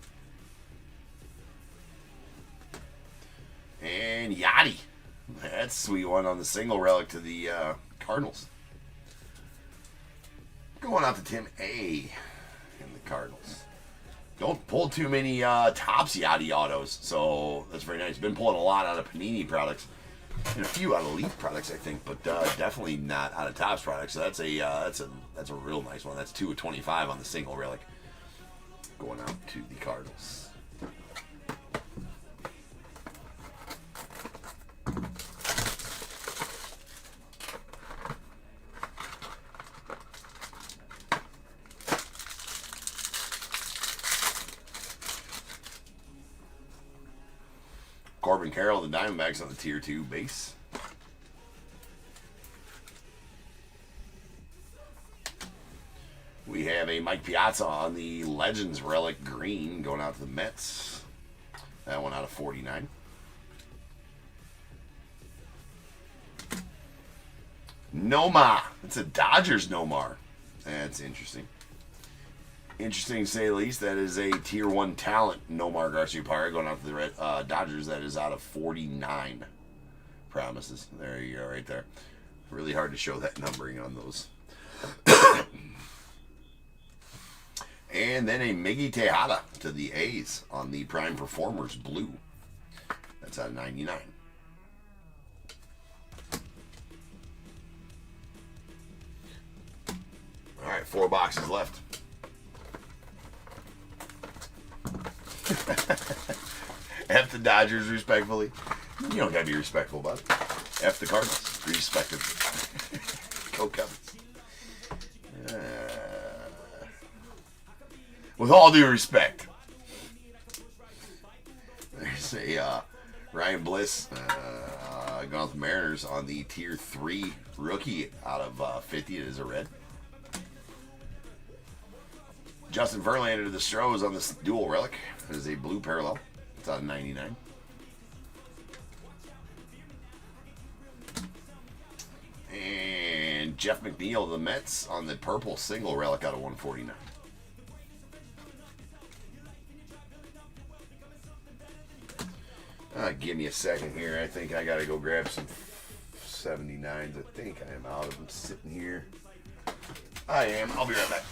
And Yachty. That's a sweet one on the single relic to the Cardinals. Going out to Tim A. in the Cardinals. Don't pull too many Topps Yachty autos, so that's very nice. Been pulling a lot out of Panini products and a few out of Leaf products, I think, but definitely not out of Topps products. So that's a real nice one. That's 2 of 25 on the single relic. Going out to the Cardinals. Corbin Carroll, the Diamondbacks on the tier 2 base. We have a Mike Piazza on the Legends Relic Green going out to the Mets. That one out of 49. Nomar. It's a Dodgers Nomar. That's interesting. Interesting to say the least. That is a tier 1 talent, Nomar Garciaparra, going out to the Dodgers. That is out of 49 promises. There you go, right there. Really hard to show that numbering on those. And then a Miggy Tejada to the A's on the Prime Performers Blue. That's out of 99. All right, 4 boxes left. F the Dodgers, respectfully. You don't gotta be respectful about it. F the Cardinals, respectively. Go Cubs. With all due respect, there's a Ryan Bliss going out the Mariners on the tier 3 rookie out of 50. It is a red. Justin Verlander to the Stros on this dual relic. It is a blue parallel. It's out of 99. And Jeff McNeil to the Mets on the purple single relic out of 149. Give me a second here. I think I got to go grab some 79s. I think I am out of them sitting here. I am. I'll be right back.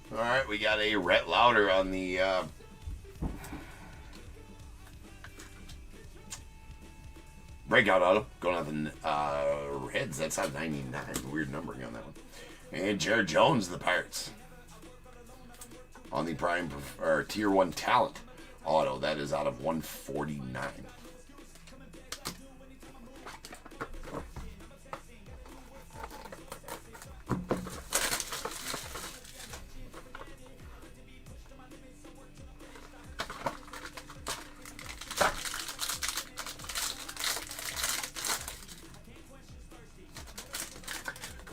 All right, we got a Rhett Lauder on the breakout auto going out the Reds. That's out of 99. Weird numbering on that one. And Jared Jones, the Pirates, on the Prime or Tier 1 Talent auto. That is out of 149.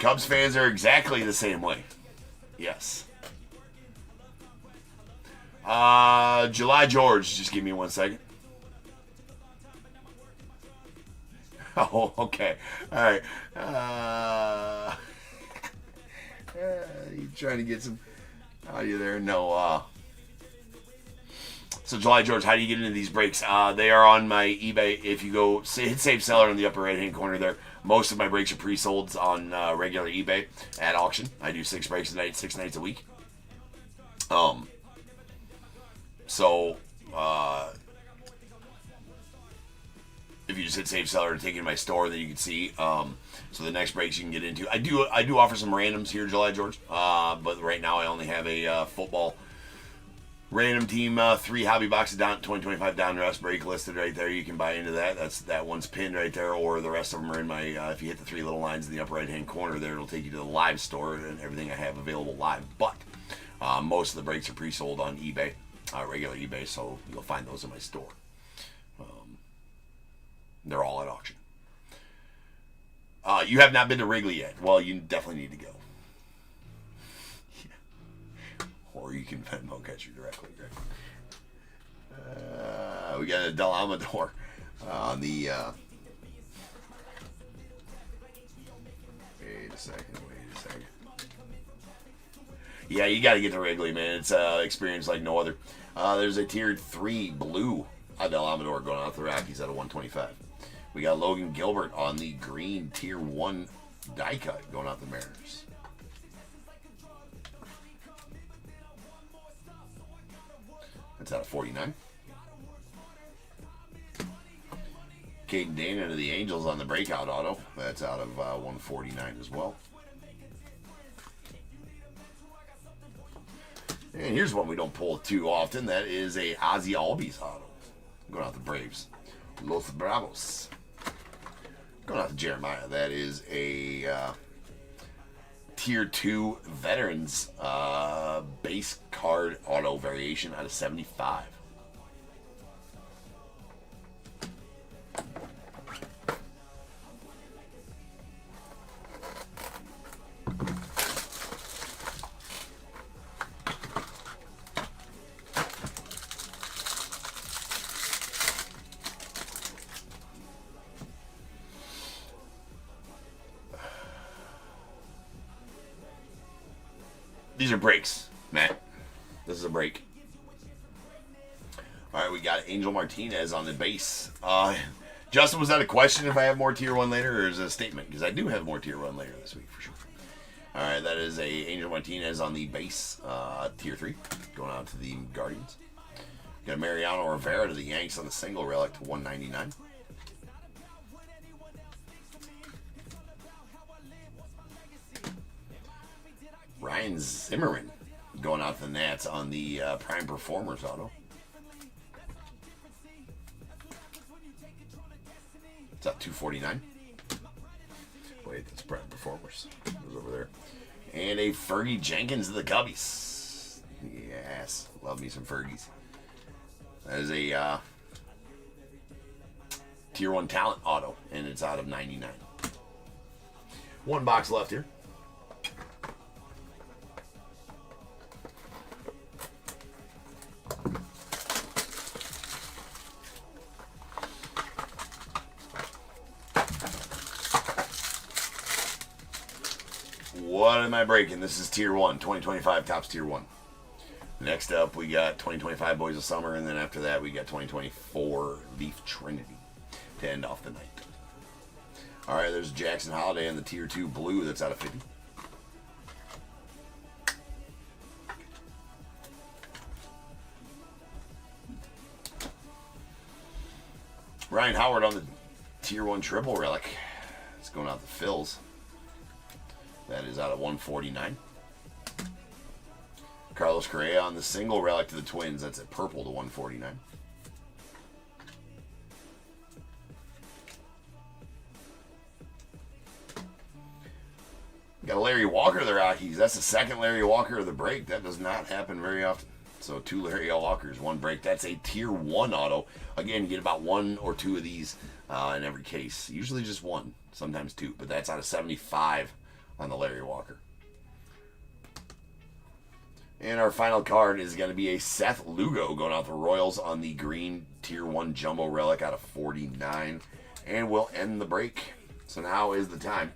Cubs fans are exactly the same way. Yes. July George, just give me 1 second. Oh, okay. All right. You trying to get some audio there? No. So July George, how do you get into these breaks? They are on my eBay. If you go hit Save Seller in the upper right hand corner there, most of my breaks are pre-sold on regular eBay at auction. I do 6 breaks a night, 6 nights a week. So if you just hit Save Seller and take it to my store, then you can see. So the next breaks you can get into. I do offer some randoms here, July George. But right now I only have a football random team 3 hobby boxes down 2025 down rust break listed right there. You can buy into that. That one's pinned right there, or the rest of them are in my. If you hit the 3 little lines in the upper right hand corner there, it'll take you to the live store and everything I have available live. But most of the breaks are pre-sold on eBay, regular eBay, so you'll find those in my store. They're all at auction. You have not been to Wrigley yet. Well, you definitely need to go. Yeah. Or you can Venmo catch you directly. Right? We got a Del Amador on the... Wait a second. Yeah, you got to get to Wrigley, man. It's experience like no other. There's a Tier 3 blue Del Amador going out to the Rockies at a 125. We got Logan Gilbert on the green Tier 1 die cut going out the Mariners. That's out of 49. Caden Dana to the Angels on the breakout auto. That's out of 149 as well. And here's one we don't pull too often. That is a Ozzy Albies auto. Going out the Braves. Los Bravos. Going out to Jeremiah. That is a Tier 2 Veterans base card auto variation out of 75. These are breaks, Matt. This is a break. All right, we got Angel Martinez on the base. Justin, was that a question if I have more Tier 1 later, or is it a statement? Because I do have more Tier 1 later this week, for sure. All right, that is a Angel Martinez on the base, Tier 3, going out to the Guardians. Got Mariano Rivera to the Yanks on the single relic to 199. Ryan Zimmerman going out to the Nats on the Prime Performers auto. It's at 249. Wait, that's Prime Performers. It was over there. And a Fergie Jenkins of the Cubbies. Yes, love me some Fergies. That is a Tier 1 talent auto, and it's out of 99. 1 box left here. What am I breaking? This is Tier 1, 2025 Topps Tier 1. Next up, we got 2025 Boys of Summer, and then after that, we got 2024 Leaf Trinity to end off the night. All right, there's Jackson Holiday in the Tier 2 blue. That's out of 50. Ryan Howard on the Tier 1 triple relic. It's going out the Phils. That is out of 149. Carlos Correa on the single relic to the Twins. That's at purple to 149. Got Larry Walker of the Rockies. That's the second Larry Walker of the break. That does not happen very often. So 2 Larry Walkers, 1 break. That's a Tier 1 auto. Again, you get about 1 or 2 of these in every case. Usually just 1, sometimes 2. But that's out of 75 on the Larry Walker. And our final card is going to be a Seth Lugo going out the Royals on the green Tier 1 Jumbo Relic out of 49. And we'll end the break. So now is the time.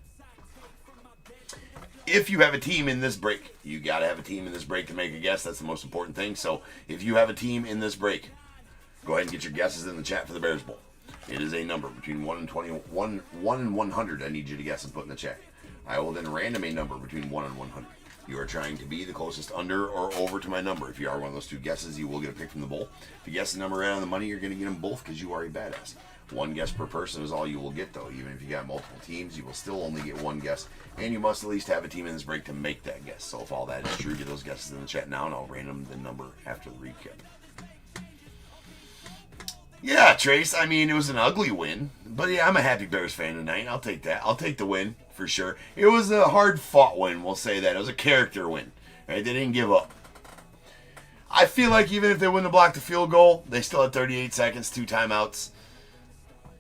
If you have a team in this break, you got to have a team in this break to make a guess. That's the most important thing. So if you have a team in this break, go ahead and get your guesses in the chat for the Bears Bowl. It is a number between 1 and 20, 1 and 100. I need you to guess and put in the chat. I will then random a number between 1 and 100. You are trying to be the closest under or over to my number. If you are one of those two guesses, you will get a pick from the bowl. If you guess the number right on the money, you're going to get them both because you are a badass. One guess per person is all you will get, though. Even if you got multiple teams, you will still only get one guess. And you must at least have a team in this break to make that guess. So if all that is true, get those guesses in the chat now, and I'll random the number after the recap. Yeah, Trace, I mean, it was an ugly win. But yeah, I'm a happy Bears fan tonight. I'll take that. I'll take the win, for sure. It was a hard-fought win, we'll say that. It was a character win. Right? They didn't give up. I feel like even if they wouldn't have blocked the field goal, they still had 38 seconds, 2 timeouts.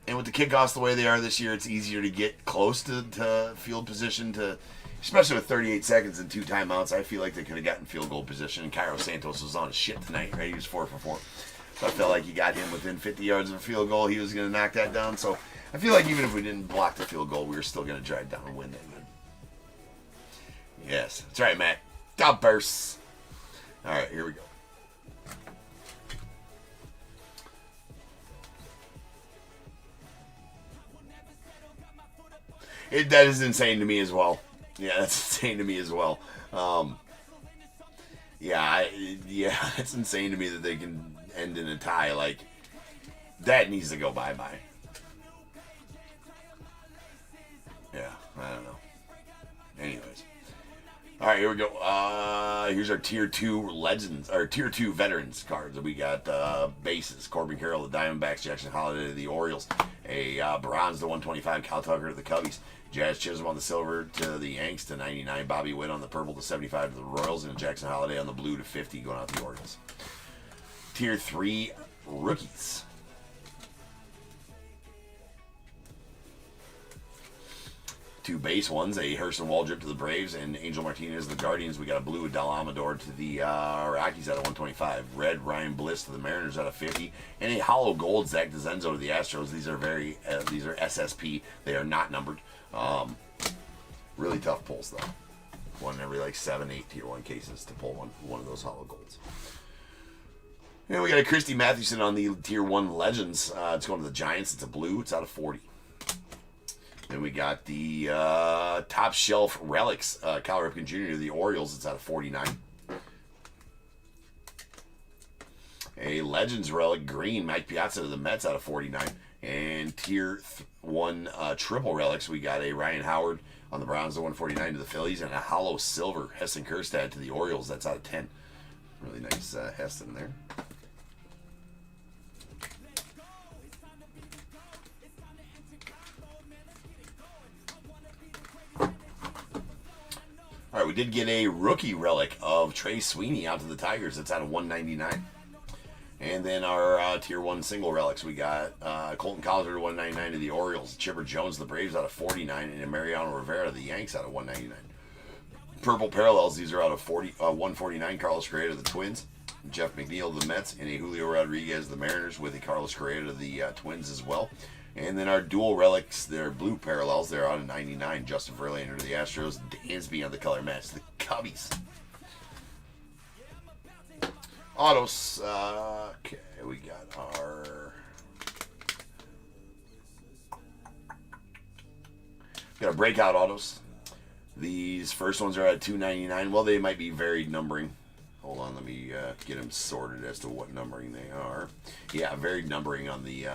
And with the kickoffs the way they are this year, it's easier to get close to field position, especially with 38 seconds and 2 timeouts. I feel like they could have gotten field goal position. And Cairo Santos was on his shit tonight, right? He was 4 for 4. So I felt like you got him within 50 yards of a field goal. He was going to knock that down. So I feel like even if we didn't block the field goal, we were still going to drive down and win that game. Yes, that's right, Matt. Top Bears. All right, here we go. That is insane to me as well. Yeah, that's insane to me as well. Yeah, it's insane to me that they can end in a tie. Like, that needs to go bye-bye. Yeah, I don't know. Anyways. All right, here we go. Here's our Tier 2 Legends, or Tier 2 Veterans cards. We got bases. Corbin Carroll, the Diamondbacks. Jackson Holliday, the Orioles. A bronze to 125, Cal Tucker to the Cubbies. Jazz Chisholm on the silver to the Yanks to 99. Bobby Witt on the purple to 75 to the Royals. And Jackson Holliday on the blue to 50 going out to the Orioles. Tier 3 Rookies. Two base ones, a Hurston Waldrip to the Braves and Angel Martinez to the Guardians. We got a blue Del Amador to the Rockies out of 125. Red Ryan Bliss to the Mariners out of 50. And a hollow gold Zach DeZenzo to the Astros. These are these are SSP. They are not numbered. Really tough pulls though. One in every like 7-8 Tier 1 cases to pull one of those hollow golds. And we got a Christy Mathewson on the Tier 1 Legends. It's going to the Giants. It's a blue. It's out of 40. Then we got the Top Shelf Relics, Cal Ripken Jr. to the Orioles. It's out of 49. A Legends Relic Green, Mike Piazza to the Mets out of 49. And Tier 1 Triple Relics, we got a Ryan Howard on the Browns to 149 to the Phillies. And a Hollow Silver Heston Kjerstad to the Orioles. That's out of 10. Really nice Heston there. All right, we did get a rookie relic of Trey Sweeney out to the Tigers. That's out of 199. And then our Tier 1 single relics, we got Colton Cowser to 199 to the Orioles. Chipper Jones to the Braves out of 49. And Mariano Rivera to the Yanks out of 199. Purple parallels, these are out of 149. Carlos Correa to the Twins. Jeff McNeil to the Mets. And a Julio Rodriguez to the Mariners with a Carlos Correa to the Twins as well. And then our dual relics, they're blue parallels. They're out of 99. Justin Verlander to the Astros. Dansby on the color match. The Cubbies. Autos. Okay, we got our... Got our breakout autos. These first ones are at $2.99. Well, they might be varied numbering. Hold on, let me get them sorted as to what numbering they are. Yeah, varied numbering on the...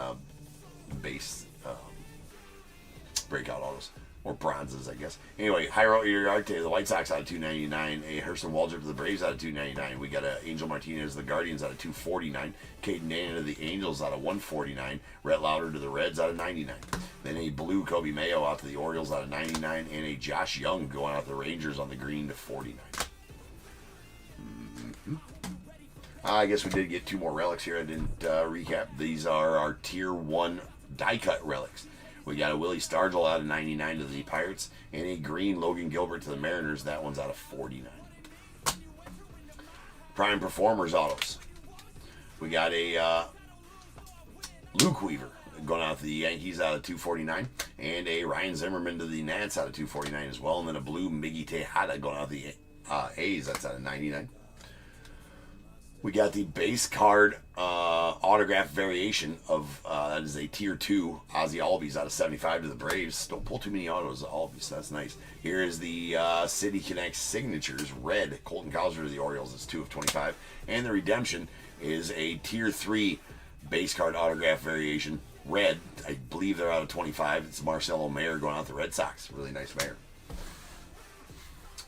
base breakout autos or bronzes, I guess. Anyway, Jairo Iriarte, the White Sox out of $2.99. A Hurston Waldrip to the Braves out of $2.99. We got a Angel Martinez, the Guardians out of $2.49. Caden Dana to the Angels out of $1.49. Rhett Lauder to the Reds out of $99. Then a blue Kobe Mayo out to the Orioles out of $99, and a Josh Young going out to the Rangers on the green to $49. I guess we did get 2 more relics here. I didn't recap. These are our Tier 1 die cut relics. We got a Willie Stargell out of 99 to the Pirates, and a green Logan Gilbert to the Mariners. That one's out of 49. Prime Performers autos. We got a Luke Weaver going out to the Yankees out of 249, and a Ryan Zimmerman to the Nats out of 249 as well, and then a blue Miggy Tejada going out to the A's. That's out of 99. We got the base card autograph variation of, that is a Tier 2 Ozzy Albies out of 75 to the Braves. Don't pull too many autos of Albies, that's nice. Here is the City Connect Signatures red Colton Cowser to the Orioles. It's 2 of 25. And the redemption is a Tier 3 base card autograph variation red. I believe they're out of 25. It's Marcelo Mayer going out to the Red Sox. Really nice Mayer.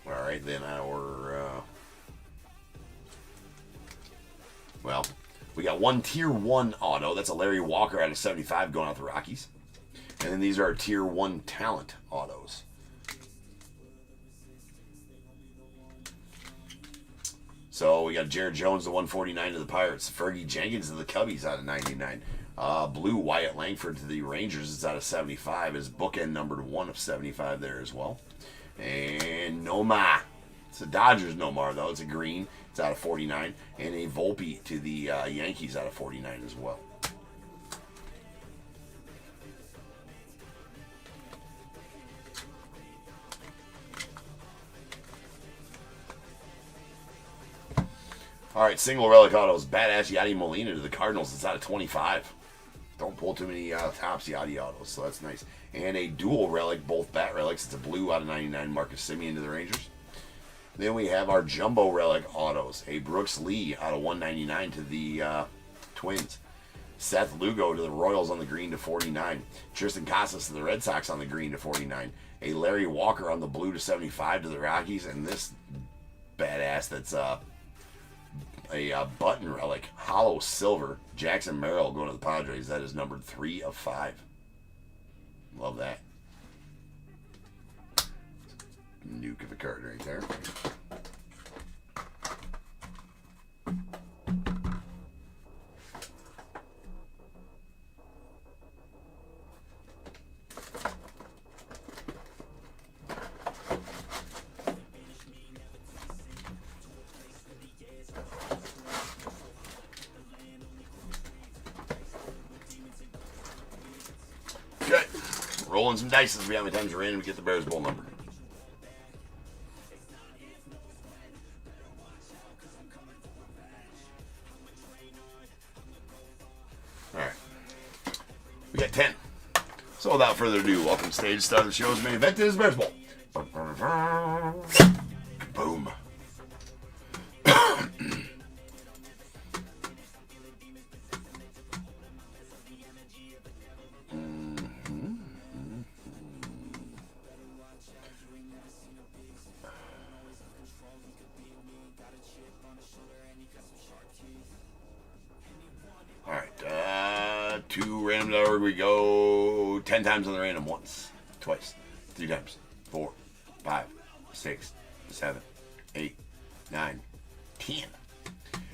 All right, then our... well, we got one Tier 1 auto. That's a Larry Walker out of 75 going out the Rockies. And then these are our Tier 1 talent autos. So we got Jared Jones to 149 to the Pirates. Fergie Jenkins to the Cubbies out of 99. Blue Wyatt Langford to the Rangers. It's out of 75. His bookend numbered 1 of 75 there as well. And Nomar. It's a Dodgers Nomar, though. It's a green. It's out of 49. And a Volpe to the Yankees out of 49 as well. All right, single relic autos. Badass Yadi Molina to the Cardinals. It's out of 25. Don't pull too many Topps Yadi autos, so that's nice. And a dual relic, both bat relics. It's a blue out of 99. Marcus Semien to the Rangers. Then we have our jumbo relic autos. A Brooks Lee out of 199 to the Twins. Seth Lugo to the Royals on the green to 49. Tristan Casas to the Red Sox on the green to 49. A Larry Walker on the blue to 75 to the Rockies. And this badass that's a button relic, hollow silver, Jackson Merrill going to the Padres. That is numbered 3 of 5. Love that. Nuke of a card right there. Okay, rolling some dice as we have times random to get the Bears Bowl number. We got 10. So without further ado, welcome to stage start of the show's main event. It is Bears Bowl. Boom. To random.org we go 10 times on the random. Once, twice, 3 times, 4, 5, 6, 7, 8, 9, 10.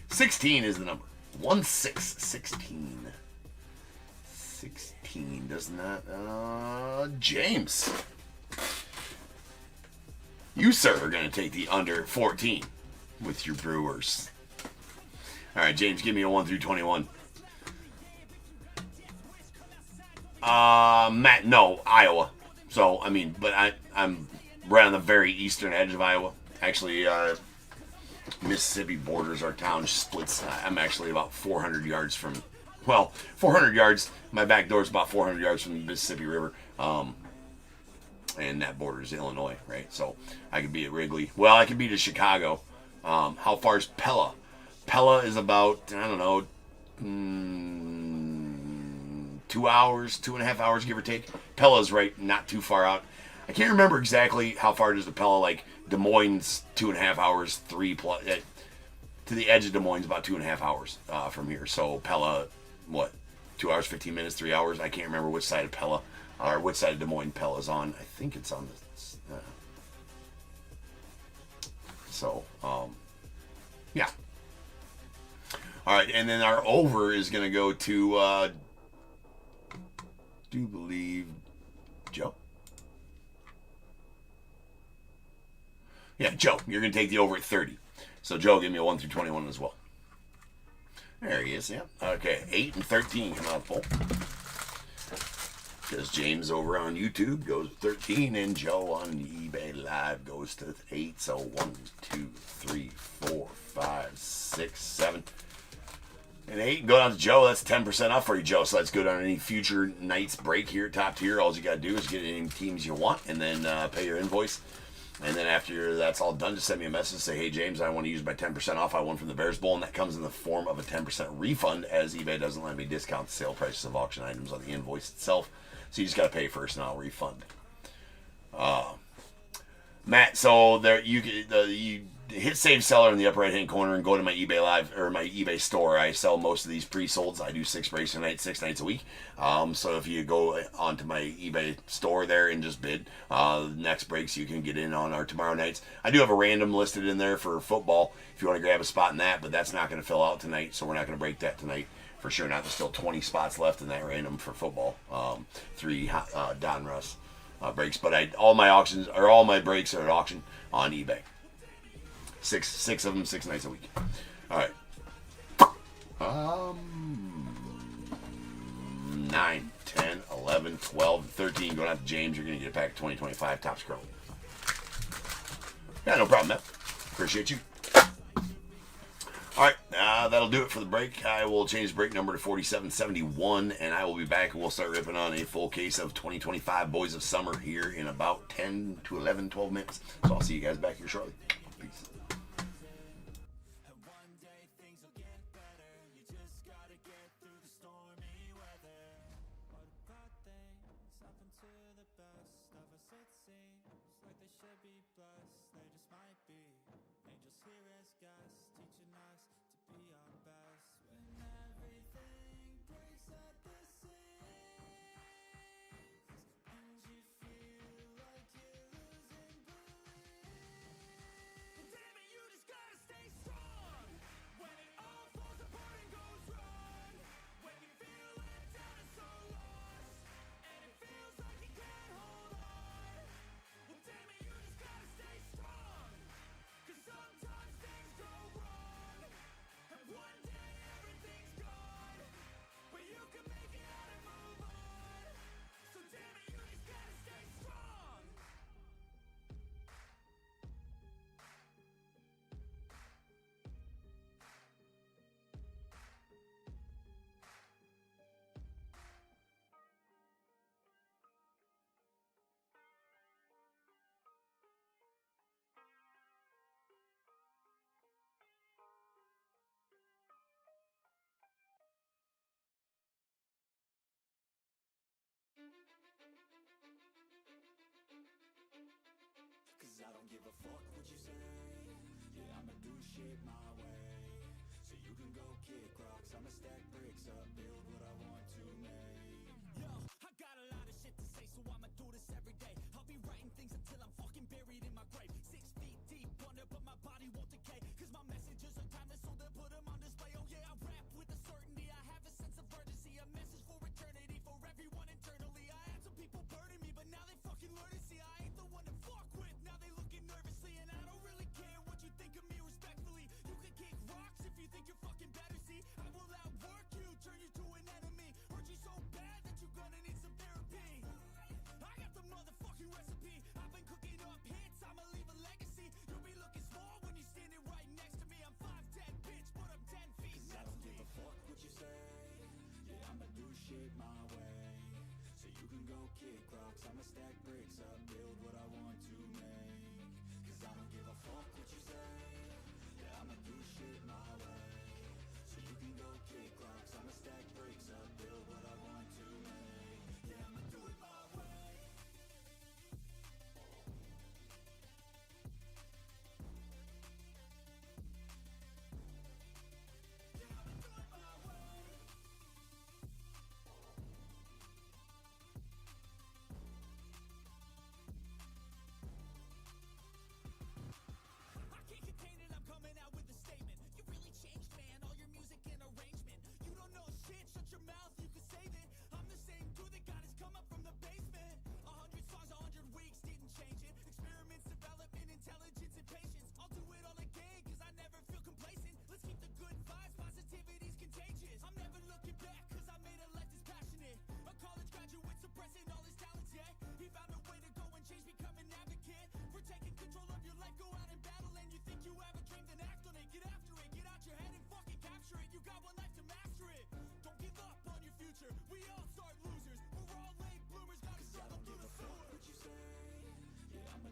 16 is the number. 1, 6, 16. 16, doesn't that? James. You, sir, are going to take the under 14 with your Brewers. All right, James, give me a 1 through 21. Matt, no, Iowa. So, I mean, but I'm right on the very eastern edge of Iowa. Actually, Mississippi borders our town, splits. I'm actually about 400 yards from, 400 yards. My back door is about 400 yards from the Mississippi River. And that borders Illinois, right? So, I could be at Wrigley. Well, I could be to Chicago. How far is Pella? Pella is about, I don't know, 2 hours, 2.5 hours, give or take. Pella's right, not too far out. I can't remember exactly how far it is to Pella. Like Des Moines, 2.5 hours, 3 plus. To the edge of Des Moines, about 2.5 hours from here. So Pella, 2 hours, 15 minutes, 3 hours. I can't remember which side of Pella or which side of Des Moines Pella's on. I think it's on the. Yeah. All right, and then our over is going to go to. Do believe Yeah, Joe, you're going to take the over at 30. So, Joe, give me a 1 through 21 as well. There he is, yeah. Okay, 8 and 13 come out of the poll. Because James over on YouTube goes to 13, and Joe on eBay Live goes to 8. So 1, 2, 3, 4, 5, 6, 7, and 8. Go down to Joe. That's 10% off for you, Joe. So let's go down any future night's break here, top tier. All you got to do is get any teams you want, and then pay your invoice. And then after that's all done, just send me a message. Say, hey, James, I want to use my 10% off. I won from the Bears Bowl. And that comes in the form of a 10% refund, as eBay doesn't let me discount the sale prices of auction items on the invoice itself. So you just got to pay first, and I'll refund. Matt, so there you hit Save Seller in the upper right-hand corner and go to my eBay Live or my eBay store. I sell most of these pre-solds. I do 6 breaks a night, 6 nights a week. So if you go onto my eBay store there and just bid, next breaks you can get in on our tomorrow nights. I do have a random listed in there for football if you want to grab a spot in that, but that's not going to fill out tonight, so we're not going to break that tonight. For sure not. There's still 20 spots left in that random for football. 3 Don Russ breaks. But all my breaks are at auction on eBay. Six of them, 6 nights a week. All right. 9, 10, 11, 12, 13. Going out to James. You're going to get a pack of 2025 Topps Chrome. Yeah, no problem, man. Appreciate you. All right, that'll do it for the break. I will change the break number to 4771, and I will be back, and we'll start ripping on a full case of 2025 Boys of Summer here in about 10 to 11, 12 minutes. So I'll see you guys back here shortly. Peace. One day things will get better. You just gotta get through the stormy weather. What about things happen to the best of us? It seems like they should be blessed. They just might be angels here as guests, teaching us to be our best. When everything breaks at the seams and you feel like you're losing belief, well, damn it, you just gotta stay strong. When it all falls apart and goes wrong, when you feel let down and so lost, and it feels like you can't hold on, well, damn it, you just gotta stay strong. 'Cause sometimes things go wrong, and one day everything's gone, but you can make it out and move on. So damn it, you just gotta stay strong. Cause I don't give a fuck what you say. Yeah, I'ma do shit my way. So you can go kick rocks, I'ma stack bricks up, build what I want to make. Yo, I got a lot of shit to say, so I'ma do this every day. I'll be writing things until I'm fucking buried in my grave. 6 feet deep under, but my body won't decay. Cause my messages are timeless, so they'll put them on display. Oh yeah, I rap with a certainty, I have a sense of urgency. A message for eternity, for everyone internally. I had some people burning me, but now they fucking learn to see I ain't the one to fuck with. Now they looking nervously, and I don't really care what you think of me respectfully. You can kick rocks if you think you're fucking better. See, I will outwork you, turn you to an enemy. Hurt you so bad that you're gonna need some therapy. I got the motherfucking recipe. I've been cooking up hits, I'ma leave a legacy. You'll be looking small when you're standing right next to me. I'm 5'10", bitch, but I'm 10 feet mentally. I don't give a fuck what you say. Yeah, I'ma do shit my way. So you can go kick rocks, I'ma stack bricks up, build what I want to make. Cause I don't give a fuck what you say. Yeah, I'ma do shit my way. So you can go kick rocks, I'ma stack bricks up, build what I want to make. Yeah, I'ma do it my way. Yeah, I'ma do it my way.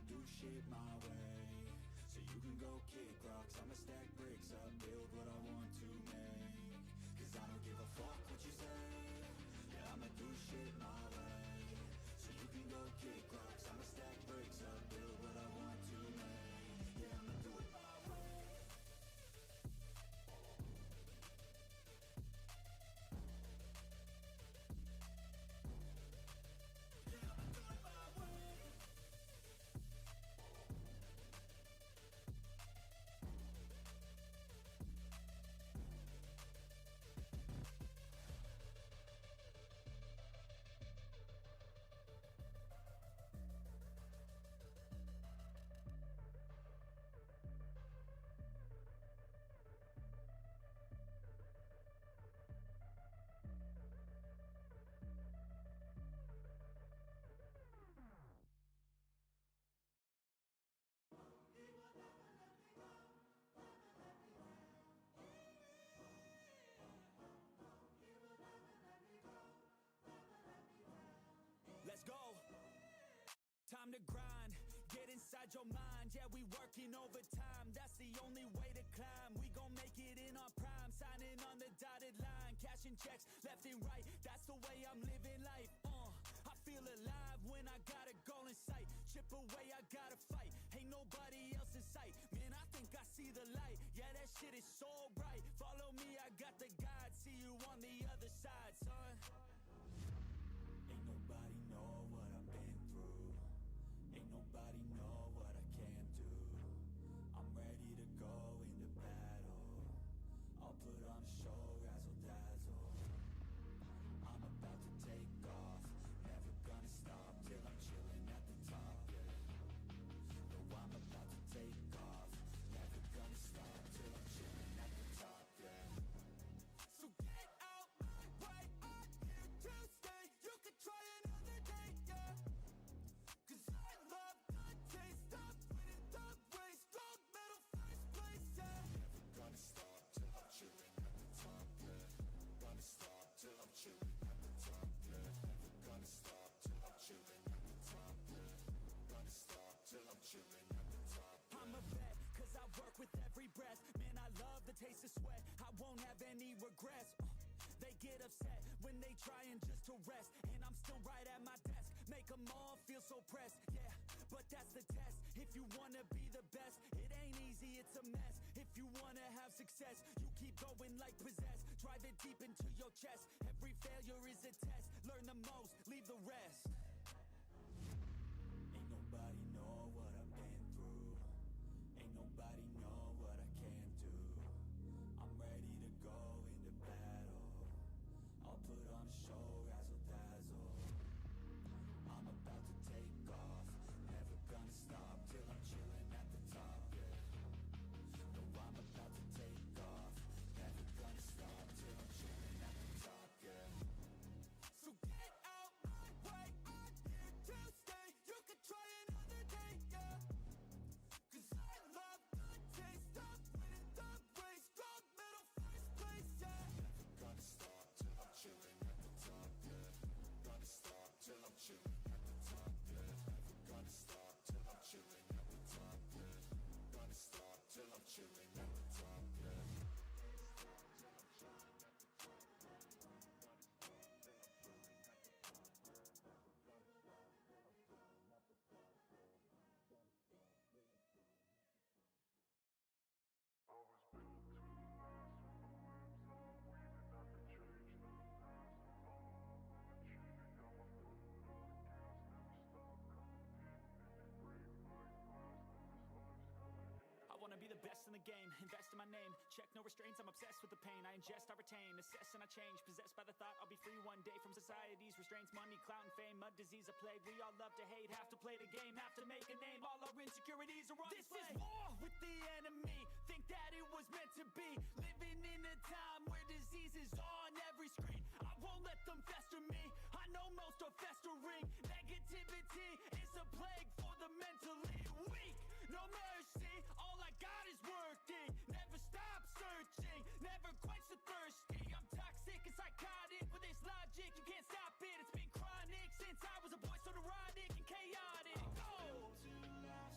do shit my way. So you can go kick rocks, I'ma stack bricks up, build what I want to make. Cause I don't give a fuck what you say. Yeah, I'ma do shit my way. So you can go kick rocks, I'ma stack bricks up, build what I want to make. Yeah, I'ma do it my way. Let's go. Time to grind, get inside your mind. Yeah, we working overtime, that's the only way to climb. We gon' make it in our prime, signing on the dotted line, cashing checks left and right. That's the way I'm living life. I feel alive when I got a goal in sight. Chip away, I gotta fight. Ain't nobody else in sight. Man, I think I see the light. Yeah, that shit is so bright. Follow me, I got the guide. See you on the other side, son. Ain't nobody know what I've been through. Ain't nobody know what I can do. I'm ready to go into battle. I'll put on a show, razzle dazzle. I'm about to take off, never gonna stop till I'm chilling at the top. No, I'm about to take off, never gonna stop till I'm chilling at the top. Yeah. So get out my way, I'm here to stay. You can try another day, yeah. Cause I love the taste of winning the race. Gold medal, first place, yeah. Never gonna stop till I'm chilling at the top. Yeah. Gonna stop till I'm chilling at the top. Yeah. Never gonna stop till I'm chilling at the top. Yeah. Gonna stop till I'm chilling at the top. I'm a vet, cause I work with every breath. Man, I love the taste of sweat. I won't have any regrets. They get upset when they trying just to rest, and I'm still right at my desk. Make them all feel so pressed, yeah, but that's the test. If you wanna be the best, it ain't easy, it's a mess. If you wanna have success, you keep going like possessed. Drive it deep into your chest. Every failure is a test. Learn the most, leave the rest. Ain't nobody know what I've been through. Ain't nobody know what I can do. I'm ready to go into battle. I'll put on a show, razzle dazzle. I'm about to take off, never gonna stop till I'm chilling at the top. Yeah. No, I'm about to take off, never gonna stop till I'm chilling at the top. Yeah. So get out my way, I'm here to stay. You can try another day, yeah. Cause I love the taste of winning the race. Gold medal, first place, yeah. Never gonna stop till I'm chilling at the top. Yeah. Gonna stop till I'm chilling at the top. Yeah. Never gonna stop till I'm chilling at the top. Yeah. Gonna stop till I'm chilling at the top. Yeah. I wanna be the best in the game, invest in my name. Check no restraints, I'm obsessed with the pain. I ingest, I retain, assess and I change. Possessed by the thought I'll be free one day from society's restraints. Money, clout and fame, mud, disease, a plague. We all love to hate, have to play the game, have to make a name. All our insecurities are on display. This is war with the enemy, think that it was meant to be. Living in a time where disease is on every screen. I won't let them fester me, I know most are festering. Negativity is a plague for the mentally weak. No mercy, all I got is working. Never stop searching, never quench the thirsty. I'm toxic and psychotic with this logic, you can't stop it. It's been chronic since I was a boy, so neurotic and chaotic. Built to last.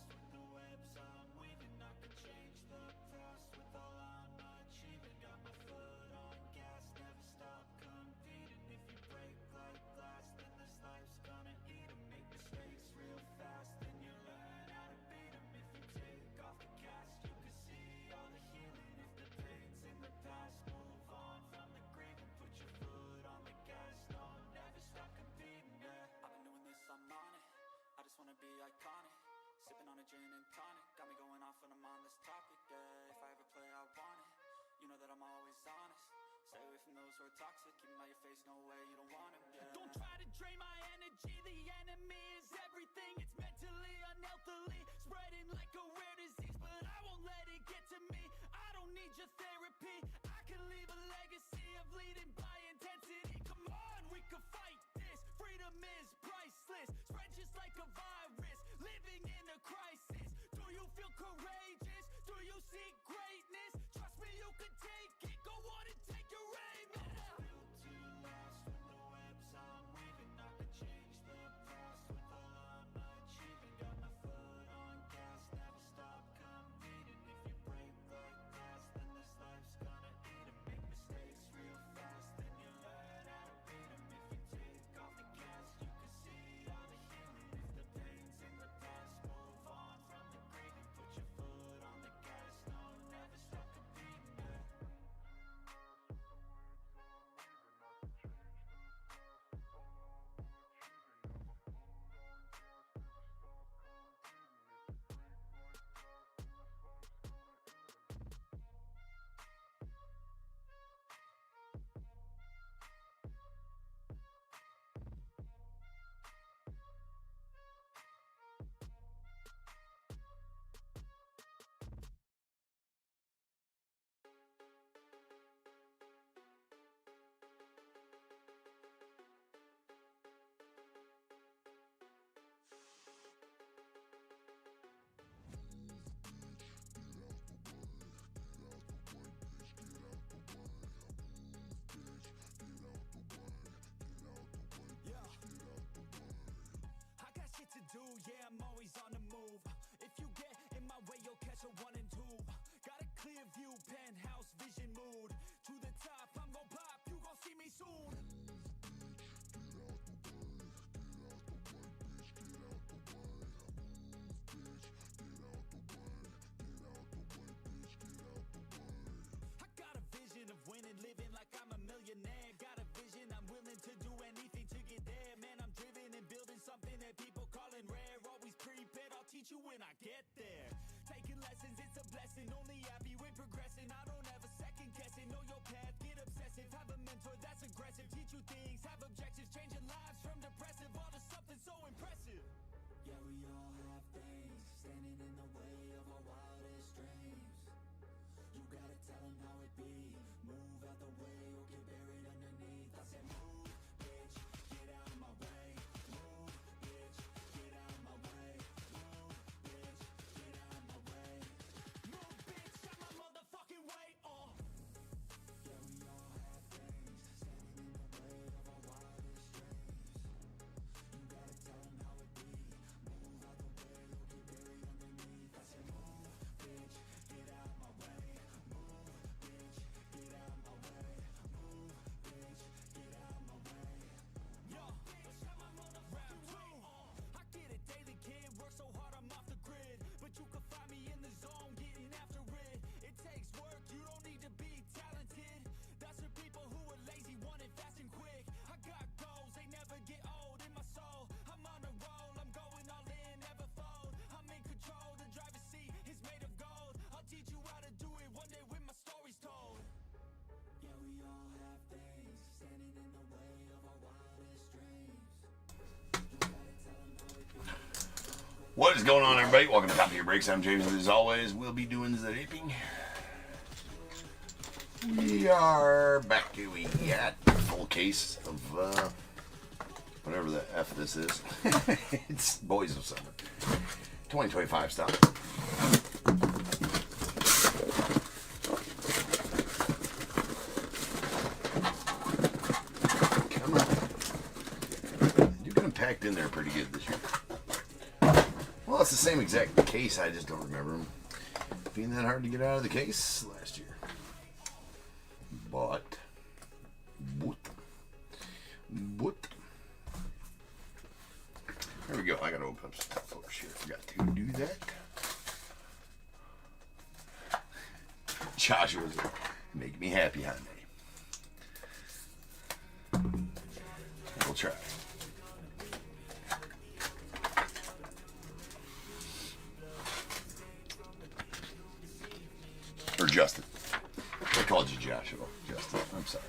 or toxic, you know your face, no way, you don't want him, yeah. Don't try to drain my energy, the enemy is everything. It's mentally, unhealthily, spreading like a rare disease, but I won't let it get to me. I don't need your therapy, I can leave a legacy of leading by intensity. Come on, we can fight this, freedom is priceless, spread just like a virus, living in a crisis. Do you feel courageous? Do you seek greatness? Trust me, you can take it, go on and take your aim, yeah. Built to last with the webs I'm weaving. I could change the past with all I'm achieving. Got my foot on gas, never stop competing. If you break like glass, then this life's gonna eat 'em. Make mistakes real fast, then you learn how to beat 'em. If you take off the gas, you can see all the healing. If the pain's in the past, move on from the grieving. Put your foot on the gas, no, never stop competing, yeah. I got shit to do, yeah, I'm always on the move. If you get in my way, you'll catch a 1 and 2. Got a clear view, penthouse vision mood. To the top, I'm gon' pop, you gon' see me soon. I got a vision of winning, living like I'm a millionaire. Got a vision, I'm willing to do anything to get there. Man, I'm driven and building something that people calling rare. Always prepared, I'll teach you when I get there. Taking lessons, it's a blessing. Only happy when progressing. I don't ever second guess it. Know your path, get obsessive. Have a mentor that's aggressive. Teach you things, have objectives. Changing lives from depressive all to something so impressive. Yeah, we all have things standing in the way of our wildest dreams. You gotta tell them how it be. Move out the way or get buried underneath. I said move, bitch, get out of my way. Move, bitch, get out of my way. Move, bitch, get out of my way. Move, bitch, out my motherfucking way. Oh. Yeah, we all have things standing in the way of our wildest dreams. You gotta tell them how it be. Move out the way or get buried underneath. I said move, bitch, get out of my way. Move, bitch, get out of my way. Move, bitch, get out of my way. Yo, bitch, out my motherfucking way. I get it daily, kid. Work so hard, I'm off the grid. But you can find me in the zone, getting after it. It takes work, you don't need to be talented. That's for people who are lazy, want it fast and quick. I got goals, they never get old in my soul. I'm on a roll, I'm going all in, never fold. I'm in control, the driver's seat is made of gold. I'll teach you how to do it one day when my story's told. Yeah, we all have things standing in the way of our wildest dreams. You gotta tell them how it be. What is going on, everybody? Welcome to Top of Your Breaks. I'm James, and as always, we'll be doing the raping. We are back. We got a full case of whatever the F this is. It's Boys of Summer 2025 stuff. Come on. You got them packed in there pretty good this year. Well, it's the same exact case. I just don't remember them being that hard to get out of the case last year. But there we go. I gotta open up some top folders here. Forgot to do that. Joshua's make me happy, honey. We'll try. Or Justin. called you Joshua, Justin. I'm sorry.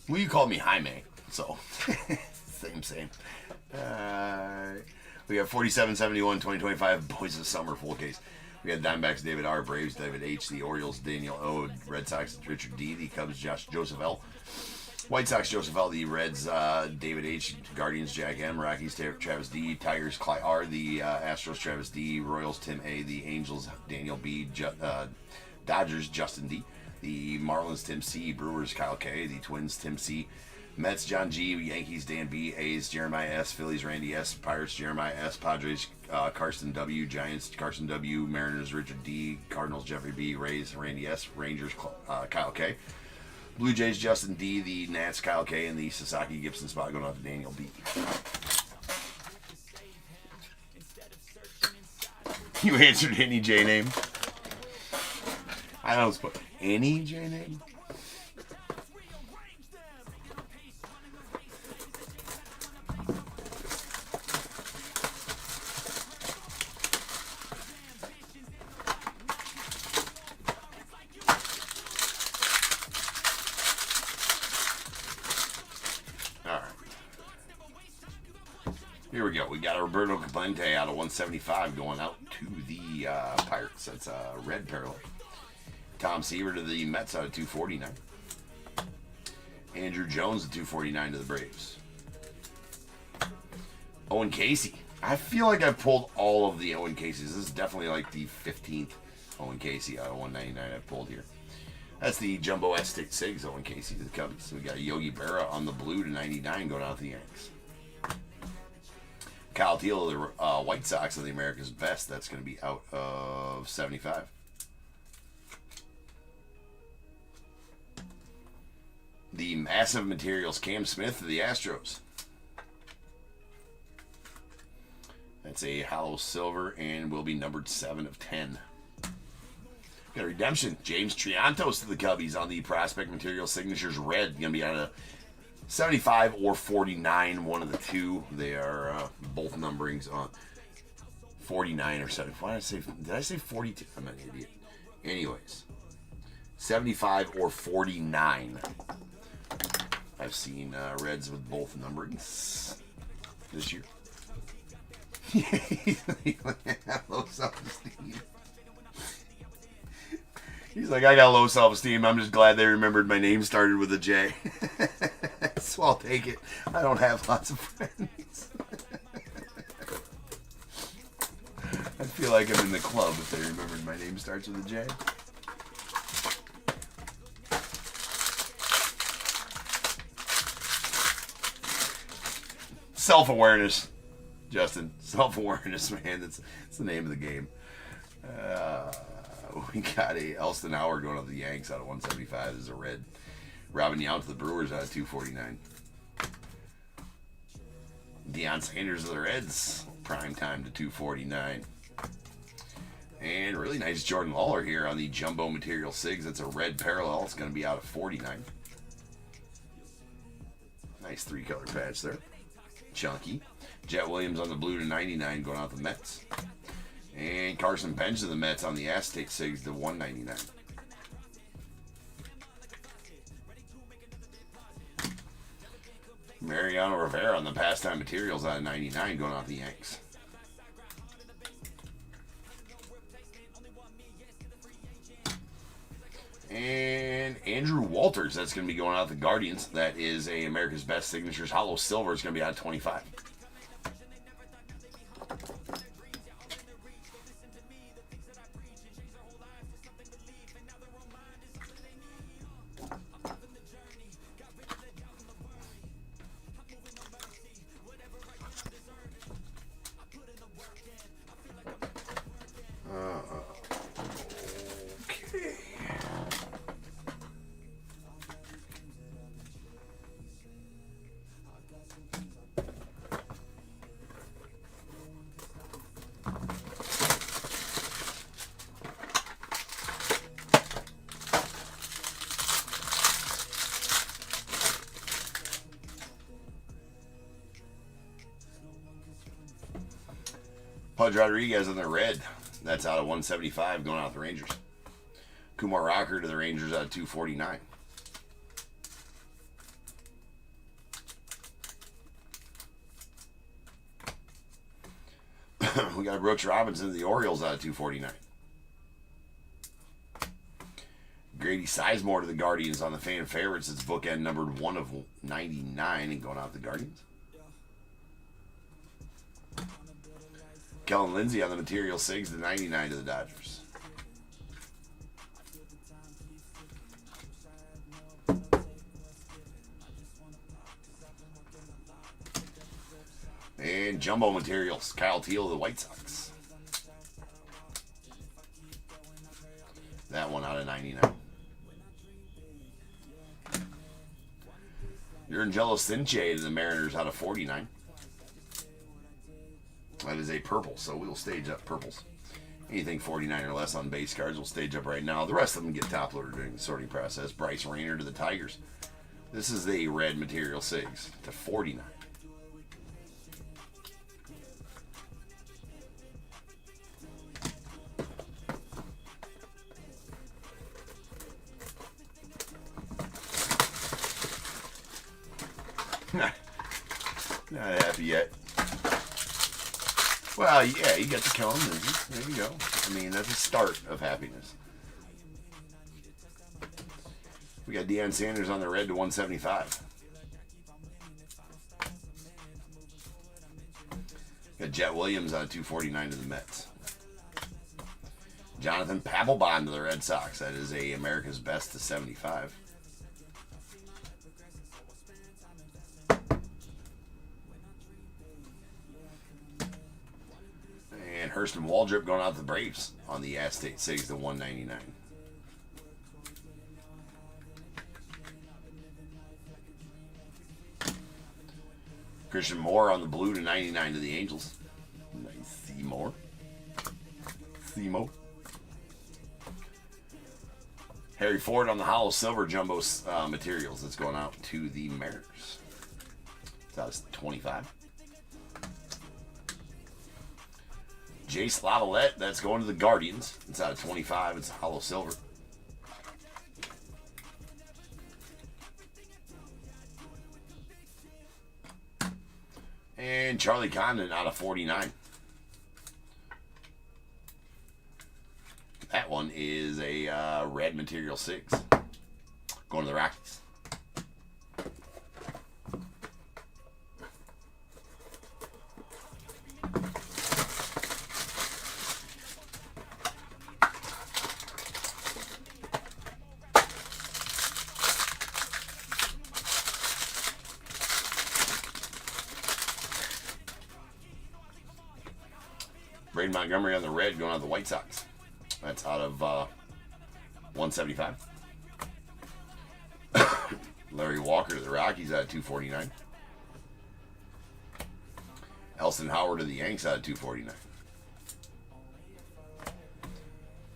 Well, you called me Jaime, so same. We have 47-71, 2025 Boys of Summer full case. We got Diamondbacks David R, Braves David H, the Orioles Daniel O, Red Sox Richard D, the Cubs Joseph L, White Sox Joseph L, the Reds David H, Guardians Jack M, Rockies Travis D, Tigers Clyde R, the Astros Travis D, Royals Tim A, the Angels Daniel B, Dodgers Justin D, the Marlins Tim C, Brewers Kyle K, the Twins Tim C, Mets John G, Yankees Dan B, A's Jeremiah S, Phillies Randy S, Pirates Jeremiah S, Padres Carson W, Giants Carson W, Mariners Richard D, Cardinals Jeffrey B, Rays Randy S, Rangers Kyle K, Blue Jays Justin D, the Nats Kyle K, and the Sasaki Gibson spot going out to Daniel B. You answered any J name? I don't suppose any J name? Here we go. We got a Roberto Clemente out of 175 going out to the Pirates. That's a red parallel. Tom Seaver to the Mets out of 249. Andrew Jones at 249 to the Braves. Owen Casey. I feel like I've pulled all of the Owen Caseys. This is definitely like the 15th Owen Casey out of 199 I've pulled here. That's the Jumbo S-Stick Sigs Owen Casey to the Cubbies. So we got a Yogi Berra on the blue to 99 going out to the Yanks. Kyle Teal, the White Sox of the America's Best. That's going to be out of 75. The Massive Materials Cam Smith of the Astros. That's a hollow silver and will be numbered 7 of 10. Got a redemption. James Triantos to the Cubbies on the Prospect Material Signatures Red. Going to be out of 75 or 49, one of the two. They are both numberings on 49 or 70. Why did I say 42? I'm an idiot. Anyways, 75 or 49. I've seen Reds with both numberings this year. Low self-esteem. He's like, I got low self-esteem. I'm just glad they remembered my name started with a J. So I'll take it. I don't have lots of friends. I feel like I'm in the club if they remembered my name starts with a J. Self-awareness, Justin. Self-awareness, man. That's the name of the game. We got a Elston Howard going up the Yanks out of 175. This is a red. Robin Yount to the Brewers out of 249. Deion Sanders of the Reds. Prime time to 249. And really nice Jordan Lawler here on the Jumbo Material Sigs. That's a red parallel. It's going to be out of 49. Nice 3-color patch there. Chunky. Jet Williams on the blue to 99 going out the Mets. And Carson Bench of the Mets on the Aztec Sigs to 199. Mariano Rivera on the Pastime Materials out of 99 going out the Yanks. And Andrew Walters, that's going to be going out the Guardians. That is a America's Best Signatures Hollow Silver. It's going to be out of 25. Pudge Rodriguez in the red. That's out of 175 going out the Rangers. Kumar Rocker to the Rangers out of 249. We got Brooks Robinson to the Orioles out of 249. Grady Sizemore to the Guardians on the fan favorites. It's bookend numbered 1 of 99 and going out the Guardians. Kellen Lindsay on the Material Sigs to 99 to the Dodgers. And Jumbo Materials, Kyle Teal to the White Sox. That one out of 99. Angelo Cinche to the Mariners out of 49. That is a purple, so we'll stage up purples. Anything 49 or less on base cards will stage up right now. The rest of them get top loaded during the sorting process. Bryce Rayner to the Tigers. This is the red Material Sigs to 49. Not happy yet. Well, yeah, you got the Kellen Lindsay. There you go. I mean, that's a start of happiness. We got Deion Sanders on the red to 175. Got Jet Williams on 249 to the Mets. Jonathan Papelbon to the Red Sox. That is a America's Best to 75. And Hurston Waldrip going out to the Braves on the Aztec Sigs to 199. Christian Moore on the blue to 99 to the Angels. Nice. Seymour. Harry Ford on the hollow silver jumbo materials. That's going out to the Mariners. So that's 25. Jace Lavalette, that's going to the Guardians. It's out of 25. It's hollow silver. And Charlie Condon out of 49. That one is a red Material 6. Going to the Rockies. Braden Montgomery on the red going out of the White Sox. That's out of 175. Larry Walker to the Rockies out of 249. Elston Howard to the Yanks out of 249.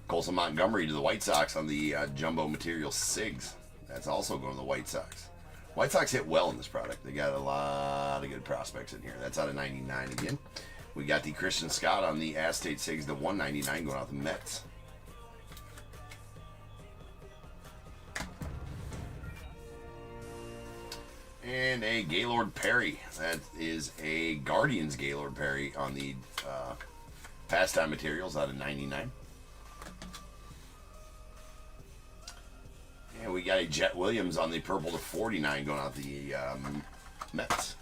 Colson Montgomery to the White Sox on the Jumbo Material Sigs. That's also going to the White Sox. White Sox hit well in this product. They got a lot of good prospects in here. That's out of 99 again. We got the Christian Scott on the Aztec Sigs to 199 going out the Mets. And a Gaylord Perry. That is a Guardians Gaylord Perry on the Pastime Materials out of 99. And we got a Jet Williams on the purple to 49 going out the Mets.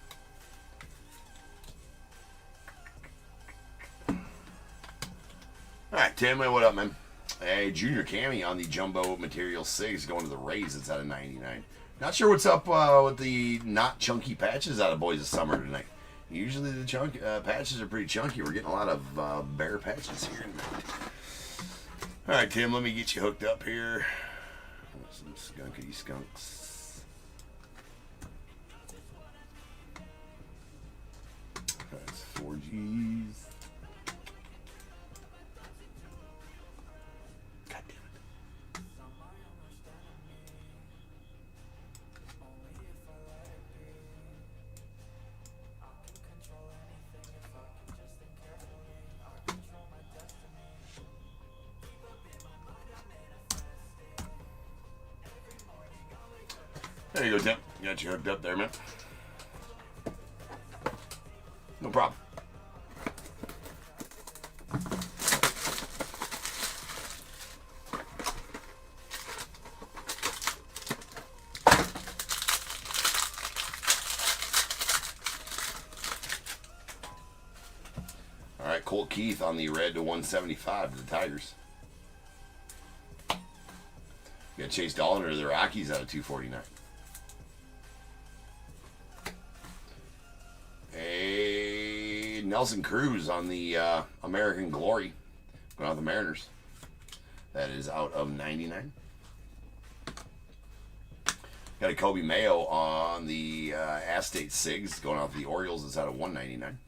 All right, Tim, what up, man? A Junior Cammy on the Jumbo Material 6 going to the Rays. It's out of 99. Not sure what's up with the not chunky patches out of Boys of Summer tonight. Usually the patches are pretty chunky. We're getting a lot of bare patches here tonight. All right, Tim, let me get you hooked up here. Some skunkity skunks. That's 4Gs. God damn it. There you go, Tim. Got you hooked up there, man. No problem. All right, Colt Keith on the red to 175 to the Tigers. You got Chase Dollander to the Rockies out of 249. Nelson Cruz on the American Glory, going out the Mariners. That is out of 99. Got a Kobe Mayo on the Aztec Sigs, going out the Orioles. It's out of 199.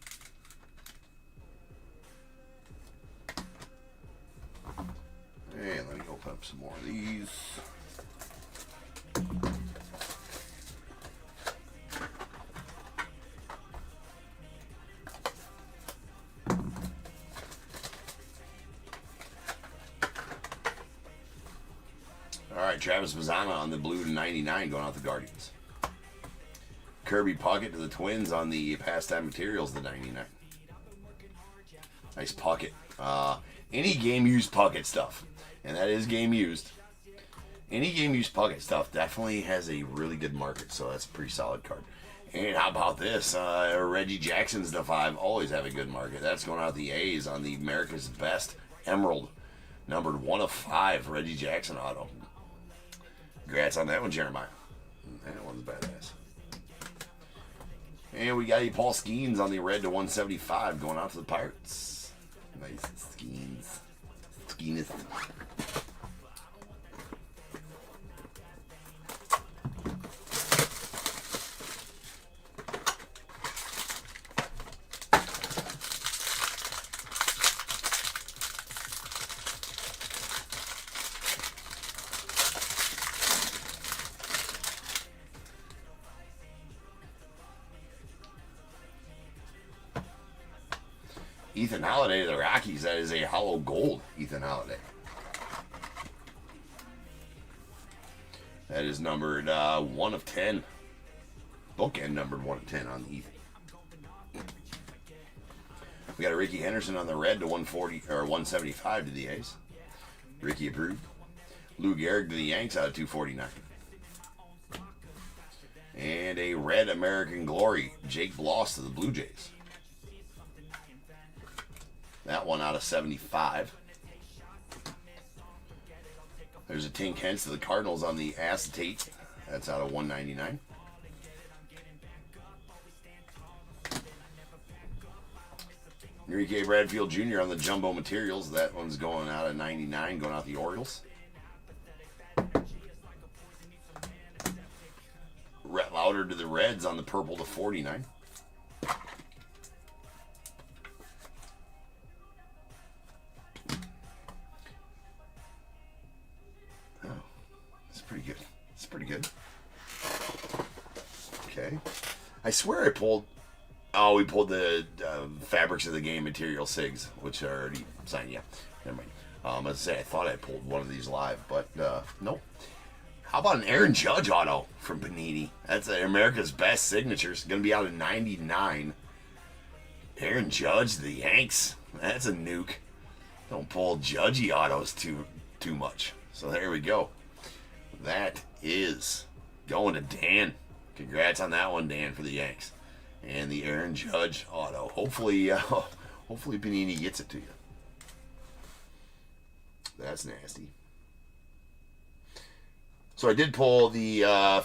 And let me open up some more of these. All right, Travis Mazzana on the blue to 99, going out the Guardians. Kirby Puckett to the Twins on the Pastime Materials to 99. Nice Puckett. Any game-used Puckett stuff, and that is game-used. Any game-used Puckett stuff definitely has a really good market, so that's a pretty solid card. And how about this? Reggie Jackson's to 5, always have a good market. That's going out the A's on the America's Best Emerald, numbered 1 of 5, Reggie Jackson auto. Congrats on that one, Jeremiah. That one's badass. And we got a Paul Skeens on the red to 175 going out to the Pirates. Nice Skeens. Skeenist. Ethan Holiday to the Rockies. That is a hollow gold Ethan Holiday. That is numbered 1 of 10. Bookend numbered 1 of 10 on the Ethan. We got a Ricky Henderson on the red to 140 or 175 to the A's. Ricky approved. Lou Gehrig to the Yanks out of 249. And a red American Glory, Jake Bloss to the Blue Jays. That one out of 75. There's a Tink Hence to the Cardinals on the acetate. That's out of 199. Enrique Bradfield Jr. on the Jumbo Materials. That one's going out of 99, going out the Orioles. Rhett Lauder to the Reds on the purple to 49. Pretty good. It's pretty good. Okay. I swear I pulled... Oh, we pulled the Fabrics of the Game Material SIGs, which are already signed. Yeah, never mind. Let's say I thought I pulled one of these live, but nope. How about an Aaron Judge auto from Panini? That's America's Best Signatures. Going to be out of 99. Aaron Judge, the Yanks. That's a nuke. Don't pull Judgy autos too much. So there we go. That is going to Dan. Congrats on that one, Dan, for the Yanks. And the Aaron Judge auto. Hopefully Panini gets it to you. That's nasty. So I did pull the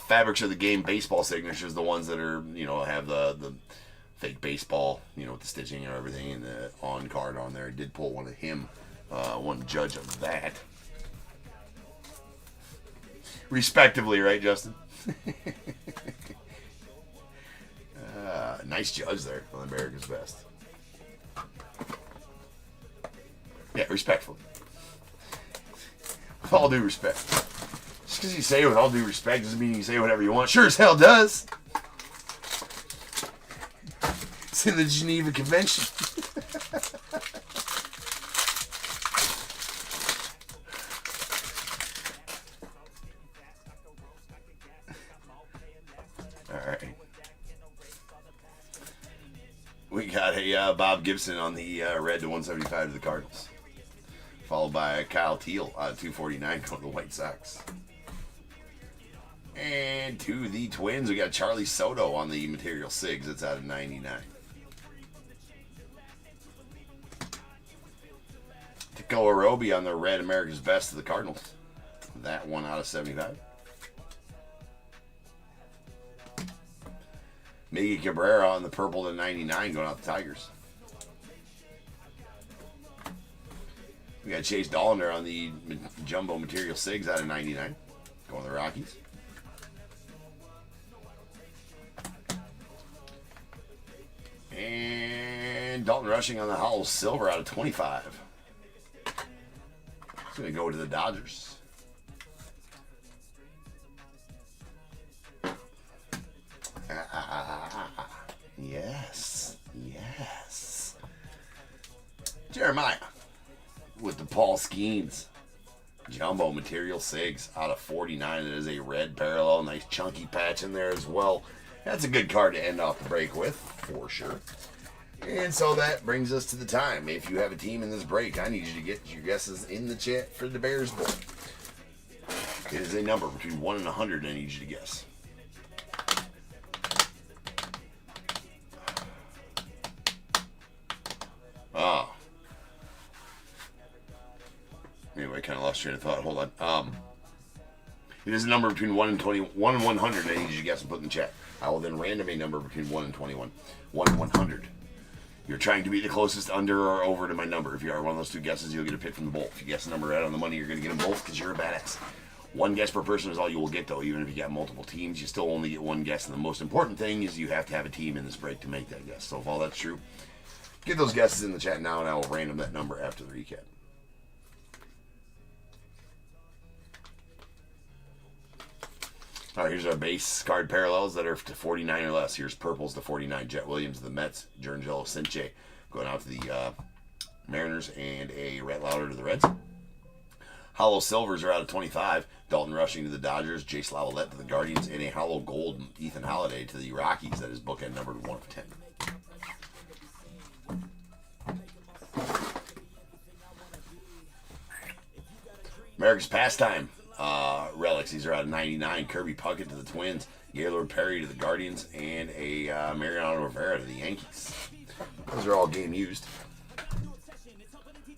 Fabrics of the Game baseball signatures, the ones that are, have the fake baseball, with the stitching and everything, and the on card on there. I did pull one of him, one Judge of that. Respectively, right, Justin? Nice Judge there on America's Best. Yeah, respectfully. With all due respect. Just because you say with all due respect doesn't mean you can say whatever you want. Sure as hell does. It's in the Geneva Convention. We got a Bob Gibson on the red to 175 to the Cardinals. Followed by Kyle Teal out of 249 going to the White Sox. And to the Twins, we got Charlie Soto on the Material Sigs. It's out of 99. Tico Arobi on the red America's Best to the Cardinals. That one out of 75. Miggy Cabrera on the purple to 99 going out the Tigers. We got Chase Dollander on the Jumbo Material Sigs out of 99 going to the Rockies. And Dalton Rushing on the Hollow Silver out of 25. It's going to go to the Dodgers. Yes. Yes. Jeremiah with the Paul Skeens. Jumbo Material Sigs out of 49. It is a red parallel. Nice chunky patch in there as well. That's a good card to end off the break with, for sure. And so that brings us to the time. If you have a team in this break, I need you to get your guesses in the chat for the Bears Bowl. It is a number between 1 and 100 I need you to guess. Oh. Anyway, I kind of lost train of thought. Hold on. It is a number between 1 and 100 I need you to guess and put in the chat. I will then random a number between 1 and 21. 1 and 100. You're trying to be the closest under or over to my number. If you are one of those two guesses, you'll get a pick from the bowl. If you guess the number right on the money, you're going to get them both because you're a badass. One guess per person is all you will get, though. Even if you got multiple teams, you still only get one guess. And the most important thing is you have to have a team in this break to make that guess. So if all that's true, get those guesses in the chat now, and I will random that number after the recap. All right, here's our base card parallels that are to 49 or less. Here's purples to 49. Jet Williams to the Mets. Jurangelo Cinche going out to the Mariners, and a Rhett Lauder to the Reds. Hollow silvers are out of 25. Dalton Rushing to the Dodgers. Jace Lavalette to the Guardians, and a hollow gold Ethan Holiday to the Rockies. That is bookend numbered 1 of 10. America's Pastime relics. These are out of 99. Kirby Puckett to the Twins. Gaylord Perry to the Guardians, and a Mariano Rivera to the Yankees. Those are all game used.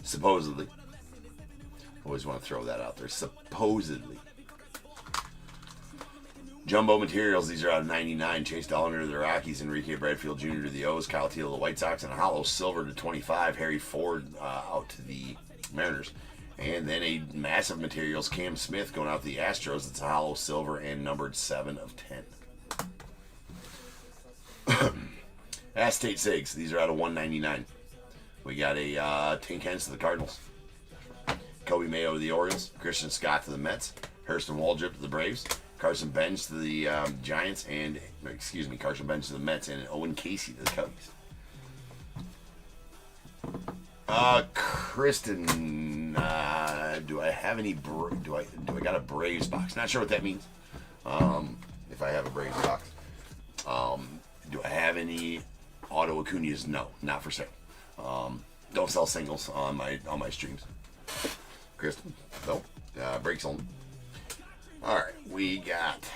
Supposedly. Always want to throw that out there. Supposedly. Jumbo Materials. These are out of 99. Chase Dollander to the Rockies. Enrique Bradfield Jr. to the O's. Kyle Teal to the White Sox. And a hollow silver to 25. Harry Ford out to the Mariners. And then a massive materials, Cam Smith going out to the Astros. It's a hollow silver and numbered 7 of 10. Aztec Sigs. These are out of 199. We got a Tink Hens to the Cardinals. Kobe Mayo to the Orioles. Christian Scott to the Mets. Hurston Waldrop to the Braves. Carson Bench to the Giants. And, Carson Bench to the Mets. And Owen Casey to the Cubs. Kristen, do I have any? Do I got a Braves box? Not sure what that means. If I have a Braves box, do I have any Auto Acuñas? No, not for sale. Don't sell singles on my streams. Kristen, nope. Breaks only. All right, we got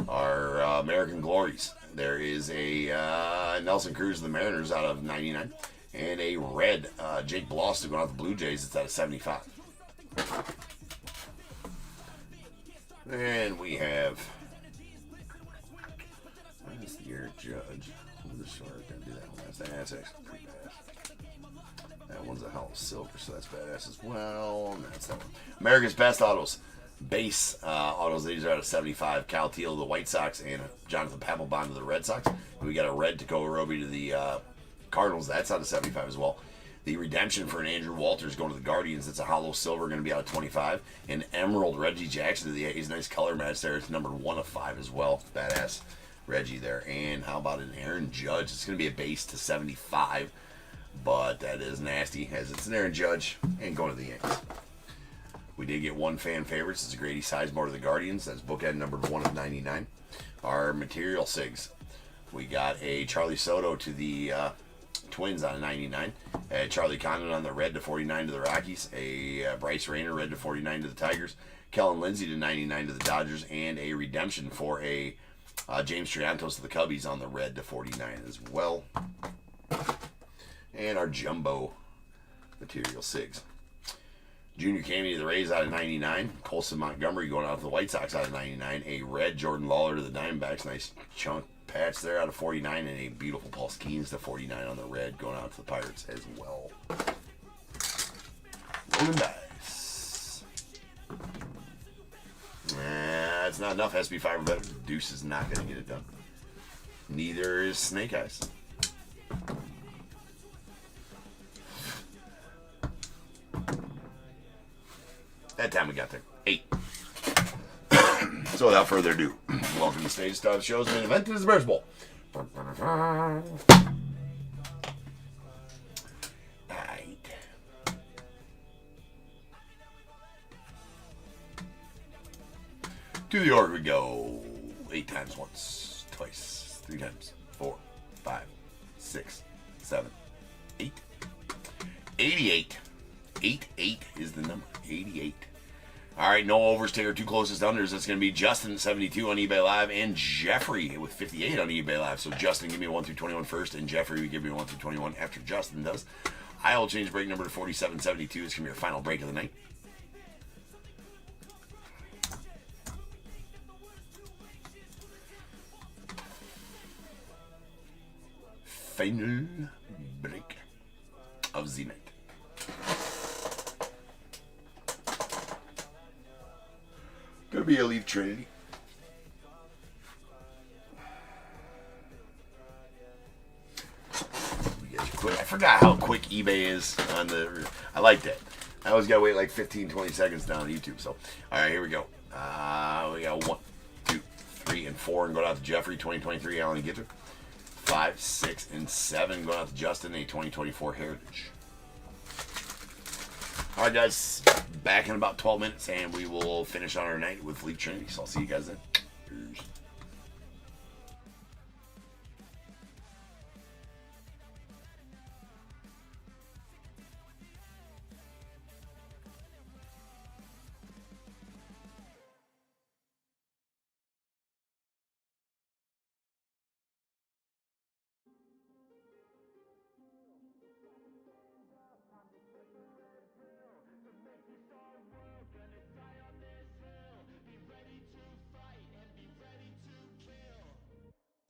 our American Glories. There is a Nelson Cruz of the Mariners out of 99. And a red Jake Bloss going out the Blue Jays. It's out of 75. And we have. Where's your judge? This short didn't do that one. That's actually pretty bad. That one's a hollow silver, so that's badass as well. And that's that one. America's Best Autos. Base autos. These are out of 75. Cal Teal to the White Sox, and Jonathan Papelbon to the Red Sox. And we got a red Tacoma Roby to the Cardinals. That's out of 75 as well. The redemption for an Andrew Walters going to the Guardians. That's a hollow silver, going to be out of 25. And Emerald Reggie Jackson to the A's. Nice color match there. It's numbered 1 of 5 as well. Badass Reggie there. And how about an Aaron Judge? It's going to be a base to 75, but that is nasty as it's an Aaron Judge and going to the Yankees. We did get one fan favorites. It's a Grady Sizemore to the Guardians. That's bookend numbered 1 of 99. Our material sigs. We got a Charlie Soto to the Twins on a 99. A Charlie Condon on the red to 49 to the Rockies. A Bryce Rayner red to 49 to the Tigers. Kellen Lindsey to 99 to the Dodgers. And a redemption for a James Triantos to the Cubbies on the red to 49 as well. And our Jumbo Material Sigs. Junior Candy to the Rays out of 99. Colson Montgomery going out to the White Sox out of 99. A red Jordan Lawler to the Diamondbacks. Nice chunk patch there out of 49. And a beautiful Paul Skeens to 49 on the red going out to the Pirates as well. Rolling dice. That's not enough. Has to be 5 or better. Deuce is not going to get it done. Neither is Snake Eyes. That time we got there. 8. So without further ado, welcome to Stage Star of the Show's main event. It is the Bears Bowl. Alright. To the order we go. 8 times once, twice, 3 times, 4, 5, 6, 7, 8. 88. 88 is the number. 88. All right, no overs. Take our 2 closest unders. That's going to be Justin at 72 on eBay Live and Jeffrey with 58 on eBay Live. So Justin, give me a 1 through 21 first, and Jeffrey, we give me a 1 through 21 after Justin does. I will change break number to 4772. It's going to be our final break of the night. Final break of the night. Gonna be a Leaf Trinity. I forgot how quick eBay is on the. I like that. I always gotta wait like 15-20 seconds down on YouTube. So, all right, here we go. We got 1, 2, 3, and 4, and going out to Jeffrey 2023 Allen Gitter. 5, 6, and 7 going out to Justin, a 2024 Heritage. All right, guys, back in about 12 minutes, and we will finish on our night with Leaf Trinity. So I'll see you guys then. Cheers.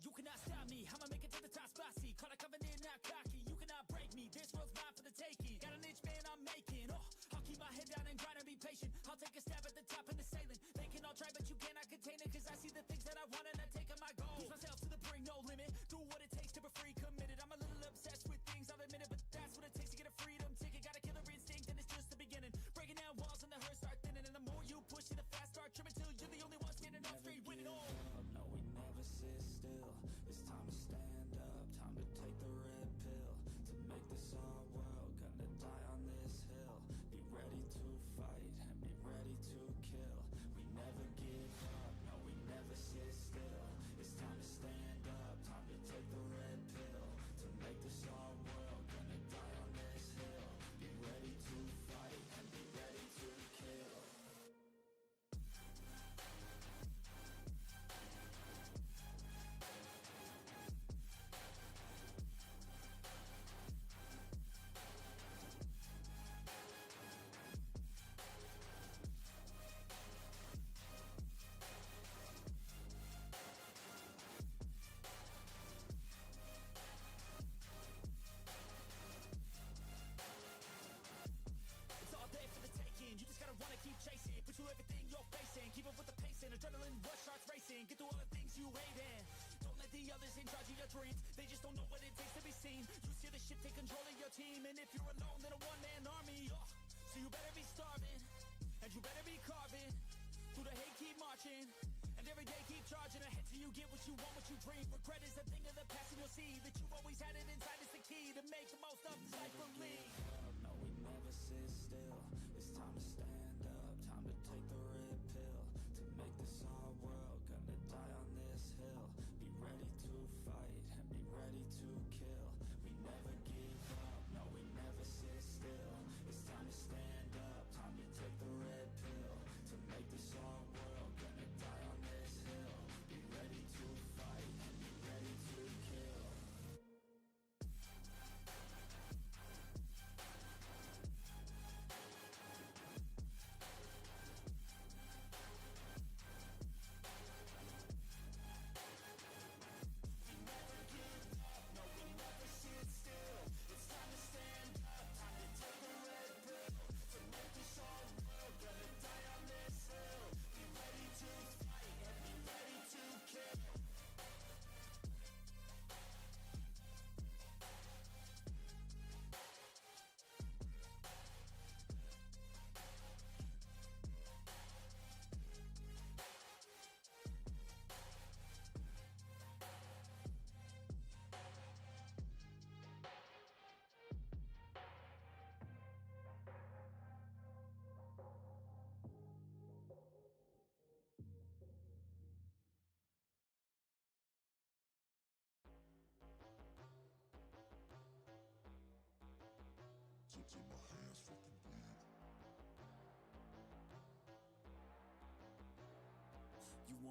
You cannot stop me, I'ma make it to the top spicy. Call it coming in, not cocky. You cannot break me, this world's mine for the taking. Got an inch, man, I'm making. I'll keep my head down and grind and be patient. I'll take a stab at the top and the sailing. They can all try, but you cannot contain it. Cause I see the things that I want and I take on my goals. Push myself to the brink, no limit. Do what it takes to be free, committed. I'm a little obsessed with things, I'll admit it. But that's what it takes to get a freedom ticket. Got a killer instinct and it's just the beginning. Breaking down walls and the hurt start thinning. And the more you push it, the fast start trimming. Till you're the only one standing on straight, winning all. No, we never sit still. It's time to stand up, time to take the red pill. To make this our world, gonna die on this hill. Be ready to fight and be ready to kill. We never give up, no, we never sit still. It's time to stand up, time to take the red pill. To make this our world, gonna die on this hill. Be ready to fight and be ready to kill. It's all day for the taking. You just gotta wanna keep chasing. Pursue everything you're facing. Keep up with the pace and adrenaline rush starts racing. Get through all the things you hate in. Don't let the others in charge of your dreams. They just don't know what it takes to be seen. You steer the ship, take control of your team. And if you're alone, then a one-man army. So you better be starving, and you better be carving. Through the hate, keep marching. And every day keep charging ahead till you get what you want, what you dream. Regret is a thing of the past, and you'll see that you've always had it inside. Is the key to make the most of this life for me. No, we never sit still. It's time to stand up, time to take the red pill. To make this our world, gonna die on this hill. Be ready to fight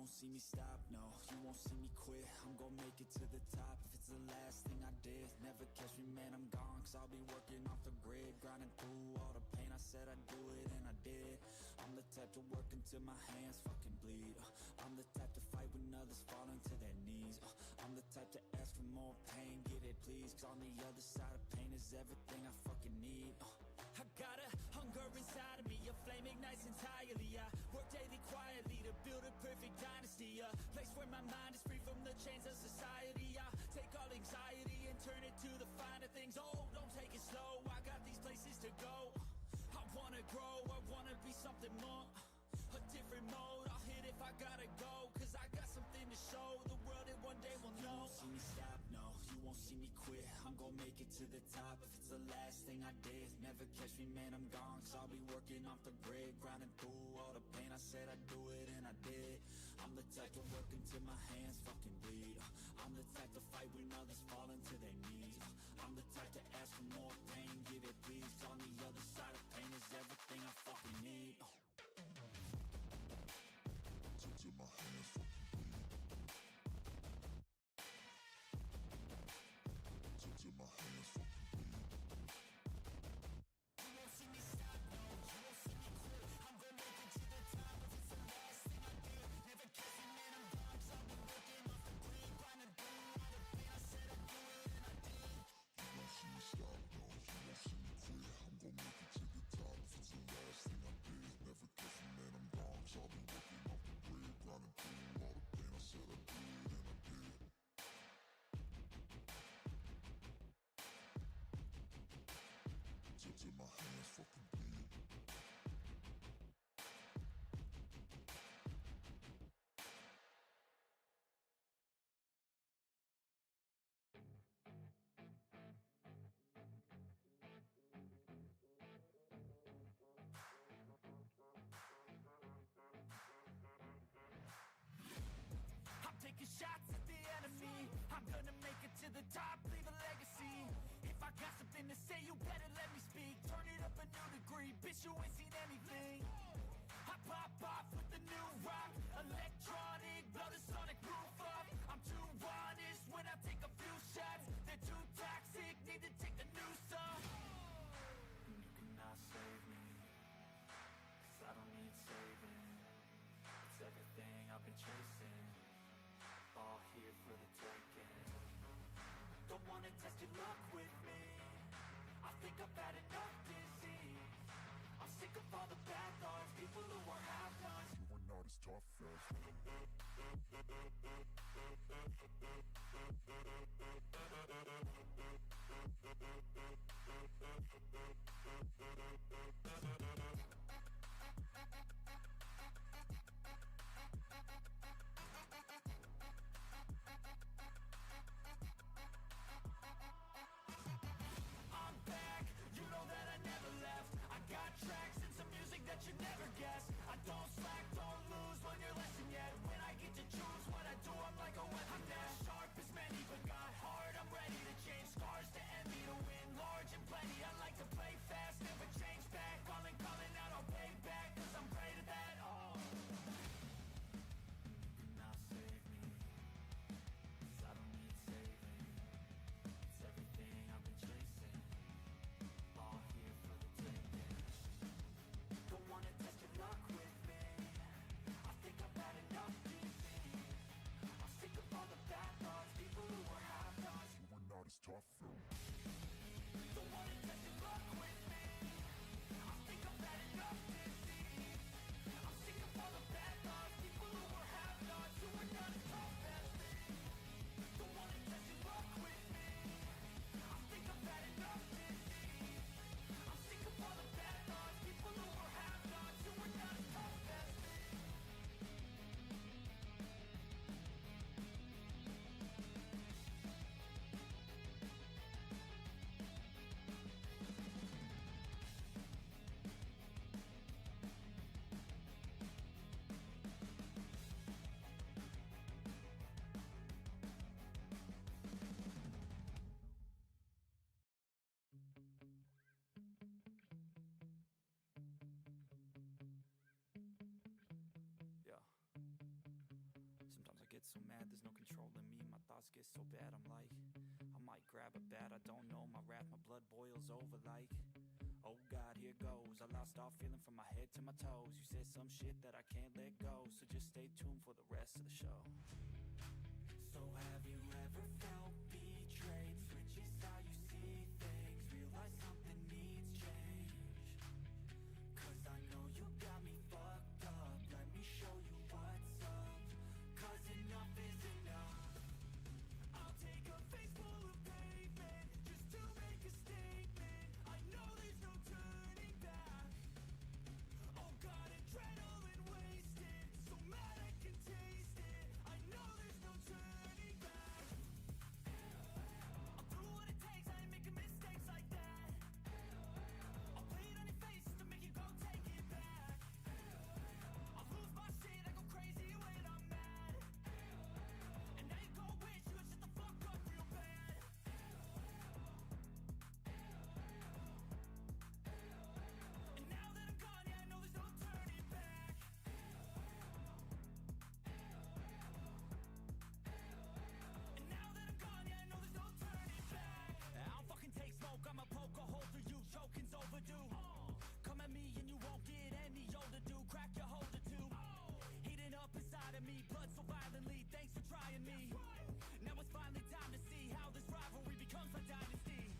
won't see me stop, no, you won't see me quit. I'm gonna make it to the top. If it's the last thing I did, never catch me, man, I'm gone. Cause I'll be working off the grid, grinding through all the pain. I said I'd do it and I did. I'm the type to work until my hands fucking bleed. I'm the type to fight when others falling to their knees. I'm the type to ask for more pain, get it please. Cause on the other side of pain is everything I fucking need. I got a hunger inside of me, a flame ignites entirely. I work daily quietly to build a perfect dynasty, a place where my mind is free from the chains of society. I take all anxiety and turn it to the finer things. Oh, don't take it slow, I got these places to go. I wanna grow, I wanna be something more, a different mode. I'll hit if I gotta go, cause I got something to show the world that one day will know. You won't see me stop, no, you won't see me quit. I'm gonna make it to the top. If it's the last thing I did, never catch me, man, I'm gone. Cause I'll be working off the grid, grinding through all the pain. I said I'd do it and I did. I'm the type to work until my hands fucking bleed. I'm the type to fight when others fall into their knees. I'm the type to ask for more pain, give it please. On the other side of pain is everything I fucking need. Till my hands fucking bleed. Till my hands fucking bleed. You won't see me stop, no, you won't see me quit. I'm gonna make it to the top. If it's the last thing I did, never catch me, man, I'm gone. Cause I'll be working off the grid, grinding through all the pain. I said I'd do it and I did. You won't see me stop, no, you won't see me quit. I'm gonna make it to the top. If it's the last thing I did, never catch me, man, I'm gone. Cause I'll be working off the grid, grinding through all the pain. I said I'd do it and I did. Till my hands fucking bleed. I'm taking shots at the enemy. I'm gonna make it to the top, leave a legacy. If I got something to say, you better let me speak. Turn it up a new degree, bitch, you ain't seen anything. I pop off with the new rock, electronic, blow the sonic roof up. I'm too honest when I take a few shots. They're too toxic, need to take the noose off. And you cannot save me, cause I don't need saving. It's everything I've been chasing, all here for the taking. Don't wanna test your luck with me, I think I've had enough disease. I'm sick of all the bad thoughts, people who are half-nots. You were not as tough as me. I'm back, you know that I never left. I got tracks and some music that you never guessed. I don't slack, don't lose, learn your lesson yet. When I get to choose what I do, I'm like a weapon. I'm not sharp as many, but got hard. I'm ready to change scars to envy, to win large and plenty. I like to play fast, never change back. Calling get so mad, there's no controlling me. My thoughts get so bad, I'm like, I might grab a bat, I don't know. My wrath, my blood boils over like, oh God, here goes. I lost all feeling from my head to my toes. You said some shit that I can't let go, so just stay tuned for the rest of the show. So have you ever felt betrayed? Switches how you see things, realize something needs change. Cause I know you got me fucked up, let me show you what's up. Cause enough is enough. I'll take a face full of pavement just to make a statement. I know there's no turning back. Oh God, adrenaline wasted, so mad I can taste it. I know there's no turning back. I'll do what it takes, I ain't making mistakes like that. I'll play it on your face to make you go take it back. I'll lose my shit, I go crazy when I'm mad. And now you go wish you would shut the fuck up real bad. And now that I'm gone, yeah, I know there's no turning back. And now that I'm gone, yeah, I know there's no turning back. I'll fucking take smoke, I'ma poke a hole through you, choking's overdue. Come at me and you won't get any older, dude. Crack your holder too. Heating up inside of me, blood so violently. Thanks for trying me. Now it's finally time to see how this rivalry becomes a dynasty.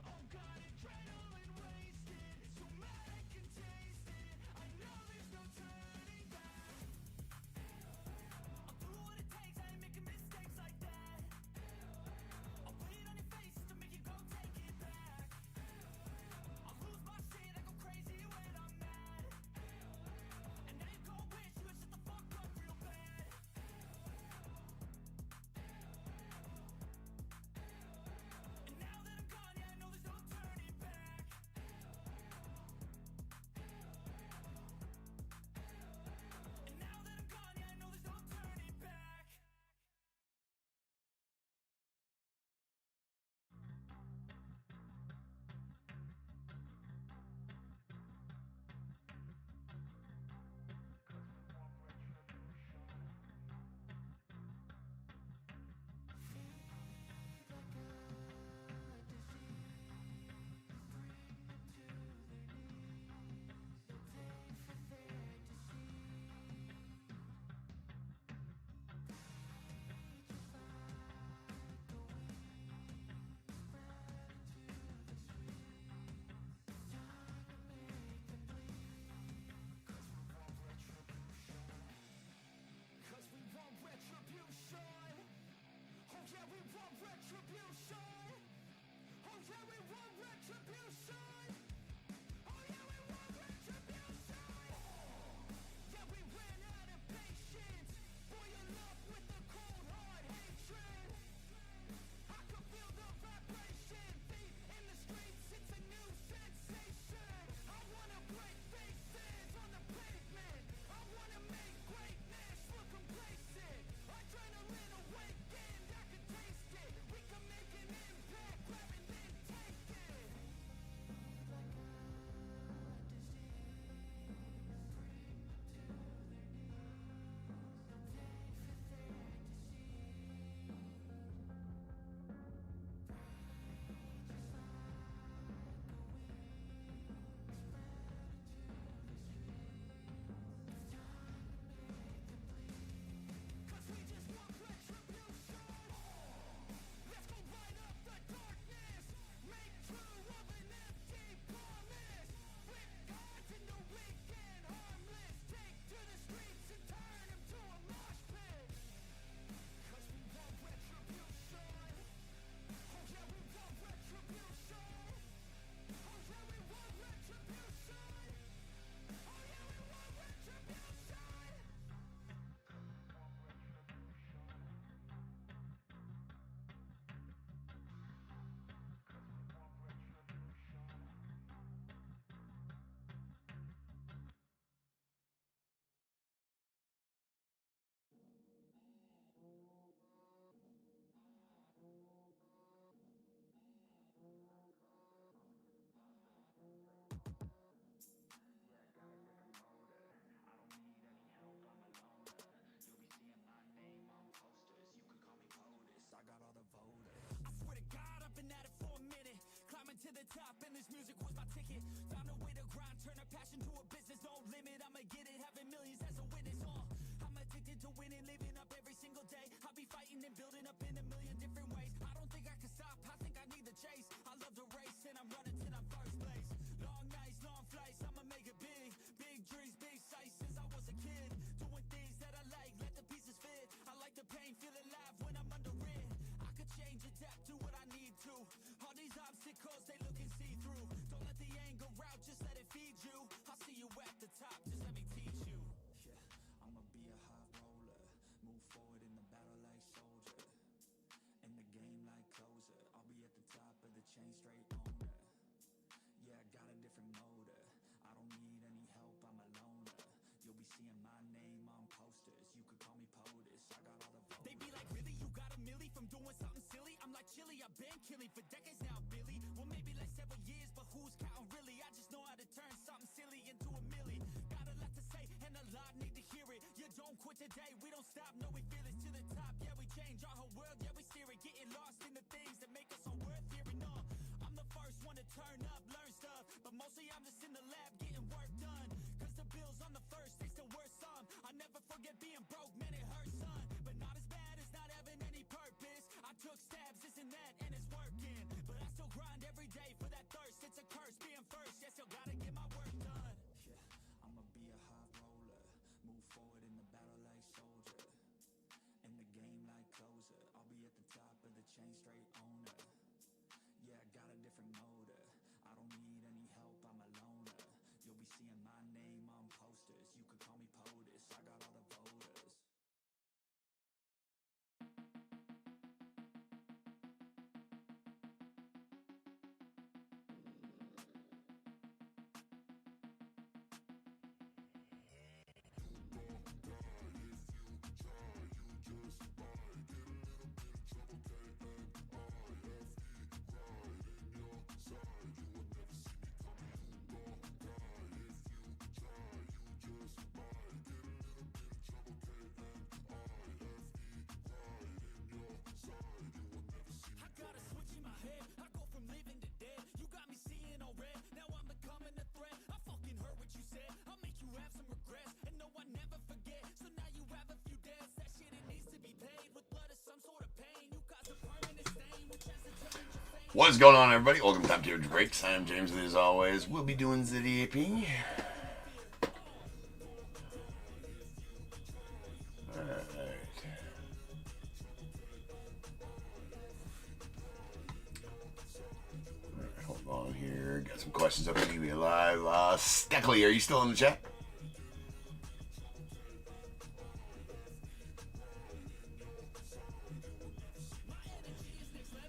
Oh God, adrenaline wasted, so mad I can taste it. I know there's no turning back. I'll do what it takes, I ain't making mistakes like that. I'll play it on your face to make you go take it back. I'll lose my shit, I go crazy when I'm mad. addicted to winning, living up every single day. I'll be fighting and building up in a million different ways. I don't think I can stop, I think I need the chase. I love to race and I'm running till I'm first place. Long nights, long flights, I'ma make it big. Big dreams, big sights since I was a kid. Doing things that I like, let the pieces fit. I like the pain, feel alive when I'm under it. I could change, adapt, do what I need to. All these obstacles, they look and see through. Don't let the anger out, just let it feed you. I'll see you at the top, just let me teach you. Yeah, I'ma be a high roller. Move forward in the battle like soldier. In the game like closer. I'll be at the top of the chain, straight owner. Yeah, I got a different motor. I don't need any help, I'm a loner. You'll be seeing my name on posters. You could call me POTUS, I got all the voters. They be like, really? You got a milli from doing something silly? I'm like, chilly, I've been killing for decades now, Billy. Well, maybe like several years, but who's counting really? I just know how to turn something silly into a milli. Got a lot to say, and a lot need to hear it. You don't quit today, we don't stop, no, we feel it to the top. Yeah, we change our whole world, yeah, we steer it. Getting lost in the things that make us so worth hearing. No, I'm the first one to turn up, learn stuff, but mostly I'm just in the lab getting work done. Cause the bills on the first, they still worth some. I never forget being broke, man, it hurts, son. But not as bad as not having any purpose. I took stabs, this and that, and it's working. But I still grind every day for that thirst. It's a curse being first, yeah, still gotta get my work done. Yeah, I'ma be a high roller. Move forward in the battle like soldier. In the game like closer. I'll be at the top of the chain, straight owner. Yeah, I got a different motor. I don't need any help, I'm a loner. You'll be seeing my name on posters. You could call me POTUS, I got all the voters. What is going on, everybody? Welcome to Top Tier Breaks. I'm James, and as always, we'll be doing the DAP. Alright. Hold on here. Got some questions up in eBay Live. Steckley, are you still in the chat?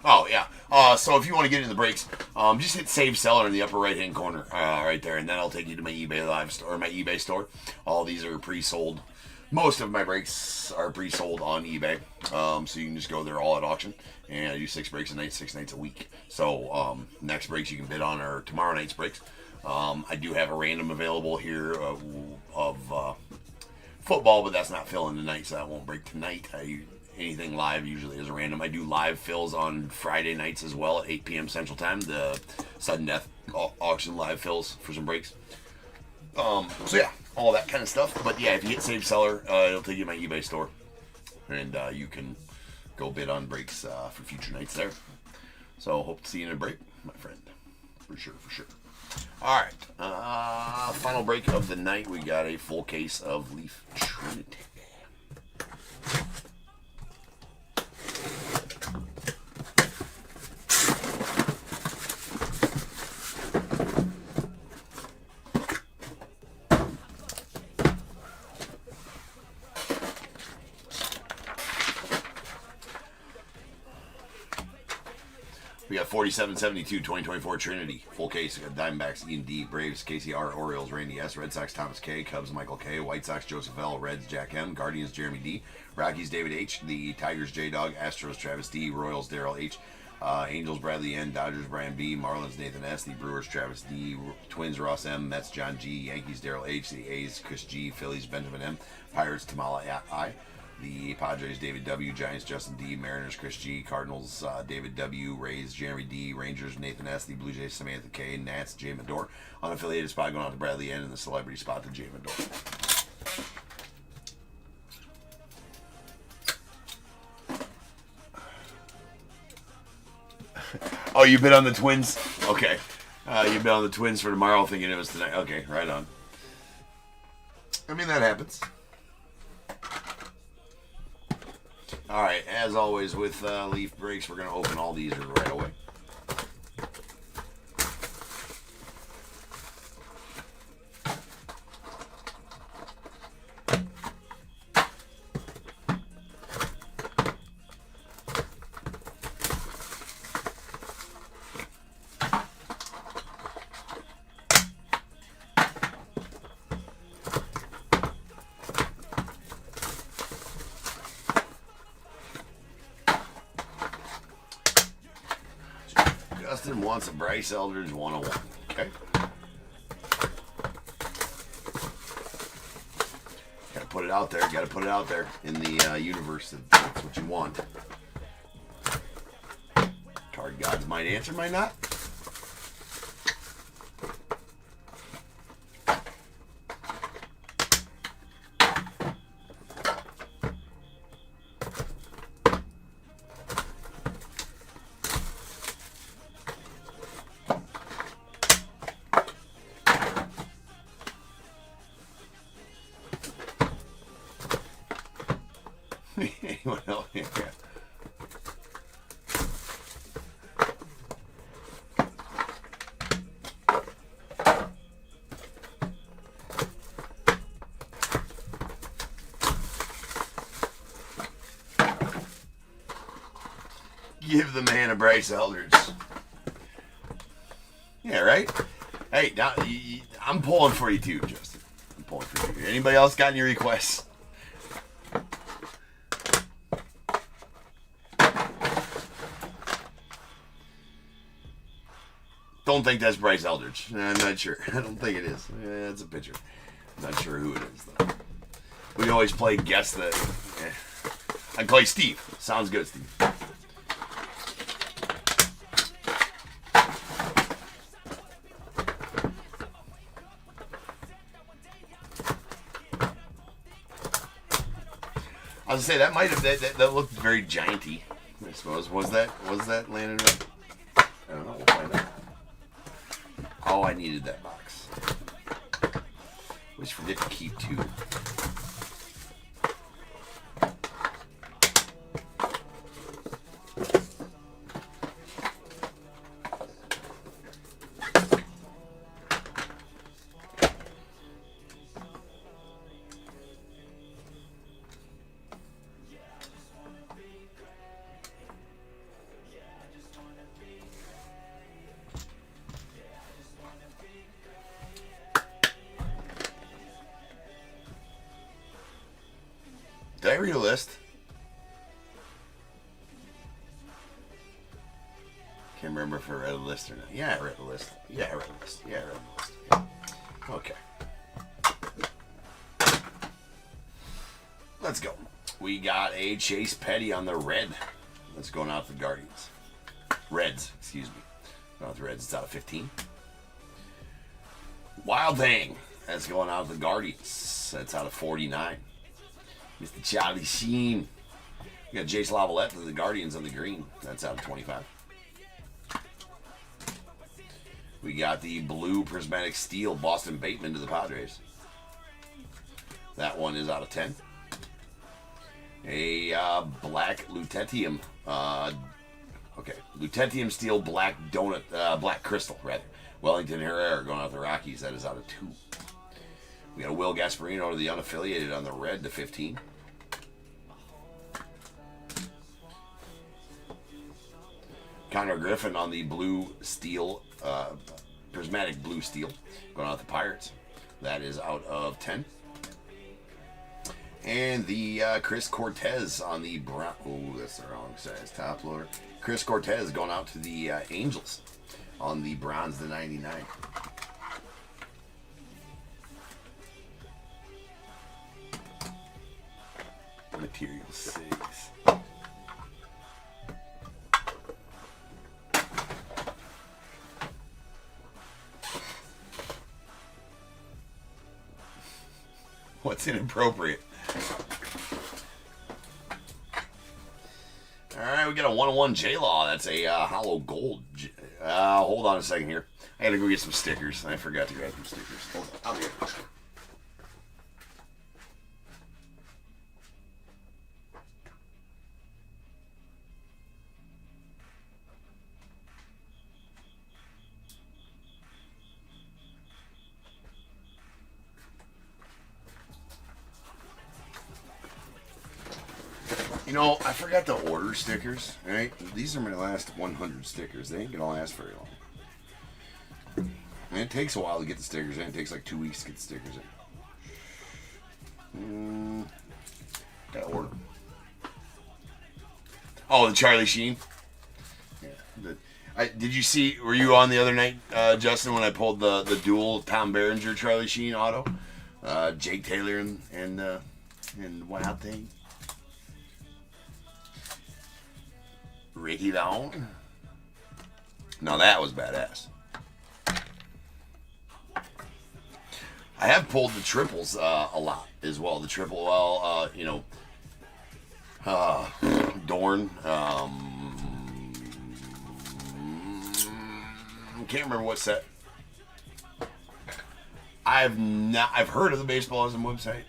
Oh, yeah. So if you want to get into the breaks, just hit Save Seller in the upper right-hand corner right there, and then I'll take you to my eBay Live store, or my eBay store. All these are pre-sold. Most of my breaks are pre-sold on eBay, so you can just go there all at auction. And I do 6 breaks a night, 6 nights a week. So next breaks you can bid on are tomorrow night's breaks. I do have a random available here of football, but that's not filling tonight, so that won't break tonight. Anything live usually is a random. I do live fills on Friday nights as well at 8 p.m. Central Time. The sudden death auction live fills for some breaks. So yeah, all that kind of stuff. But yeah, if you hit Save Seller, it'll take you to my eBay store, and you can go bid on breaks for future nights there. So hope to see you in a break, my friend, for sure, for sure. All right, final break of the night. We got a full case of Leaf Trinity. We got 47-72, 2024 Trinity. Full case. We got Diamondbacks, Ian D, Braves, KCR, Orioles, Randy S, Red Sox, Thomas K, Cubs, Michael K, White Sox, Joseph L, Reds, Jack M, Guardians, Jeremy D, Rockies, David H, the Tigers, J-Dog, Astros, Travis D, Royals, Daryl H, Angels, Bradley N, Dodgers, Brian B, Marlins, Nathan S, the Brewers, Travis D, Twins, Ross M, Mets, John G, Yankees, Daryl H, the A's, Chris G, Phillies, Benjamin M, Pirates, Tamala I, the Padres, David W, Giants, Justin D, Mariners, Chris G, Cardinals, David W, Rays, Jeremy D, Rangers, Nathan S, the Blue Jays, Samantha K, Nats, Jay Mador. Unaffiliated spot going out to Bradley N, and the celebrity spot to Jay Mador. Oh, you bet on the Twins? Okay. You bet on the Twins for tomorrow thinking it was tonight. Okay, right on. I mean, that happens. All right, as always with Leaf Breaks, we're going to open all these right away. Justin wants a Bryce Eldridge 101. Okay. Gotta put it out there. Gotta put it out there in the universe. That's what you want. Card gods might answer, might not. Anyone else? Yeah. Give the man a Bryce Eldridge. Yeah, right? Hey, now, I'm pulling for you too, Justin. I'm pulling for you. Anybody else got any requests? Don't think that's Bryce Eldridge. I'm not sure. I don't think it is. Yeah, it's a pitcher. I'm not sure who it is, though. We always play guess the... Yeah. I play Steve. Sounds good, Steve. I was gonna say that might have that looked very gianty. I suppose was that Landon? I don't know. We'll find out. Oh, I needed that box. Always forget to keep two. Did I read a list? Can't remember if I read a list or not. Yeah, I read a list. Yeah, I read a list. Yeah, I read a list. Yeah. Okay. Let's go. We got a Chase Petty on the red. That's going out to the Guardians. Reds, excuse me. Going out to the Reds. It's out of 15. Wild Thing. That's going out to the Guardians. That's out of 49. Mr. Charlie Sheen. We got Jace Lavalette to the Guardians on the green. That's out of 25. We got the blue prismatic steel Boston Bateman to the Padres. That one is out of 10. A black Lutetium. Lutetium steel black donut, black crystal, rather. Wellington Herrera going out to the Rockies. That is out of 2. We got a Will Gasparino to the unaffiliated on the red to 15. Connor Griffin on the blue steel, prismatic blue steel, going out to the Pirates. That is out of 10. And the Chris Cortez on the brown. Oh, that's the wrong size top loader. Chris Cortez going out to the Angels on the bronze to 99. Material 6. What's inappropriate? All right, we got a 101 J-Law. That's a hollow gold. Hold on a second here. I gotta go get some stickers. I forgot to grab some stickers. Hold on. I'll be here. You know, I forgot to order stickers, right? These are my last 100 stickers. They ain't gonna last very long. And it takes a while to get the stickers in. It takes like 2 weeks to get the stickers in. Gotta order. Oh, the Charlie Sheen? Yeah. Did you see, were you on the other night, Justin, when I pulled the dual Tom Berenger Charlie Sheen auto? Jake Taylor and Wild Thing? Ricky Long. Now that was badass. I have pulled the triples a lot as well. The triple, Dorn. Can't remember what set. I've heard of the Baseballism website.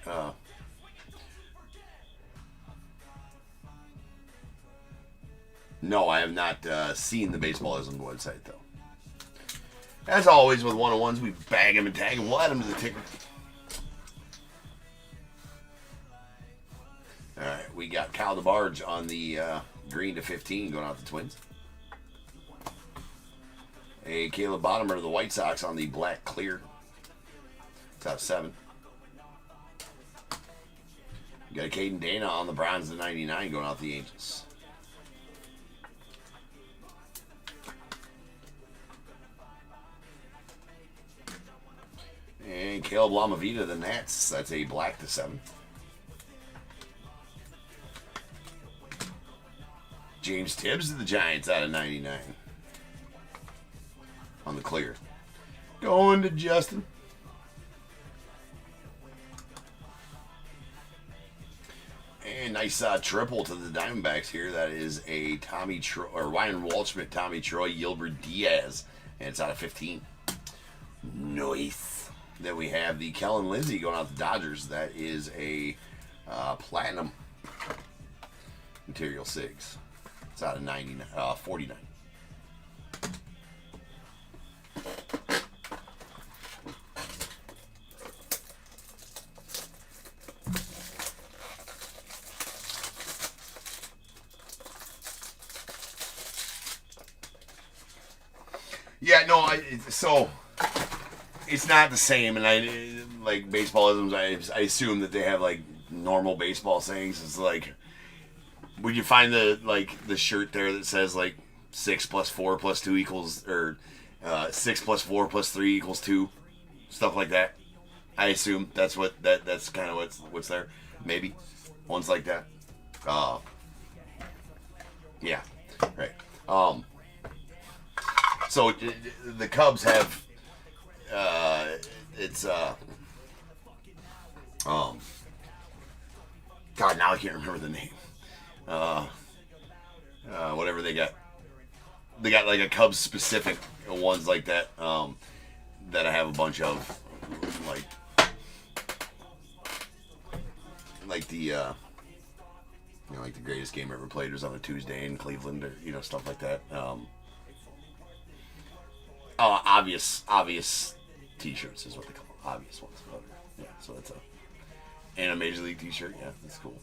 No, I have not seen the Baseballism website, though. As always with one-on-ones, we bag them and tag them. We'll add them to the ticker. All right, we got Kyle DeBarge on the green to 15 going out the Twins. A Caleb Bottomer of the White Sox on the black clear. It's out 7. We got a Caden Dana on the bronze to 99 going out the Angels. And Caleb Lamavita, the Nats. That's a black to 7. James Tibbs of the Giants out of 99. On the clear. Going to Justin. And nice triple to the Diamondbacks here. That is a Ryan Waldschmidt, Tommy Troy, Gilbert Diaz. And it's out of 15. Nice. Then we have the Kellen Lindsey going out the Dodgers. That is a platinum material 6. It's out of 49. Yeah, no, so it's not the same, and I like baseballisms. I assume that they have like normal baseball sayings. It's like, would you find the shirt there that says like 6 + 4 + 2 equals, or 6 + 4 + 3 equals 2, stuff like that? I assume that's that's kind of what's there. Maybe ones like that. Yeah, right. So the Cubs have God, now I can't remember the name. Whatever they got like a Cubs specific ones like that. That I have a bunch of, like the like the greatest game ever played was on a Tuesday in Cleveland, or stuff like that. Obvious T-shirts is what they call them. Obvious ones. Yeah, so that's and a Major League T-shirt. Yeah, that's cool.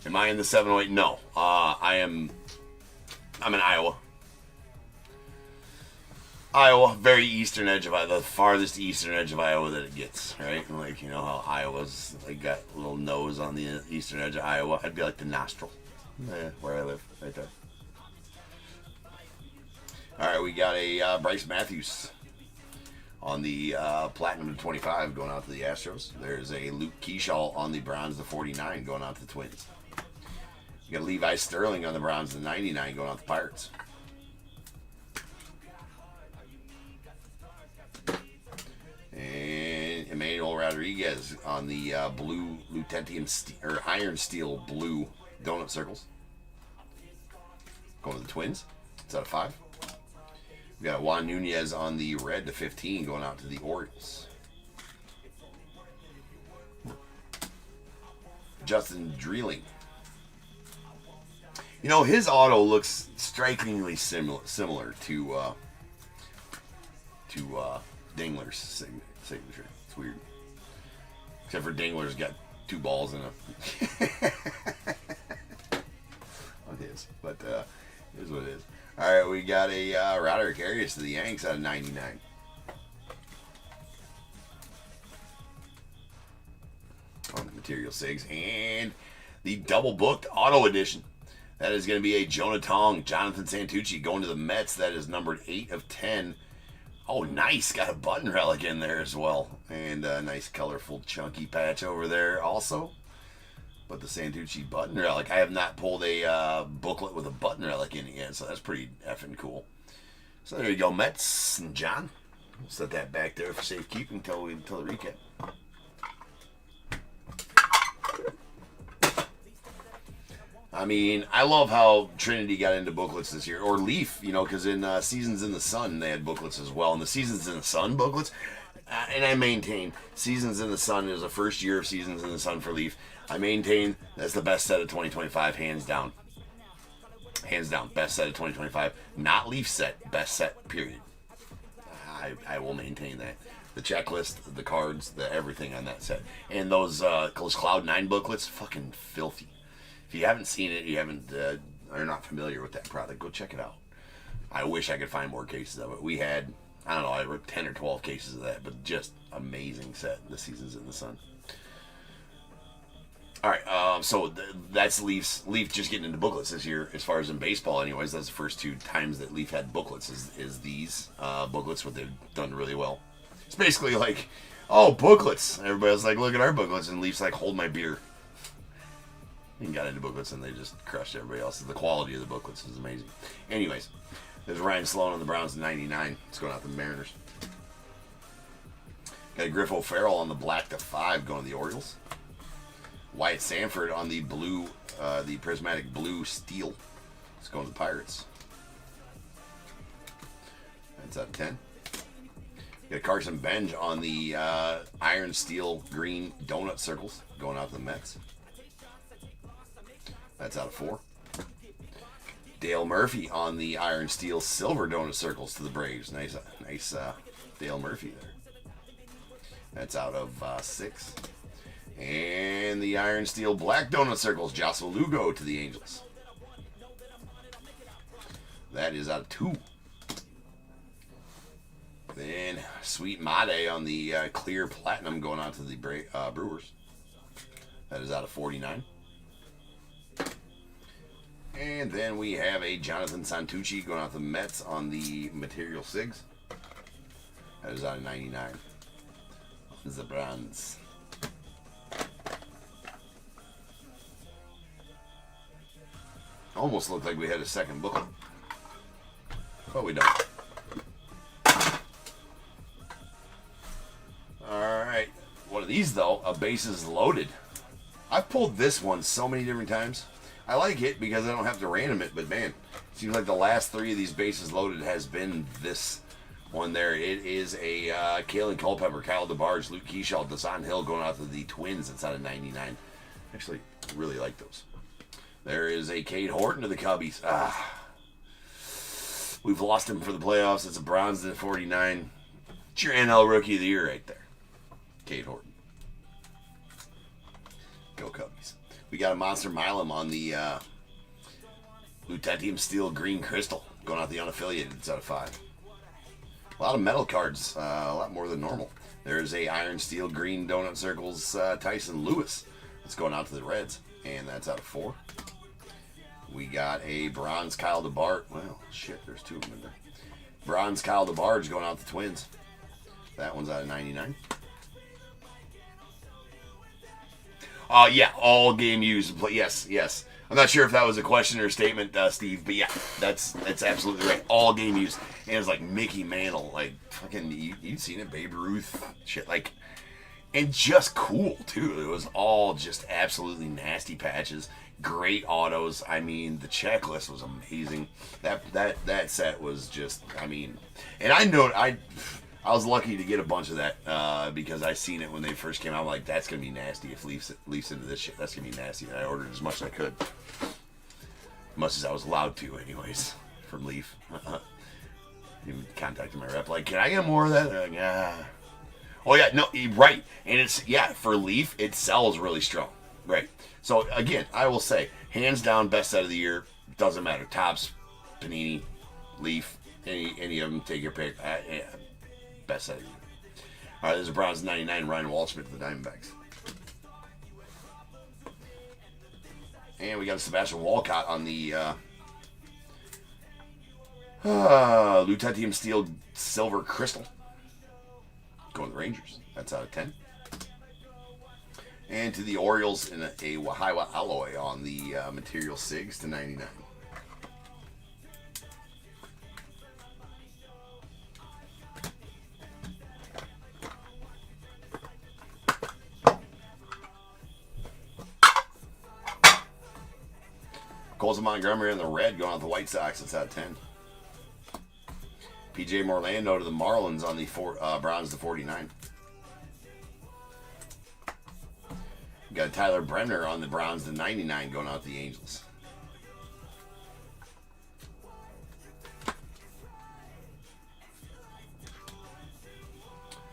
Am I in the 708? No. I'm in Iowa. Iowa, very eastern edge of Iowa, the farthest eastern edge of Iowa that it gets, right? Like, you know how Iowa's got a little nose on the eastern edge of Iowa. I'd be like the nostril, where I live, right there. All right, we got a Bryce Matthews on the platinum to 25 going out to the Astros. There's a Luke Keyshaw on the bronze to 49 going out to the Twins. You got Levi Sterling on the bronze to 99 going out to the Pirates. And Emmanuel Rodriguez on the blue iron steel blue donut circles. Going to the Twins. It's out of 5. We got Juan Nunez on the red to 15 going out to the Orioles. Justin Dreeling. You know, his auto looks strikingly similar to Dingler's signature. It's weird. Except for Dingler's got 2 balls in it. On his. But here's what it is. Alright, we got a Roderick Arias to the Yanks out of 99. On the Material 6. And the double booked auto edition. That is going to be a Jonathan Santucci going to the Mets. That is numbered 8 of 10. Oh, nice. Got a button relic in there as well. And a nice colorful chunky patch over there also. But the Santucci button relic. I have not pulled a booklet with a button relic in it yet, so that's pretty effing cool. So there you go, Mets and John. We'll set that back there for safekeeping until the recap. I mean, I love how Trinity got into booklets this year, or Leaf, you know, because in Seasons in the Sun they had booklets as well. And the Seasons in the Sun booklets, and I maintain Seasons in the Sun is the first year of Seasons in the Sun for Leaf. I maintain that's the best set of 2025, hands down. Hands down, best set of 2025. Not Leaf set, best set, period. I will maintain that. The checklist, the cards, the everything on that set. And those Cloud 9 booklets, fucking filthy. If you haven't seen it, you haven't, are not familiar with that product, go check it out. I wish I could find more cases of it. We had, I don't know, I wrote 10 or 12 cases of that, but just amazing set, the Seasons in the Sun. All right, so that's Leaf just getting into booklets this year, as far as in baseball anyways. That's the first 2 times that Leaf had booklets is these booklets, what they've done really well. It's basically like, oh, booklets. Everybody's like, look at our booklets, and Leaf's like, hold my beer. And got into booklets, and they just crushed everybody else. The quality of the booklets is amazing. Anyways, there's Ryan Sloan on the Browns in 99. It's going out to the Mariners. Got Griff O'Farrell on the black to 5 going to the Orioles. Wyatt Sanford on the blue, the prismatic blue steel. It's going to the Pirates. That's out of 10. Got Carson Benj on the iron steel green donut circles going out to the Mets. That's out of 4. Dale Murphy on the iron steel silver donut circles to the Braves. Nice Dale Murphy there. That's out of 6. And the iron steel black donut circles, Jocelyn Lugo to the Angels. That is out of 2. Then Sweet Mate on the clear platinum going out to the Brewers. That is out of 49. And then we have a Jonathan Santucci going out to the Mets on the Material 6. That is out of 99. The Brands. Almost looked like we had a second booklet. But we don't. Alright. One of these, though, a bases loaded. I've pulled this one so many different times. I like it because I don't have to random it, but man, it seems like the last 3 of these bases loaded has been this one there. It is a Kalen Culpepper, Kyle DeBarge, Luke Keyshaw, Dasan Hill going out to the Twins. It's out of 99. Actually, really like those. There is a Cade Horton to the Cubbies. We've lost him for the playoffs. It's a bronze to 49. It's your NL Rookie of the Year right there. Cade Horton. Go Cubbies. We got a Monster Milam on the Lutetium Steel Green Crystal. Going out the unaffiliated. It's out of 5. A lot of metal cards. A lot more than normal. There's a Iron Steel Green Donut Circles Tyson Lewis. It's going out to the Reds. And that's out of 4. We got a Bronze Kyle DeBarge. Well, shit, there's 2 of them in there. Bronze Kyle DeBarge going out to the Twins. That one's out of 99. Yeah, all game used. Yes, yes. I'm not sure if that was a question or a statement, Steve, but yeah, that's absolutely right. All game used. And it's like Mickey Mantle, like fucking, you've seen it, Babe Ruth, shit. Like, And just cool, too. It was all just absolutely nasty patches. Great autos. I mean, the checklist was amazing. That set was just, I mean, and I was lucky to get a bunch of that because I seen it when they first came out. I'm like, that's gonna be nasty if Leafs into this shit. That's gonna be nasty. And I ordered as much as I could, much as I was allowed to, anyways, from Leaf. Even contacted my rep, like, can I get more of that? They're like, yeah. Oh yeah, no, right. And it's, yeah, for Leaf, it sells really strong. Right. So again, I will say, hands down, best set of the year. Doesn't matter. Topps, Panini, Leaf, any of them, take your pick. Yeah, best set of the year. All right, there's a bronze 99 Ryan Waldschmidt to the Diamondbacks. And we got a Sebastian Walcott on the Lutetium Steel Silver Crystal. Going to the Rangers. That's out of 10. And to the Orioles in a Wahiwa alloy on the Material Sigs to 99. Coles and Montgomery in the red going out the White Sox. That's out of 10. PJ Morlando to the Marlins on the bronze to 49. Got Tyler Brenner on the bronze to 99 going out to the Angels.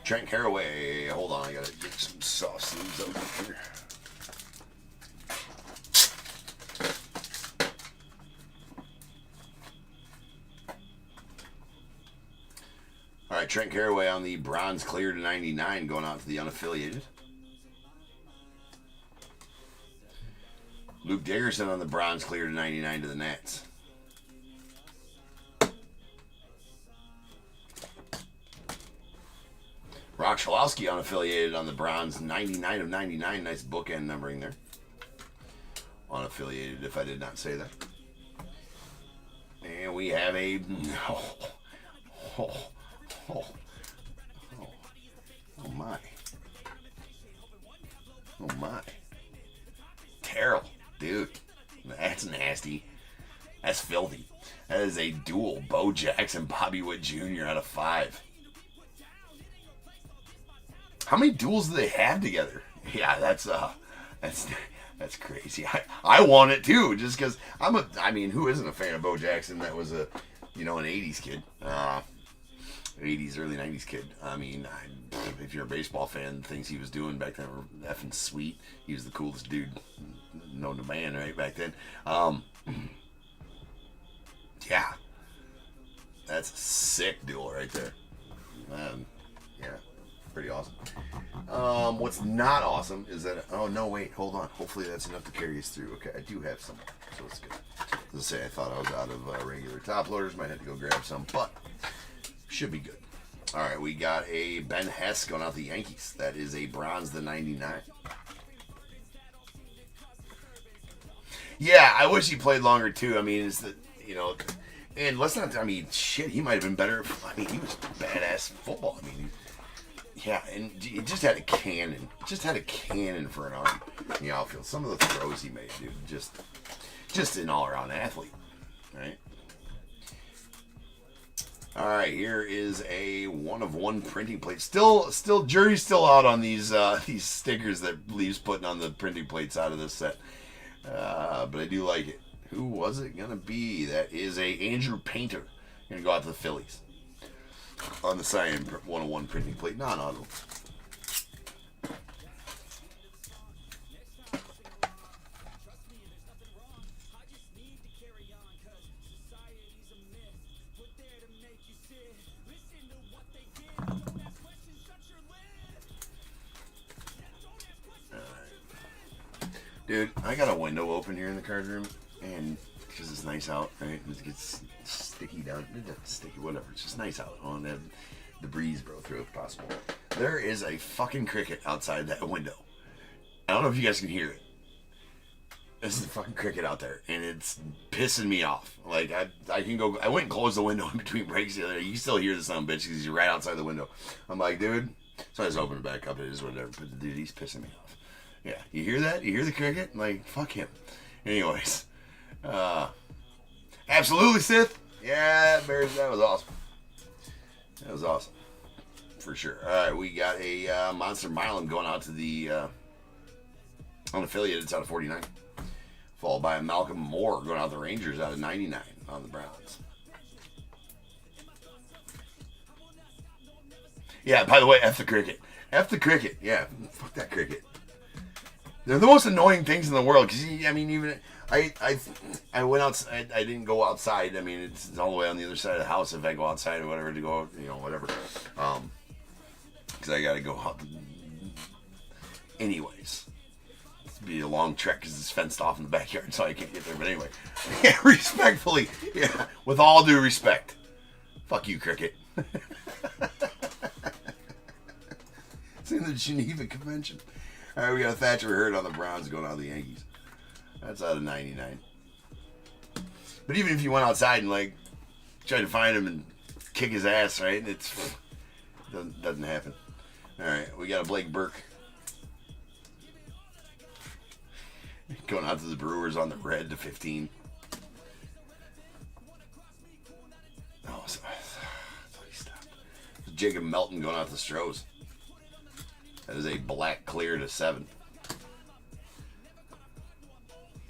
Trent Caraway. Hold on, I gotta get some soft sleeves over here. All right, Trent Caraway on the bronze clear to 99 going out to the unaffiliated. Luke Dickerson on the bronze clear to 99 to the Nats. Rock Chalowski unaffiliated on the bronze 99 of 99. Nice bookend numbering there. Unaffiliated, if I did not say that. And we have a... Oh my. Oh my. Terrible. Dude, that's nasty. That's filthy. That is a dual Bo Jackson, Bobby Witt Jr. out of 5. How many duels do they have together? Yeah, that's crazy. I want it too, just because I mean, who isn't a fan of Bo Jackson? That was an 80s kid. 80s, early 90s kid. I mean, if you're a baseball fan, the things he was doing back then were effing sweet. He was the coolest dude known to man, right, back then. Yeah. That's a sick duel right there. Yeah, pretty awesome. What's not awesome is that, oh no, wait, hold on. Hopefully that's enough to carry us through. Okay, I do have some, so it's good. As I say, I thought I was out of regular top loaders. Might have to go grab some, but should be good. All right, we got a Ben Hess going out the Yankees. That is a bronze to 99. Yeah, I wish he played longer too. I mean, it's the, and let's not, I mean, shit, he might have been better. I mean, he was badass football. I mean, yeah, and he just had a cannon. Just had a cannon for an arm in the outfield. Some of the throws he made, dude, just an all-around athlete, right? All right, here is a 1-of-1 printing plate. Still, jury's still out on these stickers that Leafs putting on the printing plates out of this set. But I do like it. Who was it gonna be? That is a Andrew Painter. Gonna go out to the Phillies on the sign 1-of-1 printing plate, non-auto. Dude, I got a window open here in the card room, and because it's nice out, right? It gets sticky down, sticky, whatever. It's just nice out. On the breeze, bro, through if possible. There is a fucking cricket outside that window. I don't know if you guys can hear it. This is a fucking cricket out there, and it's pissing me off. Like, I can go, I went and closed the window in between breaks the other day. You still hear the son of a bitch because he's right outside the window. I'm like, dude, So I just opened it back up. It is whatever. But dude, he's pissing me off. Yeah, you hear that? You hear the cricket? Like, fuck him. Anyways, absolutely, Sith. Yeah, Bears. That was awesome. That was awesome. For sure. All right, we got a Monster Milan going out to the unaffiliated. It's out of 49. Followed by a Malcolm Moore going out to the Rangers out of 99 on the Browns. Yeah, by the way, F the cricket. F the cricket. Yeah, fuck that cricket. They're the most annoying things in the world. Because, I mean, even... I went outside. I didn't go outside. I mean, it's all the way on the other side of the house. If I go outside or whatever to go, you know, whatever. Because I got to go out. Anyways. It'd be a long trek because it's fenced off in the backyard, so I can't get there. But anyway. Yeah, respectfully. Yeah, with all due respect. Fuck you, cricket. It's in the Geneva Convention. All right, we got Thatcher Hurd on the Browns going out of the Yankees. That's out of 99. But even if you went outside and, like, tried to find him and kick his ass, right? It's doesn't happen. All right, we got a Blake Burke going out to the Brewers on the red to 15. Oh, sorry. Stop. Jacob Melton going out to the Stros. That is a black clear to 7.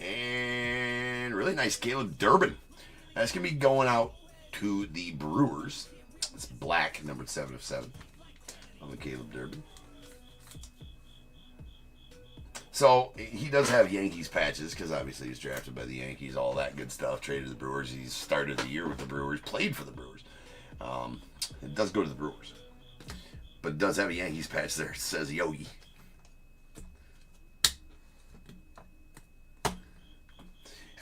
And really nice Caleb Durbin. That's going to be going out to the Brewers. It's black, numbered 7 of 7 on the Caleb Durbin. So he does have Yankees patches because obviously he's drafted by the Yankees, all that good stuff. Traded to the Brewers. He started the year with the Brewers, played for the Brewers. It does go to the Brewers. But it does have a Yankees patch there. It says Yogi.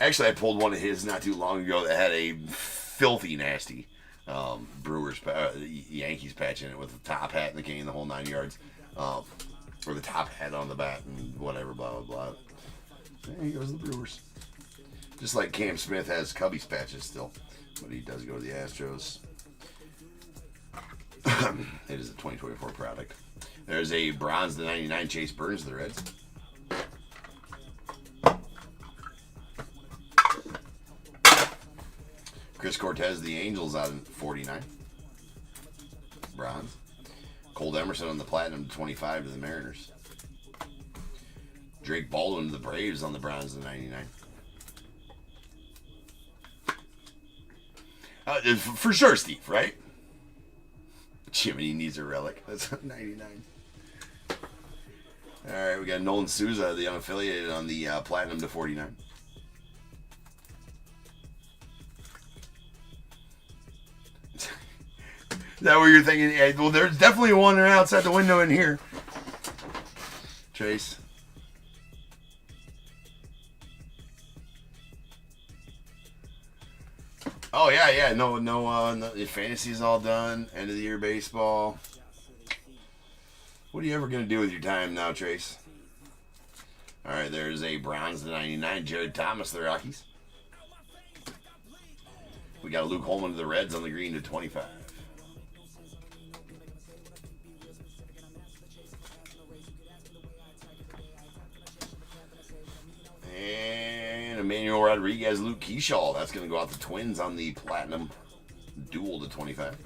Actually, I pulled one of his not too long ago that had a filthy, nasty Brewers, Yankees patch in it with the top hat and the cane, the whole 9 yards. Or the top hat on the bat and whatever, blah, blah, blah. There he goes, the Brewers. Just like Cam Smith has Cubbies patches still. But he does go to the Astros. It is a 2024 product. There's a bronze to 99 Chase Burns to the Reds. Chris Cortez, the Angels, out in 49. Bronze. Colt Emerson on the platinum to 25 to the Mariners. Drake Baldwin to the Braves on the bronze to 99. For sure, Steve, right? Jiminy needs a relic. That's 99. All right, we got Nolan Souza, the unaffiliated, on the platinum to 49. Is that what you're thinking? Yeah, well, there's definitely one outside the window in here. Trace. Oh, yeah. No, fantasy's all done. End of the year baseball. What are you ever going to do with your time now, Trace? All right, there's a bronze to 99. Jared Thomas, the Rockies. We got Luke Holman to the Reds on the green to 25. And Emmanuel Rodriguez, Luke Keyshaw. That's going to go out to Twins on the platinum dual to 25.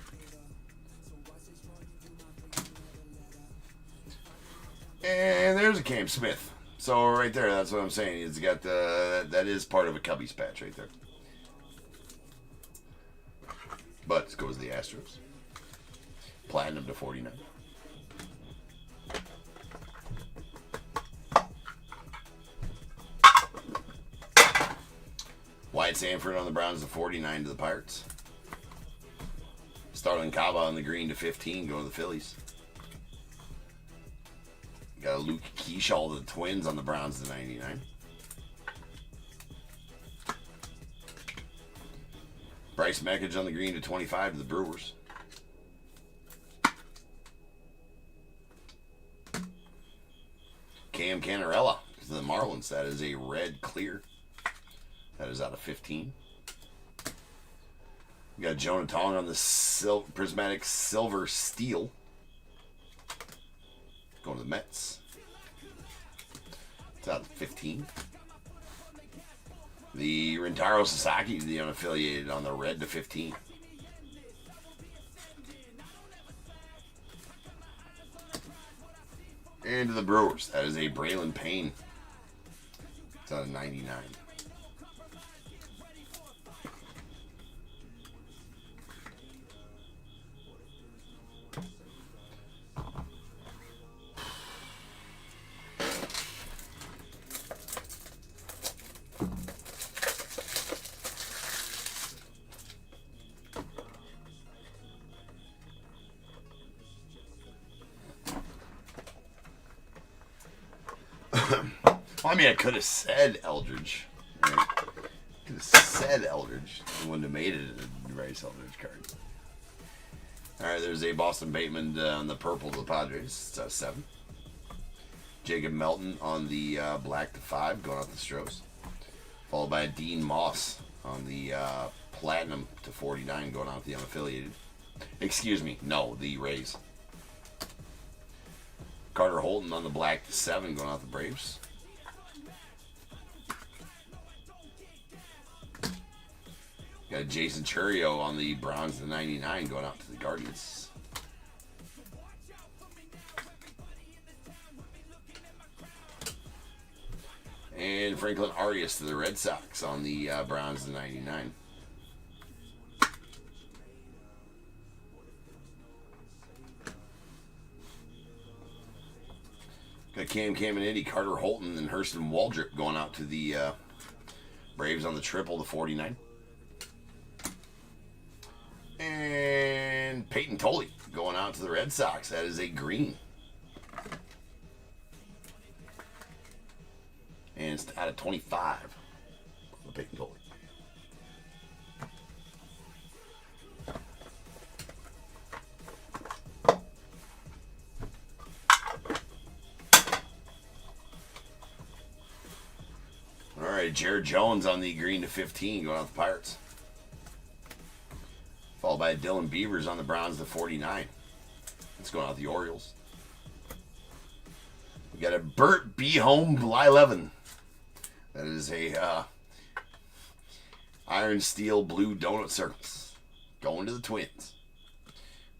And there's a Cam Smith. So right there, that's what I'm saying. It's got that is part of a Cubbies patch right there. But it goes to the Astros. Platinum to 49. Wyatt Sanford on the Browns to 49 to the Pirates. Starlin Caba on the green to 15 going to the Phillies. Got a Luke Keyshaw to the Twins on the Browns to 99. Bryce Meckage on the green to 25 to the Brewers. Cam Canarella to the Marlins. That is a red clear. That is out of 15. We got Jonah Tong on the prismatic silver steel. Going to the Mets. It's out of 15. The Rintaro Sasaki, the unaffiliated on the red to 15. And to the Brewers, that is a Braylon Payne. It's out of 99. Well, I mean, I could have said Eldridge. Right? Could have said Eldridge. I wouldn't have made it a Bryce Eldridge card. All right, there's a Boston Bateman on the purple to the Padres. It's out of 7. Jacob Melton on the black to 5, going out the Stros. Followed by a Dean Moss on the platinum to 49, going out the unaffiliated. Excuse me, no, the Rays. Carter Holton on the black to 7, going out the Braves. Got Jason Churio on the bronze to 99, going out to the Guardians. And Franklin Arias to the Red Sox on the bronze to 99. Got Cam Caminiti, Carter Holton, and Hurston Waldrop going out to the Braves on the triple to 49. And Peyton Tolley going out to the Red Sox. That is a green. And it's out of 25. Peyton Tolley. All right, Jared Jones on the green to 15, going out the Pirates. Followed by Dylan Beavers on the Browns to 49. It's going out the Orioles. We got a Burt B. Home Bly11. That is a Iron Steel Blue Donut Circles. Going to the Twins.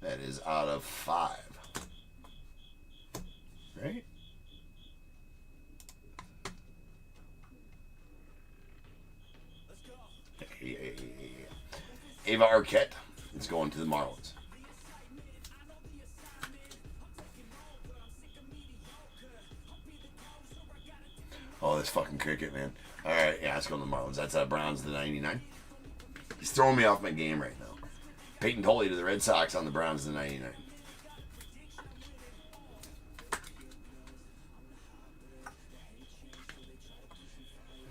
That is out of 5. Right? Ava Arquette is going to the Marlins. Oh, this fucking cricket, man. All right, yeah, let's go to the Marlins. That's Browns to 99. He's throwing me off my game right now. Peyton Tolley to the Red Sox on the Browns to 99.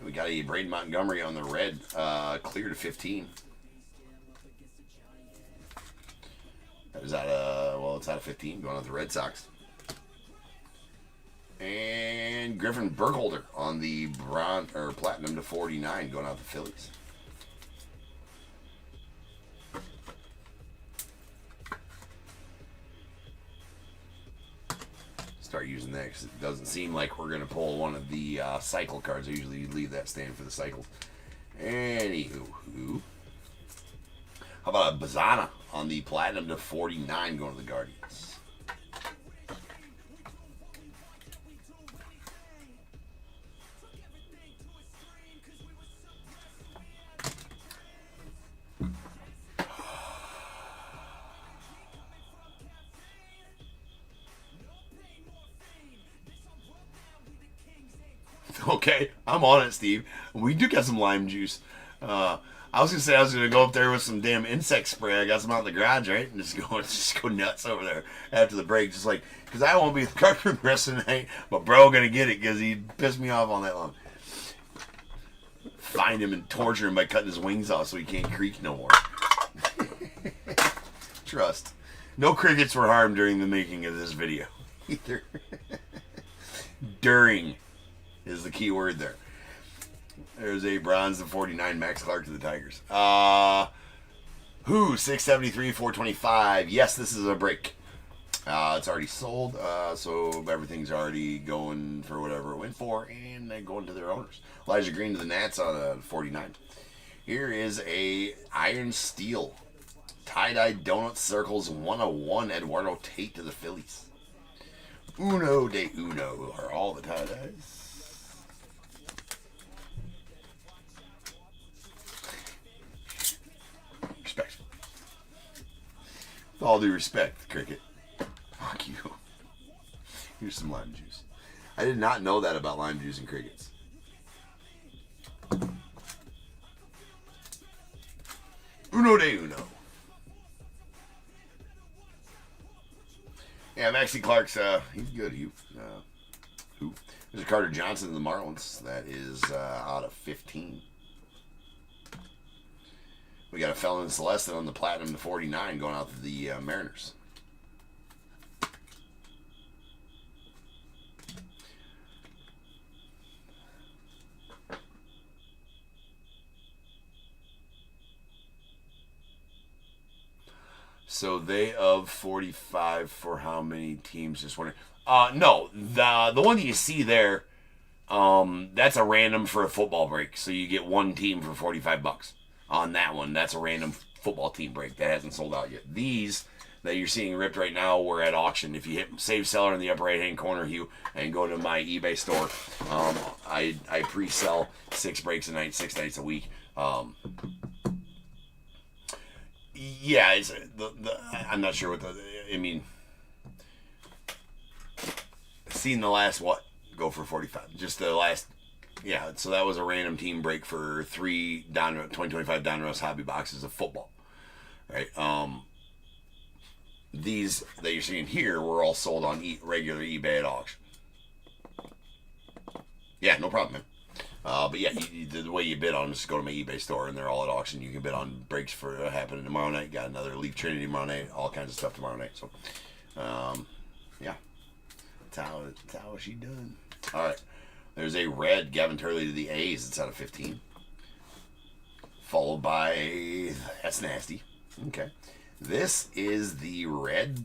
We got a Braden Montgomery on the red, clear to 15. That is out of, well, it's out of 15, going on the Red Sox. And Griffin Burkholder on the bronze or platinum to 49, going out the Phillies. Start using that because it doesn't seem like we're going to pull one of the cycle cards. I usually leave that stand for the cycles. Anywho. How about a Bazana on the platinum to 49 going to the Guardians? Okay, I'm on it, Steve. We do got some lime juice. I was gonna say I was gonna go up there with some damn insect spray. I got some out in the garage, right? And just go nuts over there after the break, just like because I won't be the card room rest of the night, but bro gonna get it because he pissed me off all night long. Find him and torture him by cutting his wings off so he can't creak no more. Trust. No crickets were harmed during the making of this video either. During is the key word there. There's a bronze to 49, Max Clark to the Tigers. 673, 425. Yes, this is a break. It's already sold, so everything's already going for whatever it went for, and they going to their owners. Elijah Green to the Nats on a 49. Here is a Iron Steel tie-dye donut circles 101 Eduardo Tate to the Phillies. Uno de uno are all the tie-dyes. Respect. With all due respect, Cricket. Fuck you. Here's some lime juice. I did not know that about lime juice and crickets. Uno de uno. Yeah, Maxie Clark's, he's good. Who? There's a Carter Johnson in the Marlins. That is out of 15. We got a Felon Celestin on the Platinum to 49 going out to the Mariners. So they of 45 for how many teams? Just wondering. No, the one that you see there, that's a random for a football break. So you get one team for $45 on that one. That's a random football team break that hasn't sold out yet. These that you're seeing ripped right now were at auction. If you hit save seller in the upper right hand corner, Hugh, and go to my eBay store, I pre-sell 6 breaks a night, 6 nights a week. Yeah, it's I'm not sure what I mean. Seen the last go for 45. Just the last, yeah. So that was a random team break for 3 2025 Donruss hobby boxes of football, right? These that you're seeing here were all sold on regular eBay at auction. Yeah, no problem, man. But yeah, the way you bid on them is go to my eBay store, and they're all at auction. You can bid on breaks for happening tomorrow night. Got another Leaf Trinity tomorrow night. All kinds of stuff tomorrow night. So, yeah. That's how she done. All right. There's a red Gavin Turley to the A's. It's out of 15. Followed by, that's nasty. Okay. This is the red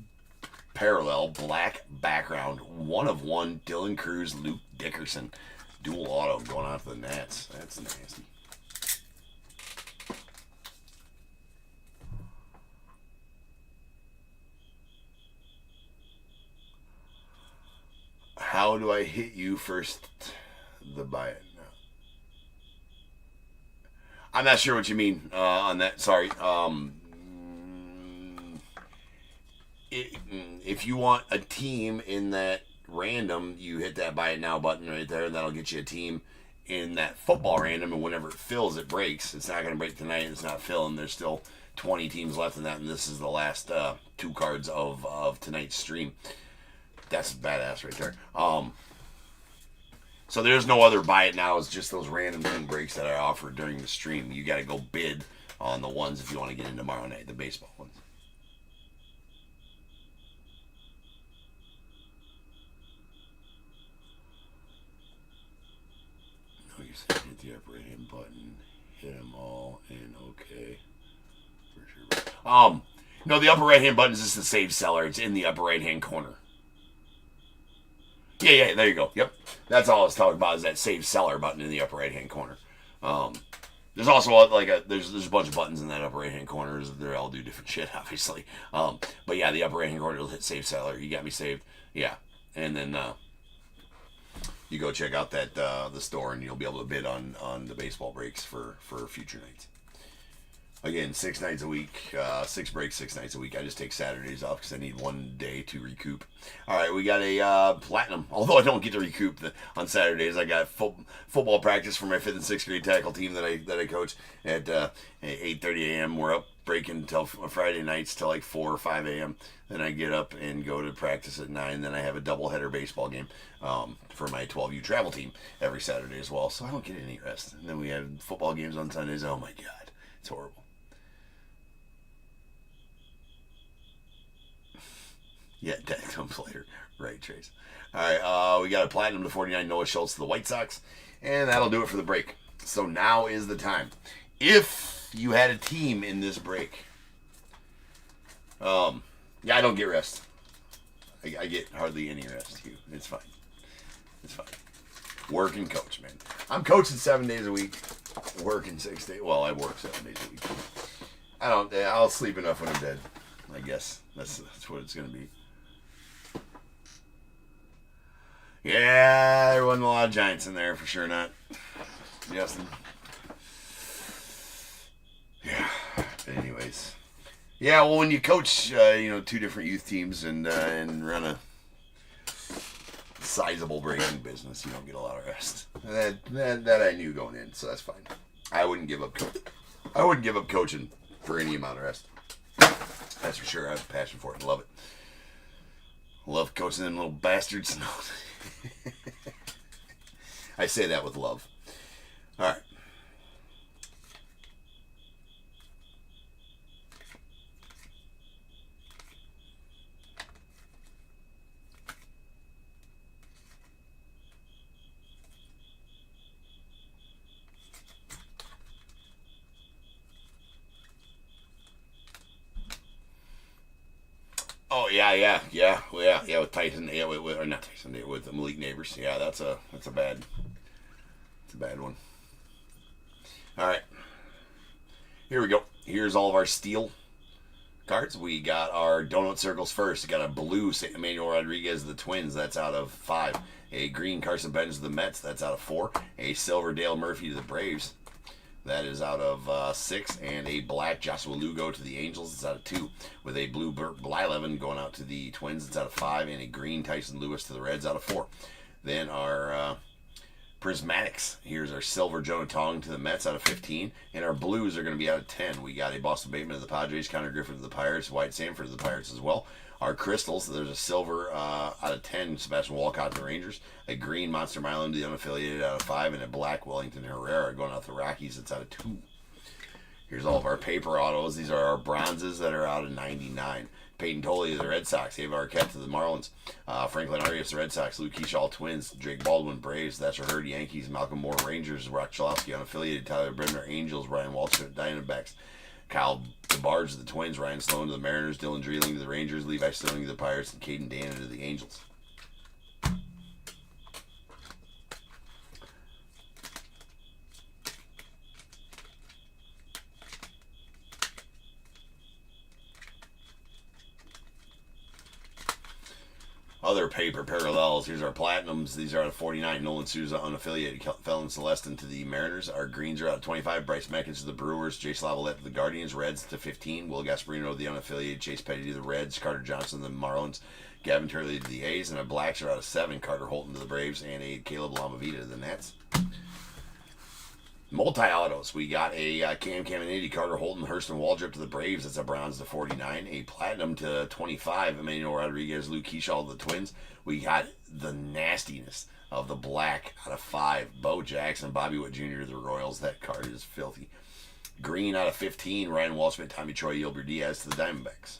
parallel black background 1 of 1 Dylan Cruz, Luke Dickerson. Dual auto going out to the Nats. That's nasty. How do I hit you first? The buy it now. I'm not sure what you mean on that. Sorry. If you want a team in that random, you hit that buy it now button right there, and that'll get you a team in that football random, and whenever it fills, it breaks. It's not going to break tonight. It's not filling. There's still 20 teams left in that, and this is the last 2 cards of tonight's stream. That's badass right there. So there's no other buy it now. It's just those random team breaks that I offered during the stream. You got to go bid on the ones if you want to get in tomorrow night, the baseball ones. You said hit the upper right hand button, hit them all, and okay. For sure. No, the upper right hand button is just the save seller. It's in the upper right hand corner. Yeah, there you go. Yep. That's all I was talking about is that save seller button in the upper right hand corner. There's also there's a bunch of buttons in that upper right hand corner. They all do different shit, obviously. But yeah, the upper right hand corner will hit save seller. You got me saved. Yeah. And then you go check out that the store, and you'll be able to bid on the baseball breaks for future nights. Again, 6 nights a week, 6 breaks, 6 nights a week. I just take Saturdays off because I need 1 day to recoup. All right, we got a platinum. Although I don't get to recoup on Saturdays, I got football practice for my 5th and 6th grade tackle team that I coach at 8:30 a.m. We're up breaking until Friday nights till like 4 or 5 a.m. Then I get up and go to practice at 9. Then I have a doubleheader baseball game for my 12U travel team every Saturday as well. So I don't get any rest. And then we have football games on Sundays. Oh my God, it's horrible. Yeah, that comes later. Right, Trace. All right, we got a platinum to 49 Noah Schultz to the White Sox. And that'll do it for the break. So now is the time. If you had a team in this break, yeah, I don't get rest. I get hardly any rest, Hugh. It's fine. It's fine. Work and coach, man. I'm coaching 7 days a week. Working 6 days. Well, I work 7 days a week. I'll sleep enough when I'm dead. I guess that's what it's gonna be. Yeah, there wasn't a lot of Giants in there for sure. Not Justin. Yeah. But anyways, yeah. Well, when you coach, 2 different youth teams and run a sizable branding business, you don't get a lot of rest. That I knew going in, so that's fine. I wouldn't give up coaching for any amount of rest. That's for sure. I have a passion for it. I love it. I love coaching them little bastards. I say that with love. All right. Oh yeah. With Tyson, or not Tyson, with the Malik Neighbors. Yeah, that's a bad one. All right, here we go. Here's all of our steel cards. We got our donut circles first. We got a blue Emmanuel Rodriguez of the Twins. That's out of 5. A green Carson Benz of the Mets. That's out of 4. A silver Dale Murphy to the Braves. That is out of 6, and a black Joshua Lugo to the Angels. It's out of 2, with a blue Blyleven going out to the Twins. It's out of 5, and a green Tyson Lewis to the Reds out of 4. Then our Prismatics. Here's our silver Jonah Tong to the Mets out of 15, and our blues are going to be out of 10. We got a Boston Bateman of the Padres, Connor Griffin of the Pirates, White Sanford of the Pirates as well. Our crystals, there's a silver out of 10, Sebastian Walcott to the Rangers, a green Monster Milan to the unaffiliated out of 5, and a black Wellington Herrera going out to the Rockies. It's out of 2. Here's all of our paper autos. These are our bronzes that are out of 99. Peyton Tolley to the Red Sox, Dave Arquette to the Marlins, Franklin Arias Red Sox, Luke Keyshaw Twins, Drake Baldwin Braves, Thatcher Hurd Yankees, Malcolm Moore Rangers, Rock Chalowski unaffiliated, Tyler Brenner Angels, Ryan Walsh Diamondbacks, Kyle DeBarge to the Twins, Ryan Sloan to the Mariners, Dylan Dreeling to the Rangers, Levi Sterling to the Pirates, and Caden Dannon to the Angels. Other paper parallels. Here's our platinums. These are out of 49. Nolan Souza unaffiliated. Felon Celestin to the Mariners. Our greens are out of 25. Bryce Meckins to the Brewers. Jace Lavalette to the Guardians. Reds to 15. Will Gasparino to the unaffiliated. Chase Petty to the Reds. Carter Johnson to the Marlins. Gavin Turley to the A's. And our blacks are out of 7. Carter Holton to the Braves. And a Caleb Lamavita to the Nats. Multi-autos. We got a Cam Caminiti, Carter Holton, Hurston Waldrop to the Braves. That's a bronze to 49. A platinum to 25. Emmanuel Rodriguez, Luke Keyshaw to the Twins. We got the nastiness of the black out of 5. Bo Jackson, Bobby Witt Jr. to the Royals. That card is filthy. Green out of 15. Ryan Waldschmidt, Tommy Troy, Yilbert Diaz to the Diamondbacks.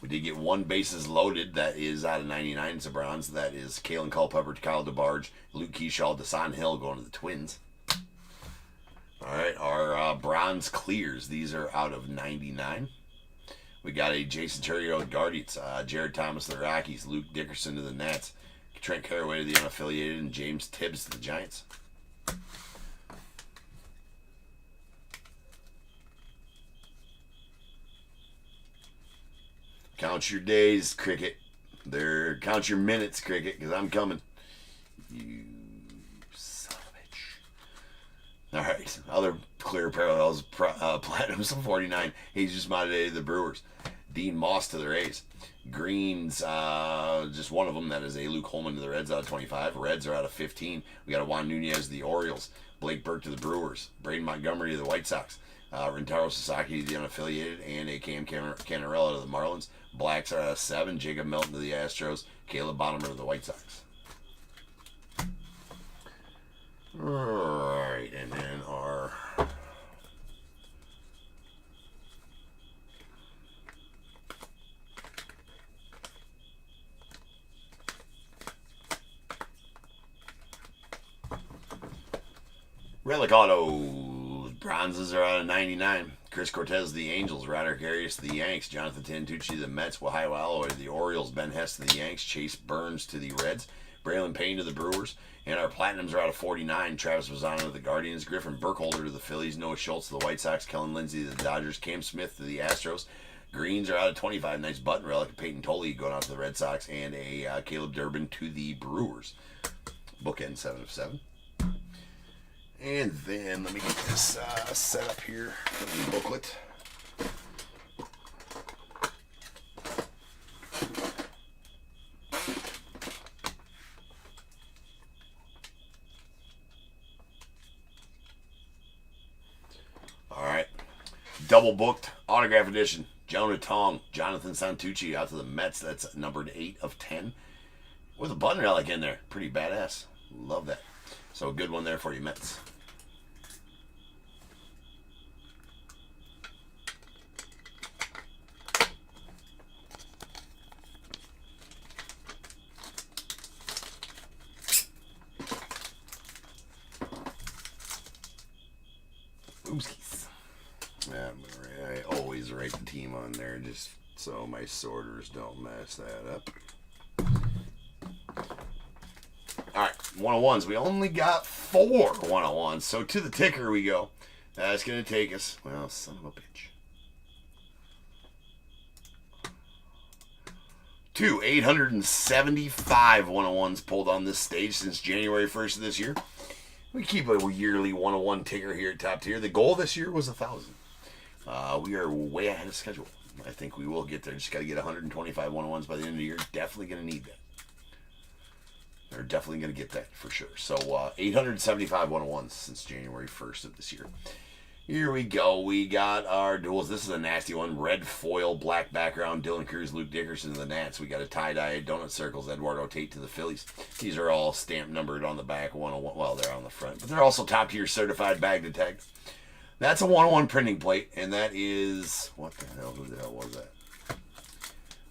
We did get 1 bases loaded. That is out of 99. It's a bronze. That is Kalen Culpepper to Kyle DeBarge, Luke Keyshaw, Desan Hill going to the Twins. All right, our bronze clears. These are out of 99. We got a Jason Terrio to Guardians, Jared Thomas to the Rockies, Luke Dickerson to the Nats, Trent Caraway to the unaffiliated, and James Tibbs to the Giants. Count your days, Cricket. Count your minutes, Cricket, because I'm coming. You son of a bitch. All right, other clear parallels. Platinums of 49. Jesus Matade to the Brewers. Dean Moss to the Rays. Greens, just one of them. That is a Luke Holman to the Reds out of 25. Reds are out of 15. We got a Juan Nunez to the Orioles. Blake Burke to the Brewers. Braden Montgomery to the White Sox. Rentaro Sasaki to the unaffiliated. And a Cam Canarella to the Marlins. Blacks are out of 7. Jacob Melton to the Astros. Caleb Bonham to the White Sox. Alright, and then our relic autos. Bronzes are out of 99. Chris Cortez, the Angels. Roderick Arias, the Yanks. Jonathan Tantucci, the Mets. Wahai Alloy, the Orioles. Ben Hess, the Yanks. Chase Burns to the Reds. Braylon Payne to the Brewers. And our Platinums are out of 49. Travis Mazzano to the Guardians. Griffin Burkholder to the Phillies. Noah Schultz to the White Sox. Kellen Lindsey to the Dodgers. Cam Smith to the Astros. Greens are out of 25. Nice button relic. Peyton Tolley going out to the Red Sox. And a Caleb Durbin to the Brewers. Bookend 7 of 7. And then let me get this set up here for the booklet. All right. Double booked autograph edition. Jonah Tong, Jonathan Santucci out to the Mets. That's numbered 8 of 10. With a button relic in there. Pretty badass. Love that. So a good one there for you, Mets. Oopsies. I always write the team on there just so my sorters don't mess that up. Alright, 101s. We only got 4 101s. So to the ticker we go. That's going to take us, well, son of a bitch, to 875 101s pulled on this stage since January 1st of this year. We keep a yearly 101 ticker here at Top Tier. The goal this year was 1,000. We are way ahead of schedule. I think we will get there. Just got to get 125 101s by the end of the year. Definitely going to need that. They're definitely going to get that for sure. So 875 101s since January 1st of this year. Here we go. We got our duels. This is a nasty one. Red foil, black background. Dylan Cruz, Luke Dickerson to the Nats. We got a tie-dye, donut circles, Eduardo Tate to the Phillies. These are all stamp numbered on the back. 101. Well, they're on the front. But they're also top tier certified bag to tag. That's a 101 printing plate. And that is... What the hell? Who the hell was that?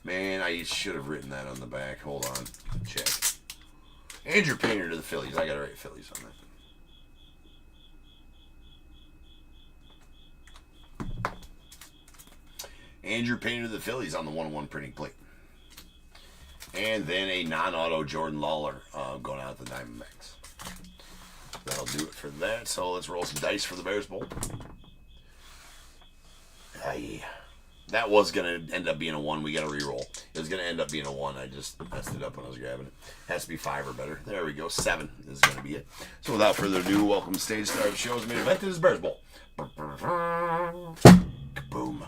Man, I should have written that on the back. Hold on. Check. Andrew Painter to the Phillies. I got to write Phillies on that. Andrew Painter to the Phillies on the 101 printing plate. And then a non-auto Jordan Lawler going out to the Diamondbacks. That'll do it for that. So let's roll some dice for the Bears Bowl. Aye. That was going to end up being a 1. We got to re-roll. It was going to end up being a 1. I just messed it up when I was grabbing it. Has to be 5 or better. There we go. 7 is going to be it. So without further ado, welcome to stage star of the show's main event. This is Bears Bowl. Boom.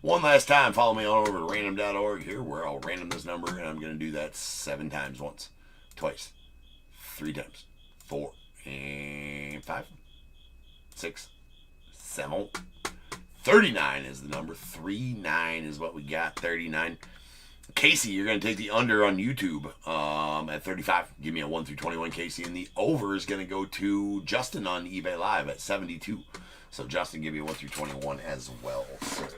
One last time, follow me on over to random.org here, where I'll random this number, and I'm going to do that 7 times once, twice, 3 times, 4, and 5, 6, 7, 39 is the number. 39 is what we got, 39. Casey, you're going to take the under on YouTube at 35. Give me a 1 through 21, Casey. And the over is going to go to Justin on eBay Live at 72. So, Justin, give me a 1 through 21 as well, sir.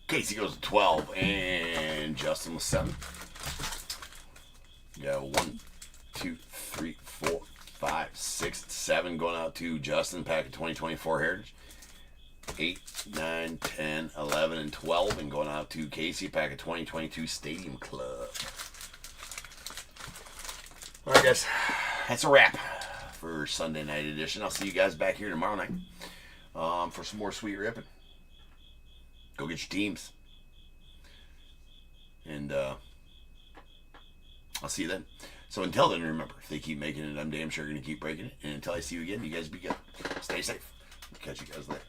Casey goes to 12, and Justin was 7. We got 1, 2, 3, 4, 5, 6, 7 going out to Justin, pack of 2024 Heritage. 8, 9, 10, 11, and 12, and going out to Casey, pack of 2022 Stadium Club. All right, guys, that's a wrap for Sunday night edition. I'll see you guys back here tomorrow night for some more sweet ripping. Go get your teams. And I'll see you then. So until then, remember, if they keep making it, I'm damn sure going to keep breaking it. And until I see you again, you guys be good. Stay safe. Catch you guys later.